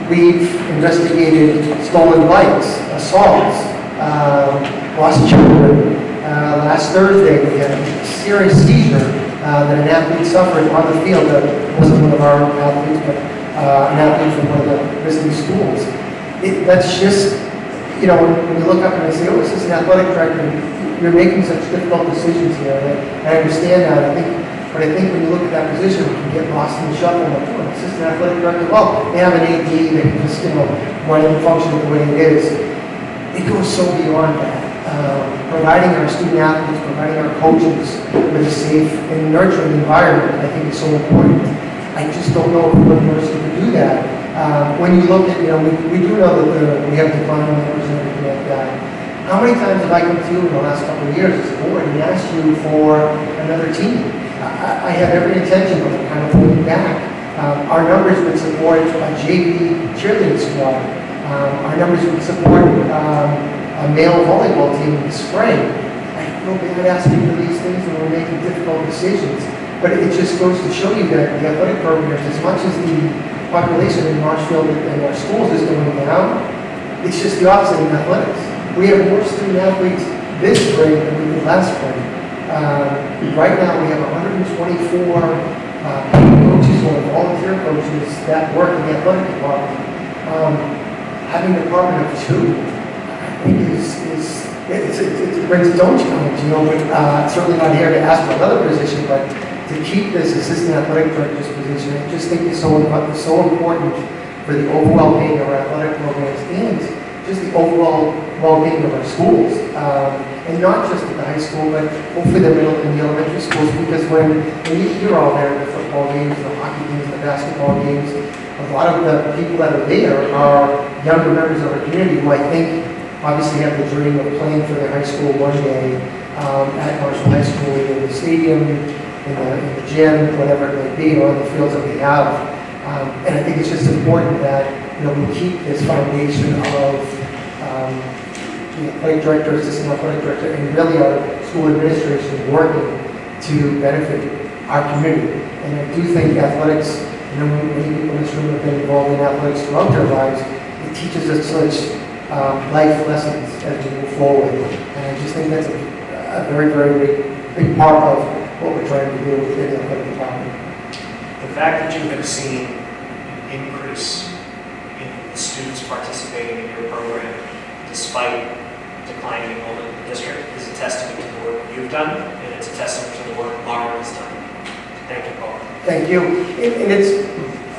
Speaker 12: we've investigated stolen bikes, assaults, lost children. Last Thursday, we had a serious seizure that an athlete suffered on the field. That wasn't one of our athletes, but an athlete from one of the visiting schools. That's just, when you look up and I say, oh, this is an athletic director, you're making such difficult decisions here. And I understand that. But I think when you look at that position, we can get lost in the shuffle. Like, oh, assistant athletic director, well, they have an AD, they can just, run and function the way it is. It goes so beyond that. providing our student athletes, providing our coaches with a safe and nurturing environment, I think is so important. I just don't know if one person can do that. When you look at, we do know that we have declining numbers and everything like that. How many times have I come to you in the last couple of years as a board and asked you for another team? I have every intention of kind of pulling back. Our numbers would support a JV cheerleading squad. Our numbers would support a male volleyball team in the spring. I feel bad asking for these things when we're making difficult decisions. But it just goes to show you that the athletic programs, as much as the population in Marshfield and our schools is going down, it's just the opposite in athletics. We have more student athletes this spring than we did last spring. Right now, we have 124 paid coaches or volunteer coaches that work in the athletic department. Having a department of 2, I think it brings its own challenge, but certainly not here to ask for another position, but to keep this assistant athletic director's position, I just think is so important for the overall well-being of our athletic programs and just the overall well-being of our schools. And not just at the high school, but hopefully the middle and the elementary schools, because when you're all there at the football games, the hockey games, the basketball games, a lot of the people that are there are younger members of our community who I think obviously have the dream of playing for their high school one day at Marshfield High School, in the stadium, in the gym, whatever it may be, or on the fields that we have. And I think it's just important that we keep this foundation of athletic director, assistant athletic director, and really our school administration working to benefit our community. And I do think athletics, many people in this room have been involved in athletics throughout their lives. It teaches us such life lessons as we move forward. And I just think that's a very, very big part of what we're trying to do within the athletic department.
Speaker 1: The fact that you have seen an increase in the students participating in your program despite declining enrollment in the district is a testament to the work you've done, and it's a testament to the work Laura has done. Thank you, Paul.
Speaker 12: Thank you. And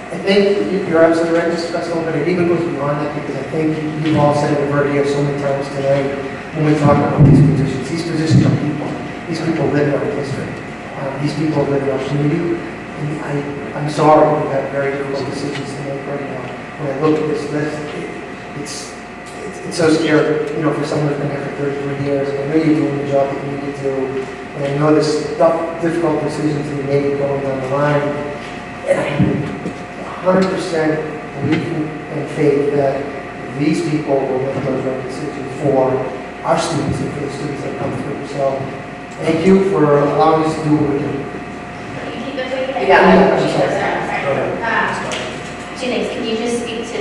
Speaker 12: I think you're absolutely right, Mr. Festival, but it even goes beyond that, because I think you've all said it, we've heard it so many times tonight when we talk about these positions. These positions are people. These people live in our district. These people live in our community. And I'm sorry we have very difficult decisions to make right now. When I look at this list, it's so scary, for someone who's been here for 33 years. And I know you're doing the job that you need to do. And I know there's difficult decisions to be made going down the line. And I have 100% belief and faith that these people will make those right decisions for our students and for the students that come through. So thank you for allowing us to do what we do.
Speaker 7: Can you keep this way?
Speaker 4: Yeah,
Speaker 12: I'm
Speaker 7: She
Speaker 12: sorry.
Speaker 7: does that.
Speaker 1: Go ahead.
Speaker 7: 2 things. Can you just speak to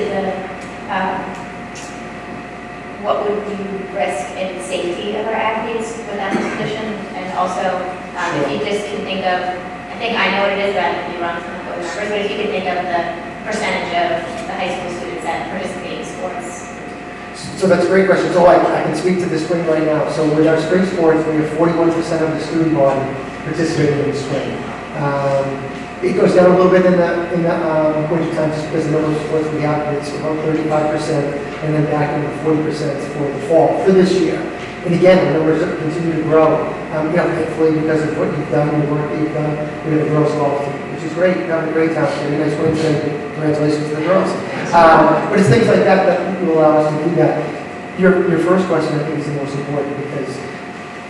Speaker 7: what would you risk in safety of our athletes with that position? And also, if you just can think of, I think I know what it is, but you run some of those numbers, but if you could think of the percentage of the high school students that participate in sports.
Speaker 12: So that's a great question. So I can speak to the spring right now. So with our spring sports, we have 41% of the student body participating in the spring. It goes down a little bit in the winter time just because the number of sports we have, it's about 35%, and then back into 40% for the fall for this year. And again, the numbers continue to grow. Thankfully, because of what you've done, the work that you've done, we have a girls' golf team, which is great. You're having a great time. Very nice wins, and congratulations to the girls. But it's things like that that will allow us to do that. Your first question, I think, is the most important, because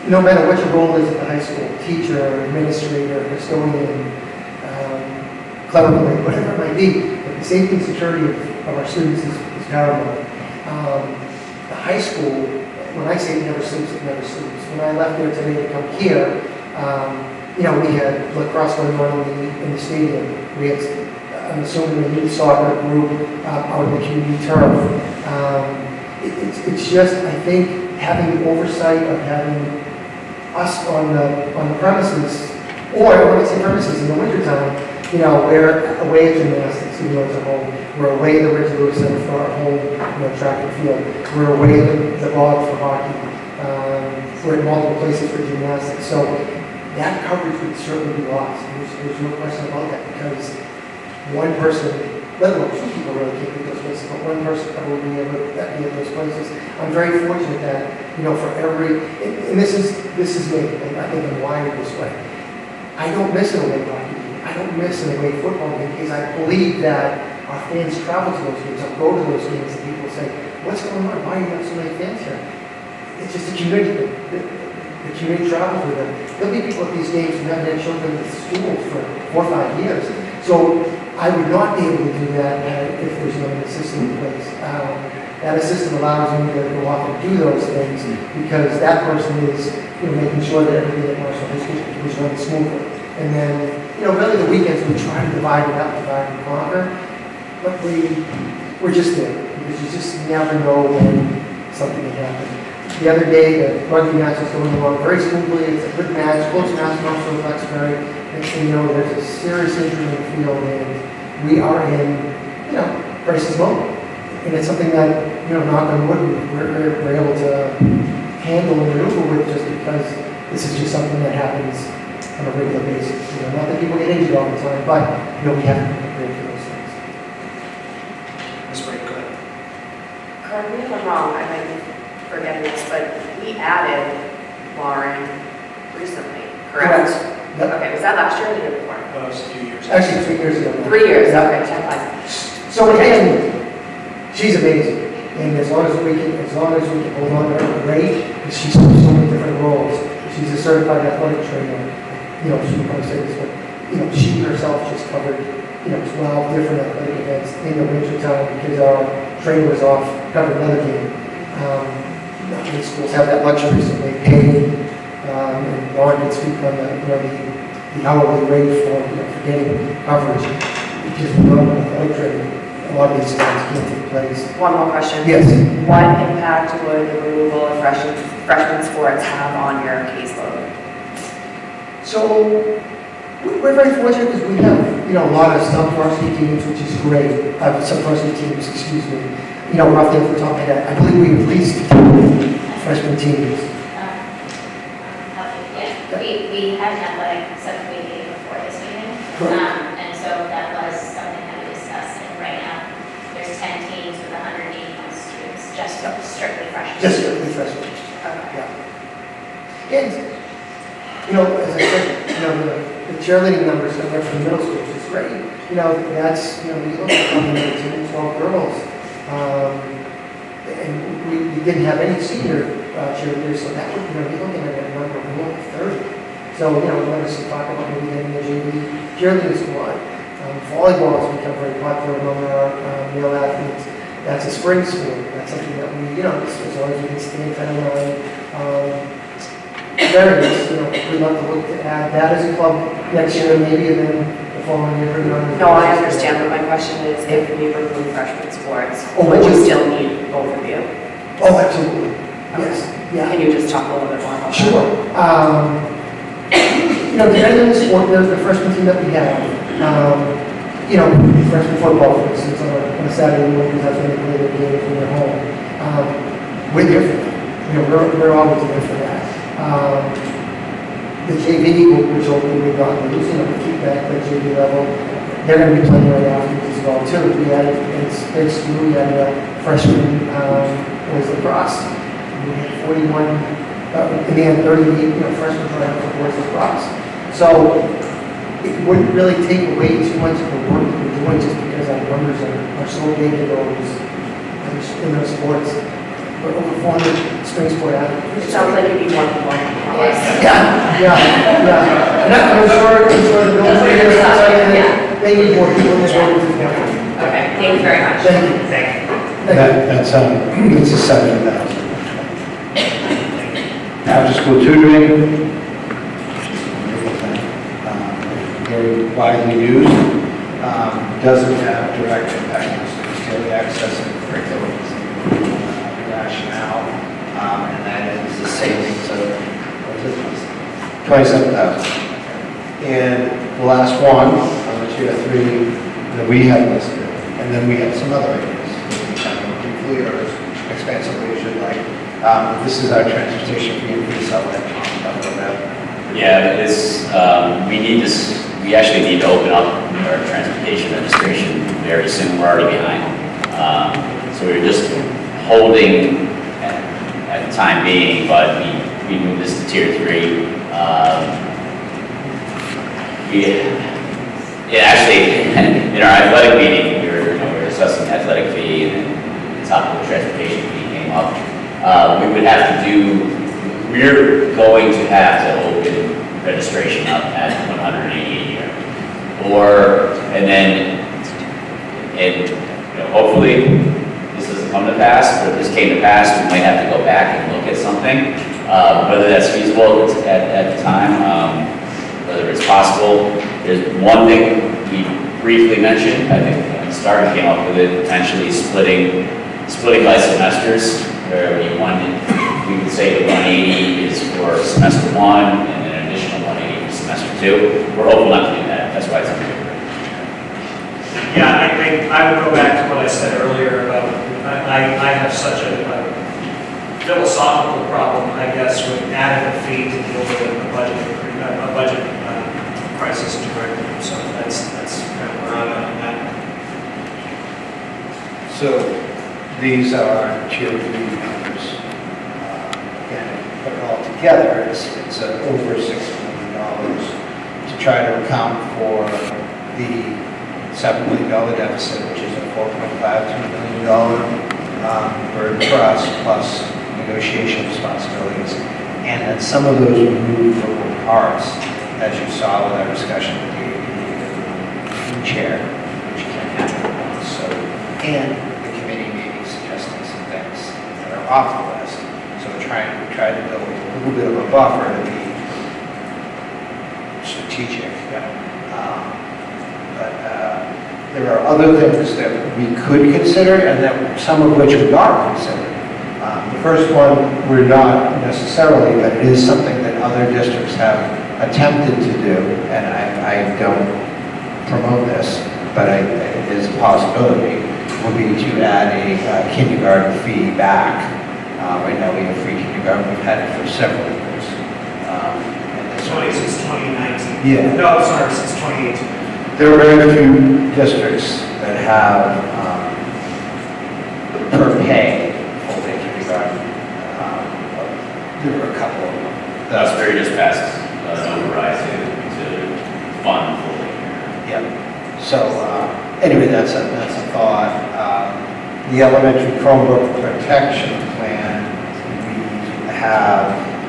Speaker 12: no matter what your role is at the high school, teacher, administrator, custodian, clerical, whatever it might be, but the safety and security of our students is paramount. The high school, when I say it never sleeps, it never sleeps. When I left there today to come here, we had lacrosse going on in the stadium. We had, I'm assuming, a youth soccer group out of the community turf. It's just, I think, having the oversight of having us on the premises, or when I say premises, in the wintertime, we're away at gymnastics, even though it's at home. We're away at the Richard Lewis Center for our home, track and field. We're away at the bog for hockey. We're at multiple places for gymnastics. So that coverage would certainly be lost. There's no question about that, because one person, let alone 2 people really can't be at those places, but one person probably be able to be at those places. I'm very fortunate that for every, and this is me, and I think I'm wired this way. I don't miss an away hockey game. I don't miss an away football game because I believe that our fans travel to those games. I'll go to those games and people say, what's going on? Why do you have so many fans here? It's just the community. The community travels with them. There'll be people at these games who haven't had children at school for 4 or 5 years. So I would not be able to do that if there's no assistant in place. That assistant allows me to go off and do those things because that person is, making sure that everything at Marshall High School was running smoothly. And then, really the weekends we try to divide it up, divide and conquer, but we're just there because you just never know when something can happen. The other day, the rugby match was going along very smoothly. It's a good match, close match, Marshall Flexbury. Next thing you know, there's a serious injury in the field, and we are in, crisis mode. And it's something that, knock on wood, we're able to handle and maneuver with just because this is just something that happens on a regular basis. Not that people get injured all the time, but, we have to be prepared for those things.
Speaker 1: Ms. Brady, go ahead.
Speaker 4: Correct me if I'm wrong, I might be forgetting this, but we added Lauren recently, correct?
Speaker 12: Yep.
Speaker 4: Okay, was that last year or the year before?
Speaker 1: That was a few years.
Speaker 12: Actually, 3 years ago.
Speaker 4: 3 years,
Speaker 12: Yeah.
Speaker 4: okay, 10 plus.
Speaker 12: So again, she's amazing. And as long as we can hold on to her, great, because she's in so many different roles. She's a certified athletic trainer. She would probably say this, but, she herself just covered, 12 different athletic events in the wintertime because our trainer was off, covered another game. Not many schools have that luxury, so they pay, and Lauren can speak on the hourly rate for getting coverage. Because we know with athletic training, a lot of these things can't take place.
Speaker 4: One more question.
Speaker 12: Yes.
Speaker 4: What impact would the removal of freshman sports have on your caseload?
Speaker 12: So we're very fortunate because we have, a lot of sub-varsity teams, which is great. Sub-varsity teams, excuse me. Roughly off the top of my head, I believe we have at least 2 freshman teams.
Speaker 7: We had an athletic subcommittee meeting before this meeting.
Speaker 12: Correct.
Speaker 7: And so that was something that we discussed, and right now, there's 10 teams with 181 students, just strictly freshmen.
Speaker 12: Just strictly freshmen.
Speaker 7: Okay.
Speaker 12: Yeah. And, as I said, the cheerleading numbers coming up from the middle school is great. That's, we look at how many 10, 12 girls. And we didn't have any senior cheerleaders, so that would, be looking at a number of more than 30. So, we want to talk about maybe getting a JV cheerleading squad. Volleyball has become very popular among our male athletes. That's a spring sport. That's something that we, as long as we can stay kind of various, we'd love to look to add that as a club next year maybe, and then the following year.
Speaker 4: No, I understand, but my question is, if we remove freshman sports,
Speaker 12: Oh,
Speaker 4: would you
Speaker 12: would you?
Speaker 4: still need both of you?
Speaker 12: Oh, absolutely. Yes. Yeah.
Speaker 4: Can you just talk a little bit more about that?
Speaker 12: Sure. Depending on the sport, the freshman team that we have, freshman football, for instance, on a Saturday morning, because that's when they play their games when they're home. We're there for that. We're always there for that. The JV, which hopefully we've gotten to feedback at JV level, they're going to be playing right after as well, too. We had, it's big school, we had a freshman, was lacrosse. We had 41, and they had 38, freshmen trying out for boys lacrosse. So it wouldn't really take away too much of the work that we're doing just because our numbers are so big in those sports. But over 400 spring sport athletes.
Speaker 4: It sounds like you need more people.
Speaker 12: Yeah. And I'm sure the buildings, they need more people in this organization.
Speaker 4: Okay, thank you very much.
Speaker 12: Thank you.
Speaker 3: That's a 70,000. After school tutoring, very widely used, doesn't have direct impact on students, daily access and curriculum rationale, and that is the savings of, what is it, 27,000. And the last one, on the tier 3, that we have listed, and then we have some other areas, briefly or as expansively as you'd like. This is our transportation fee increase. I'll let Tom talk about that.
Speaker 8: Yeah, it's, we actually need to open up our transportation registration very soon. We're already behind. So we're just holding at time being, but we moved this to tier 3. Actually, in our athletic meeting, we were discussing athletic fee, and the topic of transportation fee came up. We're going to have to open registration up at $180 a year. Hopefully, this doesn't come to pass, but if this came to pass, we might have to go back and look at something, whether that's feasible at the time, whether it's possible. There's one thing we briefly mentioned, I think when we started, came up with it, potentially splitting by semesters, where we would say the 180 is for semester 1, and then an additional 180 for semester 2. We're hopeful not to do that, that's why it's under review.
Speaker 1: Yeah, I would go back to what I said earlier about, I have such a philosophical problem, I guess, with adding a fee to deal with a budget crisis in curriculum, so that's kind of where I'm at on that.
Speaker 3: So these are tier 3 numbers. Again, if you put it all together, it's over $6 million to try to account for the $7 million deficit, which is a $4.52 million burden for us, plus negotiation responsibilities. And then some of those removable parts, as you saw with our discussion with the AD chair, which can't happen at once. So, and the committee may be suggesting some things that are off the list. So we try to build a little bit of a buffer to be strategic. There are other things that we could consider, and that some of which we are considering. The first one, we're not necessarily, but it is something that other districts have attempted to do, and I don't promote this, but it is a possibility, would be to add a kindergarten fee back. Right now we have free kindergarten, we've had it for several years.
Speaker 1: Since 2019.
Speaker 3: Yeah.
Speaker 1: No, sorry, since 2018.
Speaker 3: There are very few districts that have per pay full day kindergarten. There are a couple of them.
Speaker 8: That's where you just passed an override to fund full day care.
Speaker 3: Yeah. So anyway, that's a thought. The elementary Chromebook protection plan we have.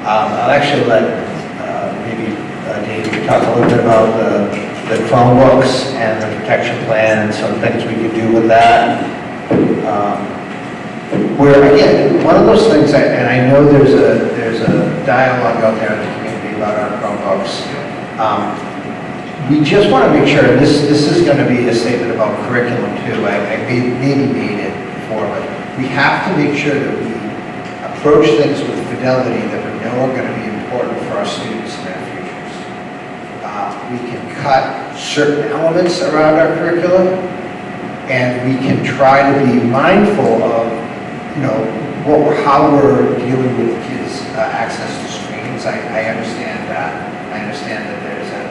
Speaker 3: I'll actually let maybe Dave talk a little bit about the Chromebooks and the protection plan and some things we could do with that. Where again, one of those things, and I know there's a dialogue out there in the community about our Chromebooks. We just want to make sure, and this is going to be a statement about curriculum too. I maybe made it before, but we have to make sure that we approach things with fidelity that we know are going to be important for our students in their futures. We can cut certain elements around our curriculum, and we can try to be mindful of, how we're dealing with kids' access to screens. I understand that. I understand that there's that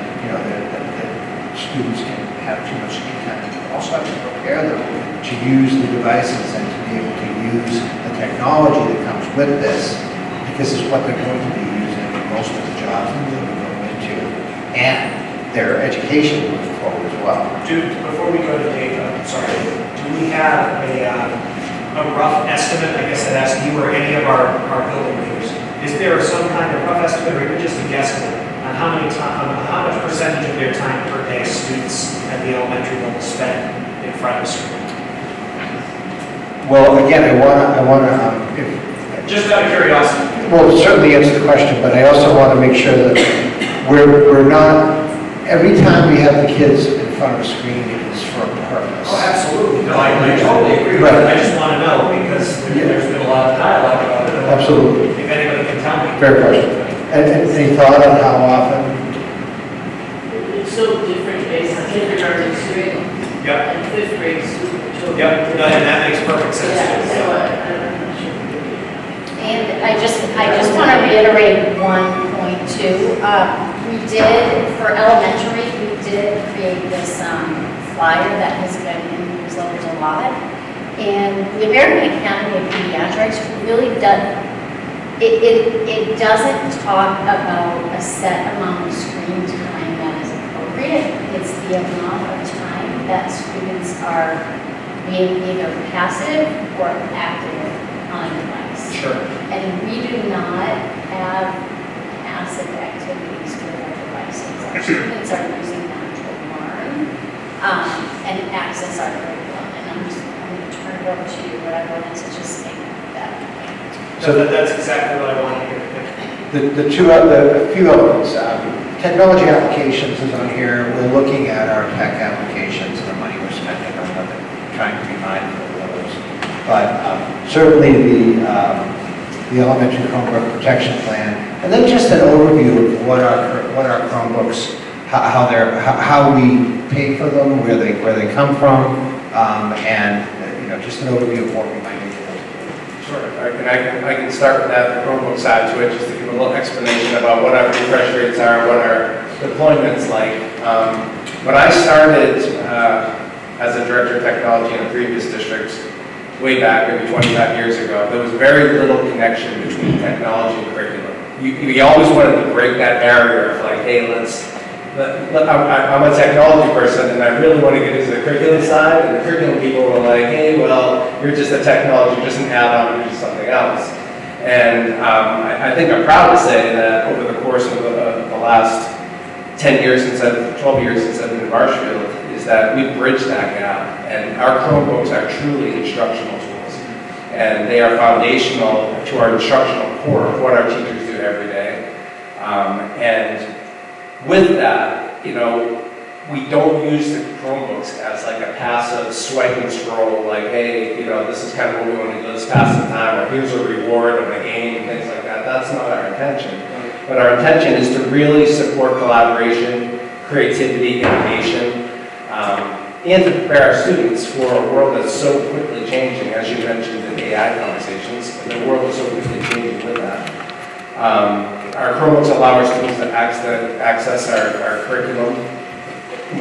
Speaker 3: students can have too much screen time. We also have to prepare them to use the devices and to be able to use the technology that comes with this, because it's what they're going to be using in most of the jobs that they'll be going into, and their education moving forward as well.
Speaker 1: Before we go to Dave, do we have a rough estimate, I guess I'd ask you or any of our building leaders, is there some kind of rough estimate or even just a guesstimate on how much percentage of their time per day students at the elementary level spend in front of the screen?
Speaker 3: Well, again, I want to,
Speaker 1: Just out of curiosity.
Speaker 3: well, certainly answer the question, but I also want to make sure that we're not, every time we have the kids in front of a screen, it is for a purpose.
Speaker 1: Oh, absolutely. No, I totally agree with
Speaker 3: Right.
Speaker 1: that. I just want to know because there's been a lot of dialogue about it.
Speaker 3: Absolutely.
Speaker 1: If anybody can tell me.
Speaker 3: Fair question. And any thought on how often?
Speaker 9: It's so different based on kindergarten student
Speaker 1: Yep.
Speaker 9: and fifth grade student.
Speaker 1: Yep, no, and that makes perfect sense.
Speaker 9: Yeah,
Speaker 1: too.
Speaker 9: so I'm not sure.
Speaker 2: And I just want to reiterate 1.2. We did, for elementary, we did create this flyer that has been in newsletters a lot. And the American Academy of Pediatrics really It doesn't talk about a set amount of screen time that is appropriate. It's the amount of time that students are being either passive or active on a device.
Speaker 1: Sure.
Speaker 2: And we do not have passive activities with our devices. Our students are using them to learn and access our curriculum. And I'm going to turn it over to you, but I wanted to just make that point.
Speaker 1: So that's exactly what I wanted to hear.
Speaker 3: The few elements, technology applications is on here. We're looking at our tech applications and the money we're spending on them, and trying to be mindful of those. But certainly the elementary Chromebook protection plan, and then just an overview of what our Chromebooks, how we pay for them, where they come from, and just an overview of what we might need to do.
Speaker 13: Sure, I can start with that, the Chromebook side to it, just to give a little explanation about what our refresh rates are, what our deployment's like. When I started as a director of technology in a previous district, way back, maybe 25 years ago, there was very little connection between technology and curriculum. We always wanted to break that barrier of like, hey, I'm a technology person and I really want to get into the curriculum side, and the curriculum people were like, hey, well, you're just a technology, you're just an add-on, you're just something else. And I think I'm proud to say that over the course of the last 12 years since I've been in Marshfield, is that we bridged that gap, and our Chromebooks are truly instructional tools. And they are foundational to our instructional core of what our teachers do every day. And with that, we don't use the Chromebooks as like a passive swipe and scroll, like, hey, this is kind of what we want to do, let's pass the time, or here's a reward of a game, and things like that. That's not our intention. But our intention is to really support collaboration, creativity, innovation, and to prepare our students for a world that's so quickly changing, as you mentioned in AI conversations. The world is so quickly changing with that. Our Chromebooks allow our students to access our curriculum.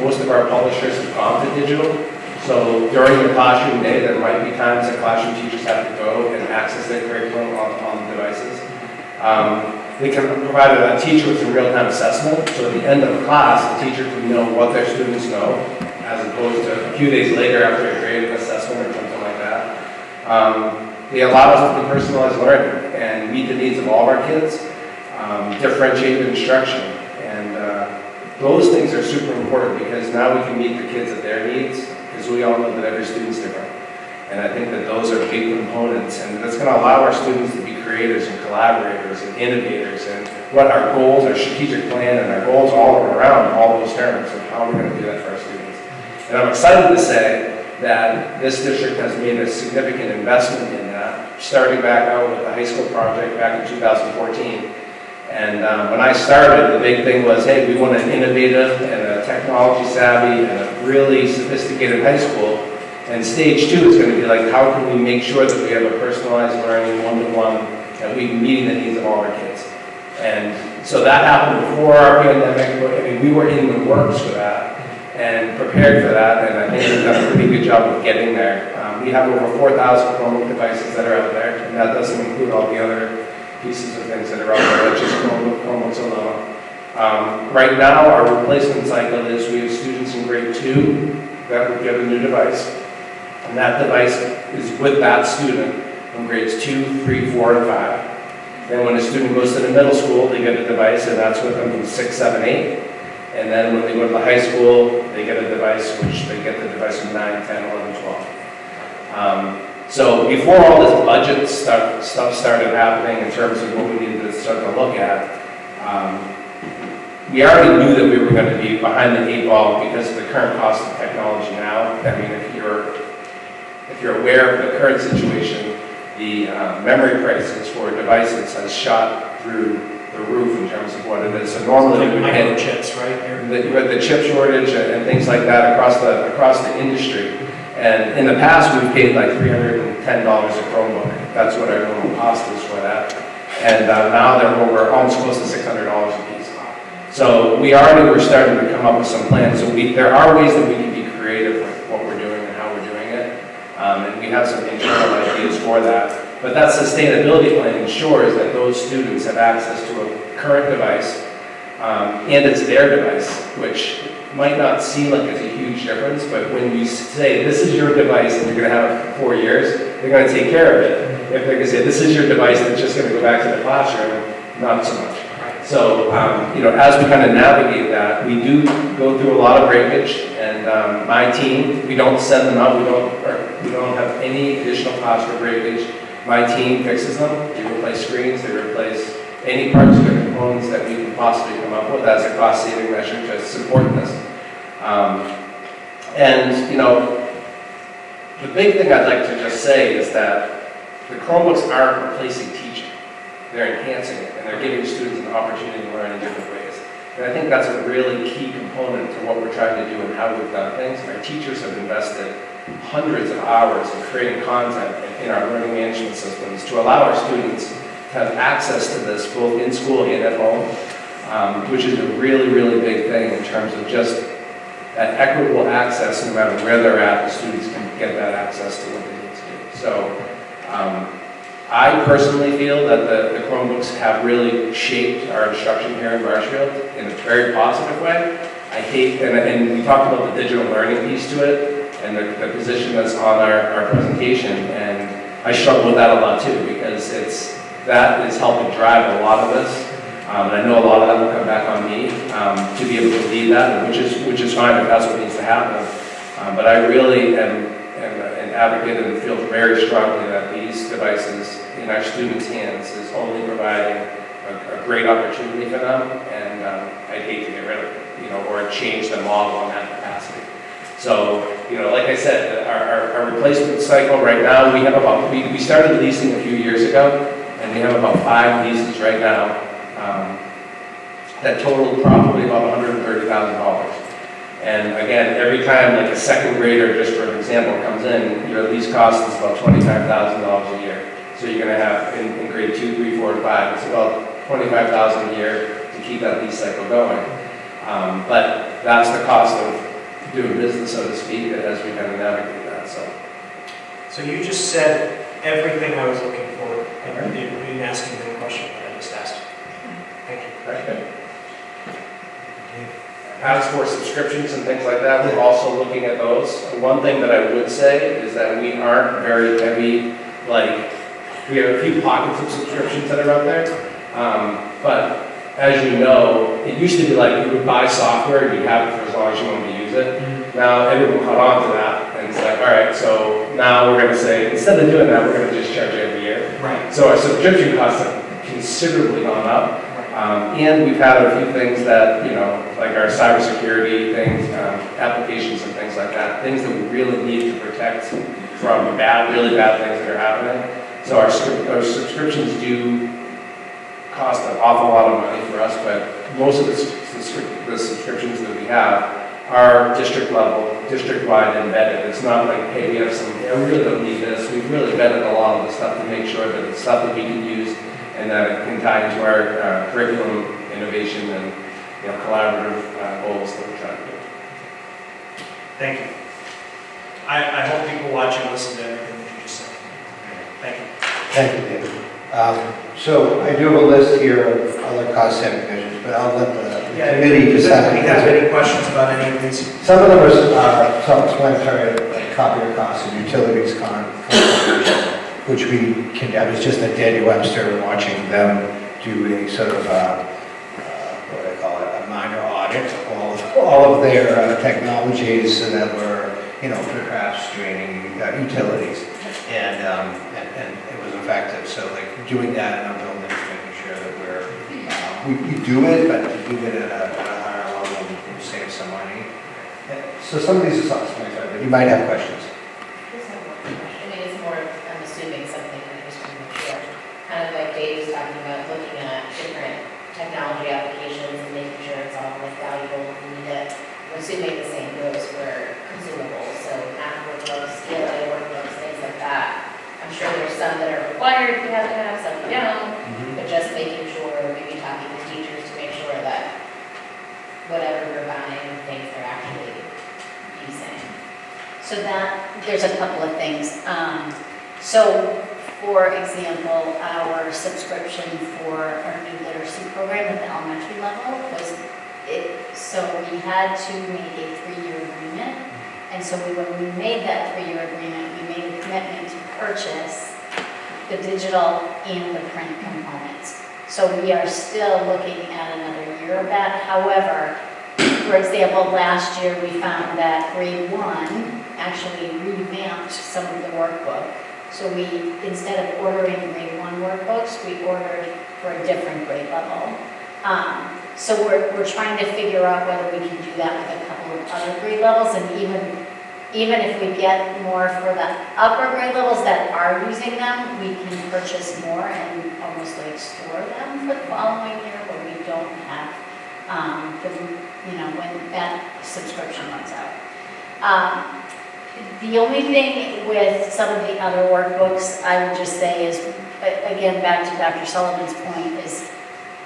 Speaker 13: Most of our publishers have gone to digital. So during the classroom day, there might be times that classroom teachers have to go and access their curriculum on devices. They can provide a teacher with some real-time assessment. So at the end of the class, the teacher can know what their students know, as opposed to a few days later after a graded assessment or something like that. They allow us to do personalized learning and meet the needs of all of our kids, differentiated instruction. And those things are super important because now we can meet the kids at their needs, because we all know that every student's different. And I think that those are big components, and that's going to allow our students to be creators and collaborators and innovators, and what our goals, our strategic plan, and our goals all around all those terms of how we're going to do that for our students. And I'm excited to say that this district has made a significant investment in that, starting back out with the high school project back in 2014. And when I started, the big thing was, hey, we want an innovative and a technology savvy and a really sophisticated high school. And stage 2 is going to be like, how can we make sure that we have a personalized learning, one-to-one, that we're meeting the needs of all our kids. And so that happened before our pandemic. I mean, we were in the works for that and prepared for that, and I think we've done a pretty good job of getting there. We have over 4,000 Chromebook devices that are out there, and that doesn't include all the other pieces of things that are out there, that's just Chromebooks alone. Right now, our replacement cycle is we have students in grade 2 that would get a new device, and that device is with that student from grades 2, 3, 4, and 5. Then when a student goes to the middle school, they get a device, and that's with them from 6, 7, 8. And then when they go to the high school, they get a device, which they get the device from 9, 10, 11, 12. So before all this budget stuff started happening in terms of what we needed to start to look at, we already knew that we were going to be behind the 8 ball because of the current cost of technology now. I mean, if you're aware of the current situation, the memory prices for devices has shot through the roof in terms of what it is. So normally we had
Speaker 1: chips, right?
Speaker 13: the chip shortage and things like that across the industry. And in the past, we've paid like $310 a Chromebook. That's what our normal cost is for that. And now they're over almost close to $600 a piece. So we already were starting to come up with some plans. So there are ways that we can be creative with what we're doing and how we're doing it. And we have some internal ideas for that. But that sustainability plan ensures that those students have access to a current device, and it's their device, which might not seem like it's a huge difference, but when you say, this is your device and you're gonna have it for 4 years, they're gonna take care of it. If they're gonna say, this is your device that's just gonna go back to the classroom, not so much. So, as we kind of navigate that, we do go through a lot of breakage, and my team, we don't send them out, we don't have any additional cost for breakage. My team fixes them, they replace screens, they replace any parts of the components that we can possibly come up with as a cost-saving measure to support this. The big thing I'd like to just say is that the Chromebooks aren't replacing teaching. They're enhancing it, and they're giving students an opportunity to learn in different ways. And I think that's a really key component to what we're trying to do and how we've done things. Our teachers have invested hundreds of hours in creating content in our learning management systems to allow our students to have access to this both in school and at home, which is a really, really big thing in terms of just that equitable access. No matter where they're at, the students can get that access to what they need to do. So I personally feel that the Chromebooks have really shaped our instruction here in Marshfield in a very positive way. I hate, and we talked about the digital learning piece to it, and the position that's on our presentation, and I struggle with that a lot too, because that is helping drive a lot of this. And I know a lot of that will come back on me to be able to lead that, which is fine if that's what needs to happen. But I really am an advocate and feel very strongly that these devices in our students' hands is only providing a great opportunity for them, and I'd hate to get rid of it, or change the model on that capacity. So, like I said, our replacement cycle right now, we started leasing a few years ago, and we have about 5 leases right now that total probably about $130,000. And again, every time like a second grader, just for an example, comes in, your lease cost is about $25,000 a year. So you're going to have in grade 2, 3, 4, and 5, it's about $25,000 a year to keep that lease cycle going. But that's the cost of doing business, so to speak, as we kind of navigate that.
Speaker 1: So you just said everything I was looking for in asking the question that I just asked. Thank you.
Speaker 13: Okay. As for subscriptions and things like that, we're also looking at those. One thing that I would say is that we aren't very heavy, we have a few pockets of subscriptions that are out there. But as you know, it used to be like you would buy software and you'd have it for as long as you wanted to use it. Now everyone caught on to that, and it's like, all right, so now we're going to say, instead of doing that, we're going to just charge you every year.
Speaker 1: Right.
Speaker 13: So our subscription costs have considerably gone up. And we've had a few things that, like our cybersecurity things, applications and things like that, things that we really need to protect from really bad things that are happening. So our subscriptions do cost an awful lot of money for us, but most of the subscriptions that we have are district level, district-wide embedded. It's not like, hey, we have we really don't need this. We've really vetted a lot of the stuff to make sure that it's stuff that we can use and that it can tie into our curriculum innovation and collaborative goals that we're trying to do.
Speaker 1: Thank you. I hope people watching listen to everything that you just said. Thank you.
Speaker 3: Thank you, David. So I do have a list here of other cost-saving measures, but I'll let the committee
Speaker 1: Does
Speaker 3: decide.
Speaker 1: anybody have any questions about any of these?
Speaker 3: Some of them are self-explanatory, like copier costs and utilities contributions, which we can, I was just at Daniel Webster watching them do a sort of, what do I call it, a minor audit of all of their technologies so that we're, perhaps draining utilities. And it was effective. So like doing that in our buildings, making sure that we do it, but to do it at a higher level and save some money. So some of these are self-explanatory, but you might have questions.
Speaker 7: It's more, I'm assuming something that I just want to make sure. Kind of like Dave was talking about, looking at different technology applications and making sure it's all valuable and need it. I'm assuming the same goes for consumables, so math workbooks, ELA workbooks, things like that. I'm sure there's some that are required you have to have, some you don't, but just making sure, maybe talking to teachers to make sure that whatever we're buying, things they're actually using.
Speaker 2: So there's a couple of things. So for example, our subscription for our new literacy program at the elementary level was, so we had to make a 3-year agreement. And so when we made that 3-year agreement, we made a commitment to purchase the digital and the print components. So we are still looking at another year of that. However, for example, last year we found that grade 1 actually revamped some of the workbook. So we, instead of ordering grade 1 workbooks, we ordered for a different grade level. So we're trying to figure out whether we can do that with a couple of other grade levels, and even if we get more for the upper grade levels that are using them, we can purchase more and almost like store them for the following year when we don't have, when that subscription runs out. The only thing with some of the other workbooks, I would just say is, again, back to Dr. Sullivan's point, is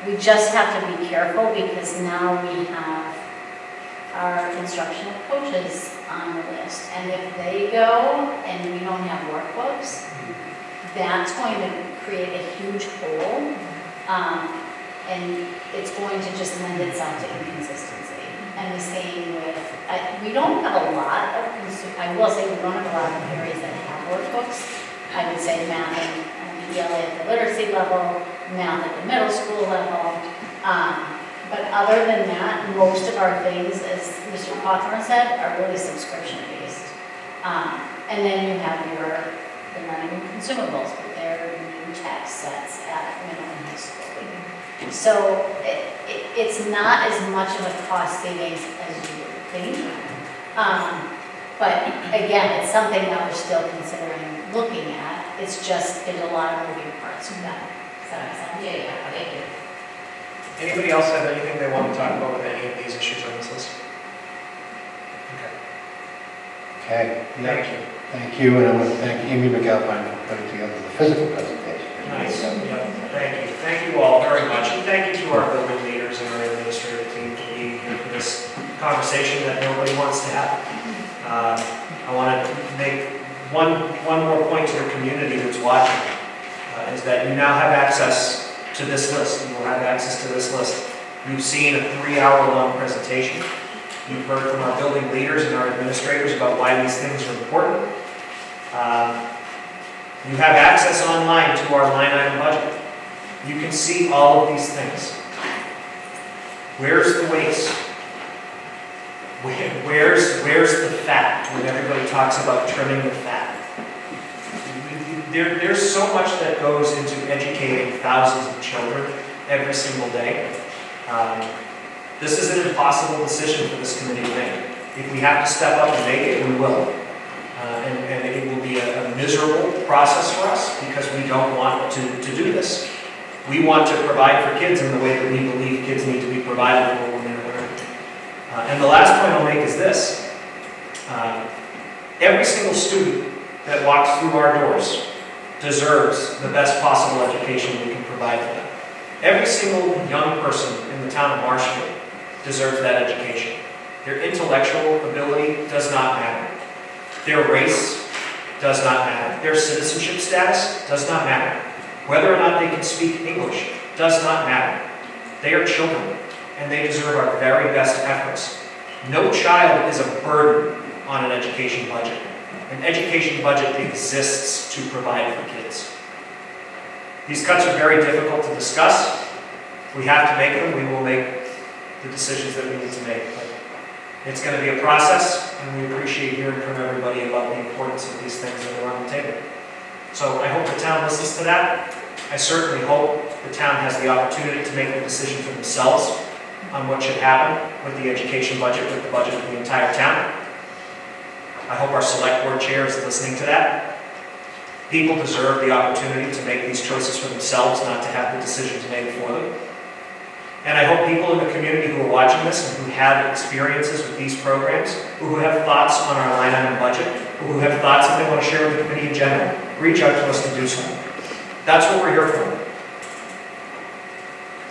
Speaker 2: we just have to be careful because now we have our instructional coaches on the list. And if they go and we don't have workbooks, that's going to create a huge hole. And it's going to just lend itself to inconsistency. And the same with, we don't have a lot of, I will say we don't have a lot of areas that have workbooks. I would say math and ELA at the literacy level, math at the middle school level. But other than that, most of our things, as Mr. Hawthorne said, are really subscription-based. And then you have the learning consumables, but they're new text sets at middle and high school. So it's not as much of a cost savings as you would think. But again, it's something that we're still considering looking at. It's just, there's a lot of moving parts with that. Does that make sense?
Speaker 7: Yeah, thank you.
Speaker 1: Anybody else have anything they want to talk about with any of these issues on this list? Okay.
Speaker 3: Okay.
Speaker 1: Thank you.
Speaker 3: Thank you, and I want to thank Amy McAlpine for putting together the physical presentation.
Speaker 1: Nice. Yeah, thank you. Thank you all very much. And thank you to our building leaders and our administrative team for being here for this conversation that nobody wants to have. I want to make one more point to the community that's watching, is that you now have access to this list. You will have access to this list. You've seen a 3-hour-long presentation. You've heard from our building leaders and our administrators about why these things are important. You have access online to our line item budget. You can see all of these things. Where's the waste? Where's the fat when everybody talks about trimming the fat? There's so much that goes into educating thousands of children every single day. This is an impossible decision for this committee to make. If we have to step up and make it, we will. And it will be a miserable process for us because we don't want to do this. We want to provide for kids in the way that we believe kids need to be provided for when they're learning. And the last point I'll make is this. Every single student that walks through our doors deserves the best possible education we can provide for them. Every single young person in the town of Marshfield deserves that education. Their intellectual ability does not matter. Their race does not matter. Their citizenship status does not matter. Whether or not they can speak English does not matter. They are children, and they deserve our very best efforts. No child is a burden on an education budget. An education budget exists to provide for kids. These cuts are very difficult to discuss. If we have to make them, we will make the decisions that we need to make. But it's going to be a process, and we appreciate hearing from everybody about the importance of these things that are on the table. So I hope the town listens to that. I certainly hope the town has the opportunity to make the decision for themselves on what should happen with the education budget, with the budget of the entire town. I hope our select board chair is listening to that. People deserve the opportunity to make these choices for themselves, not to have the decisions made for them. And I hope people in the community who are watching this and who have experiences with these programs, who have thoughts on our line item budget, who have thoughts that they want to share with the committee in general, reach out to us to do so. That's what we're here for.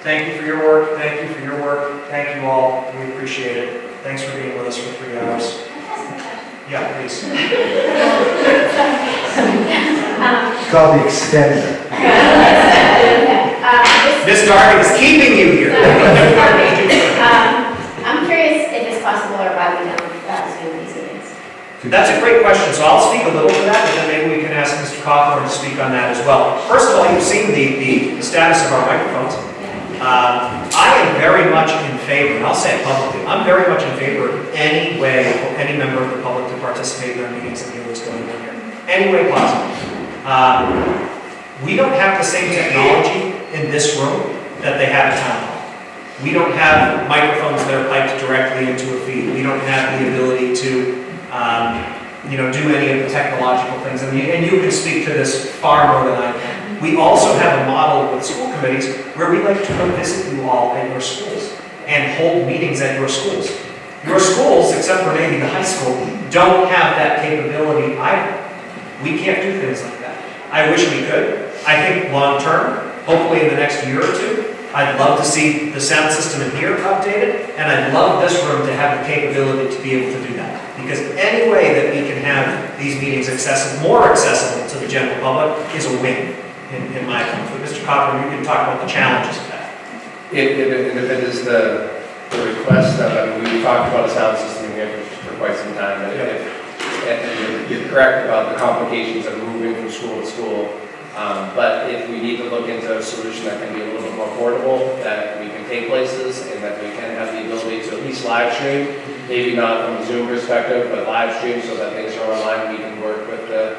Speaker 1: Thank you for your work. Thank you for your work. Thank you all. We appreciate it. Thanks for being with us for 3 hours. Yeah, please.
Speaker 3: It's called the extender.
Speaker 1: Ms. Darby is keeping you here.
Speaker 7: I'm curious if it's possible or why we don't Zoom these meetings.
Speaker 1: That's a great question, so I'll speak a little to that, and then maybe we can ask Mr. Cawthorn to speak on that as well. First of all, you've seen the status of our microphones. I am very much in favor, and I'll say it publicly, I'm very much in favor of any way for any member of the public to participate in our meetings and hear what's going on here. Any way possible. We don't have the same technology in this room that they have at town hall. We don't have microphones that are piped directly into a feed. We don't have the ability to do any of the technological things. And you can speak to this far more than I can. We also have a model with school committees where we like to go visit you all at your schools and hold meetings at your schools. Your schools, except for maybe the high school, don't have that capability either. We can't do things like that. I wish we could. I think long term, hopefully in the next year or two, I'd love to see the sound system in here updated, and I'd love this room to have the capability to be able to do that. Because any way that we can have these meetings more accessible to the general public is a win, in my opinion. But Mr. Cawthorn, you can talk about the challenges of that.
Speaker 13: If it is the request of, we've talked about a sound system here for quite some time, and you're correct about the complications of moving from school to school. But if we need to look into a solution that can be a little bit more portable, that we can take places and that we can have the ability to at least live stream, maybe not from a Zoom perspective, but live stream so that things are online, we can work with the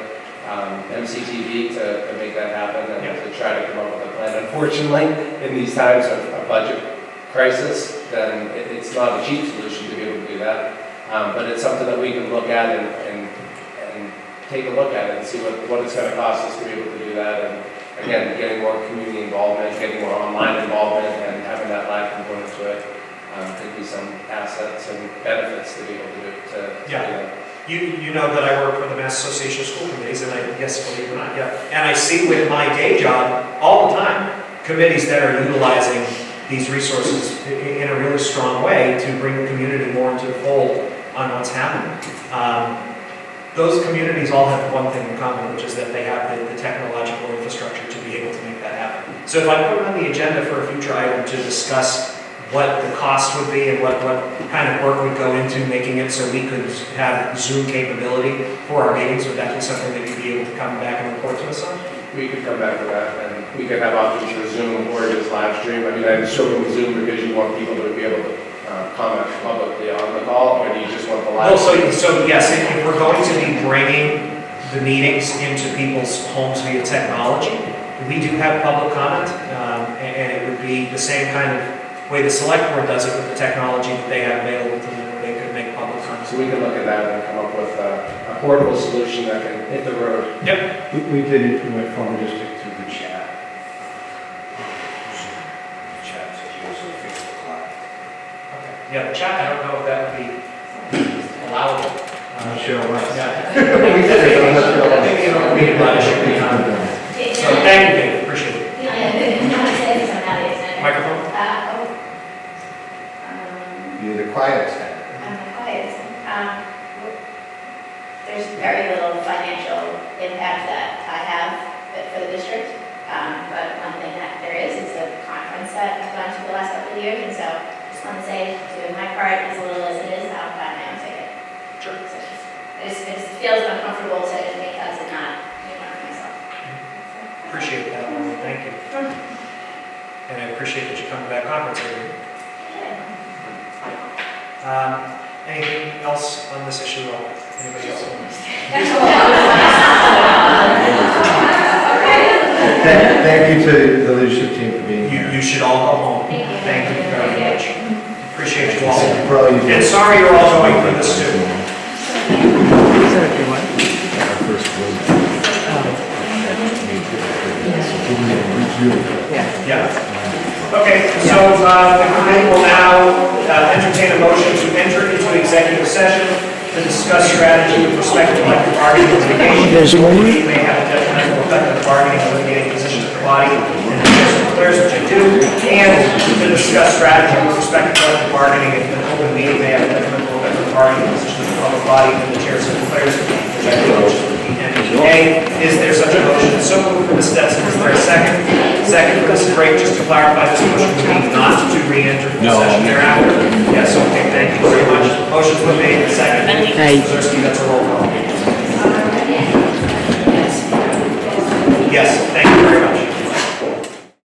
Speaker 13: MCTV to make that happen and to try to come up with a plan. Unfortunately, in these times of a budget crisis, then it's not a cheap solution to be able to do that. But it's something that we can look at and take a look at it and see what it's going to cost us to be able to do that. And again, getting more community involvement, getting more online involvement, and having that live component to it could be some assets and benefits to be able to do that.
Speaker 1: You know that I work for the Mass Association of School Committees, and yes, believe it or not, and I see with my day job all the time committees that are utilizing these resources in a really strong way to bring the community more into the fold on what's happening. Those communities all have one thing in common, which is that they have the technological infrastructure to be able to make that happen. So if I put it on the agenda for a future item to discuss what the cost would be and what kind of work would go into making it so we could have Zoom capability for our meetings, would that be something that you'd be able to come back and report to us on?
Speaker 13: We could come back to that, and we could have options for Zoom or just live stream. I mean, I'm showing Zoom because you want people to be able to comment publicly on the call, or do you just want the live?
Speaker 1: So yes, if we're going to be bringing the meetings into people's homes via technology, we do have public comment, and it would be the same kind of way the select board does it with the technology that they have available to them, where they could make public comment.
Speaker 13: So we can look at that and come up with a portable solution that can hit the road.
Speaker 1: Yep.
Speaker 10: We did it in my former district through the chat.
Speaker 1: Yeah, the chat, I don't know if that would be allowable.
Speaker 10: I'm sure it was.
Speaker 1: Yeah. Maybe it would be allowed, it should be on. So thank you, Dave, appreciate it. Microphone?
Speaker 3: You're the quiet extender.
Speaker 7: I'm quiet. There's very little financial impact that I have for the district. But one thing that there is the conference that I've gone to the last couple of years. And so just want to say, doing my part, as little as it is, I'll buy my own ticket.
Speaker 1: Sure.
Speaker 7: So it just feels uncomfortable to make us and not do one for myself.
Speaker 1: Appreciate that, Lauren. Thank you. And I appreciate that you come to that conference every year. Anything else on this issue at all? Anybody else?
Speaker 3: Thank you to the leadership team for being here.
Speaker 1: You should all go home. Thank you very much. Appreciate you all.
Speaker 3: Thank you for all you do.
Speaker 1: And sorry you're all going through this too. Yeah. Okay, so the committee will now entertain a motion to enter into executive session to discuss strategy with respect to collective bargaining and litigation. We may have a detrimental effect on the bargaining and litigating position of the body, and the chair declares, which I do, and to discuss strategy with respect to collective bargaining and an open meeting may have a detrimental effect on the bargaining position of the public body, and the chair declares, which I do, which is the A, is there such a motion? So moved for Ms. Stetson, is there a second? Second for Mrs. Brake, just to clarify, this motion would be not to re-enter the
Speaker 10: No.
Speaker 1: session thereafter? Yes, okay, thank you very much. Motion's been made, second. Mrs. Zersky, that's a roll call. Yes, thank you very much.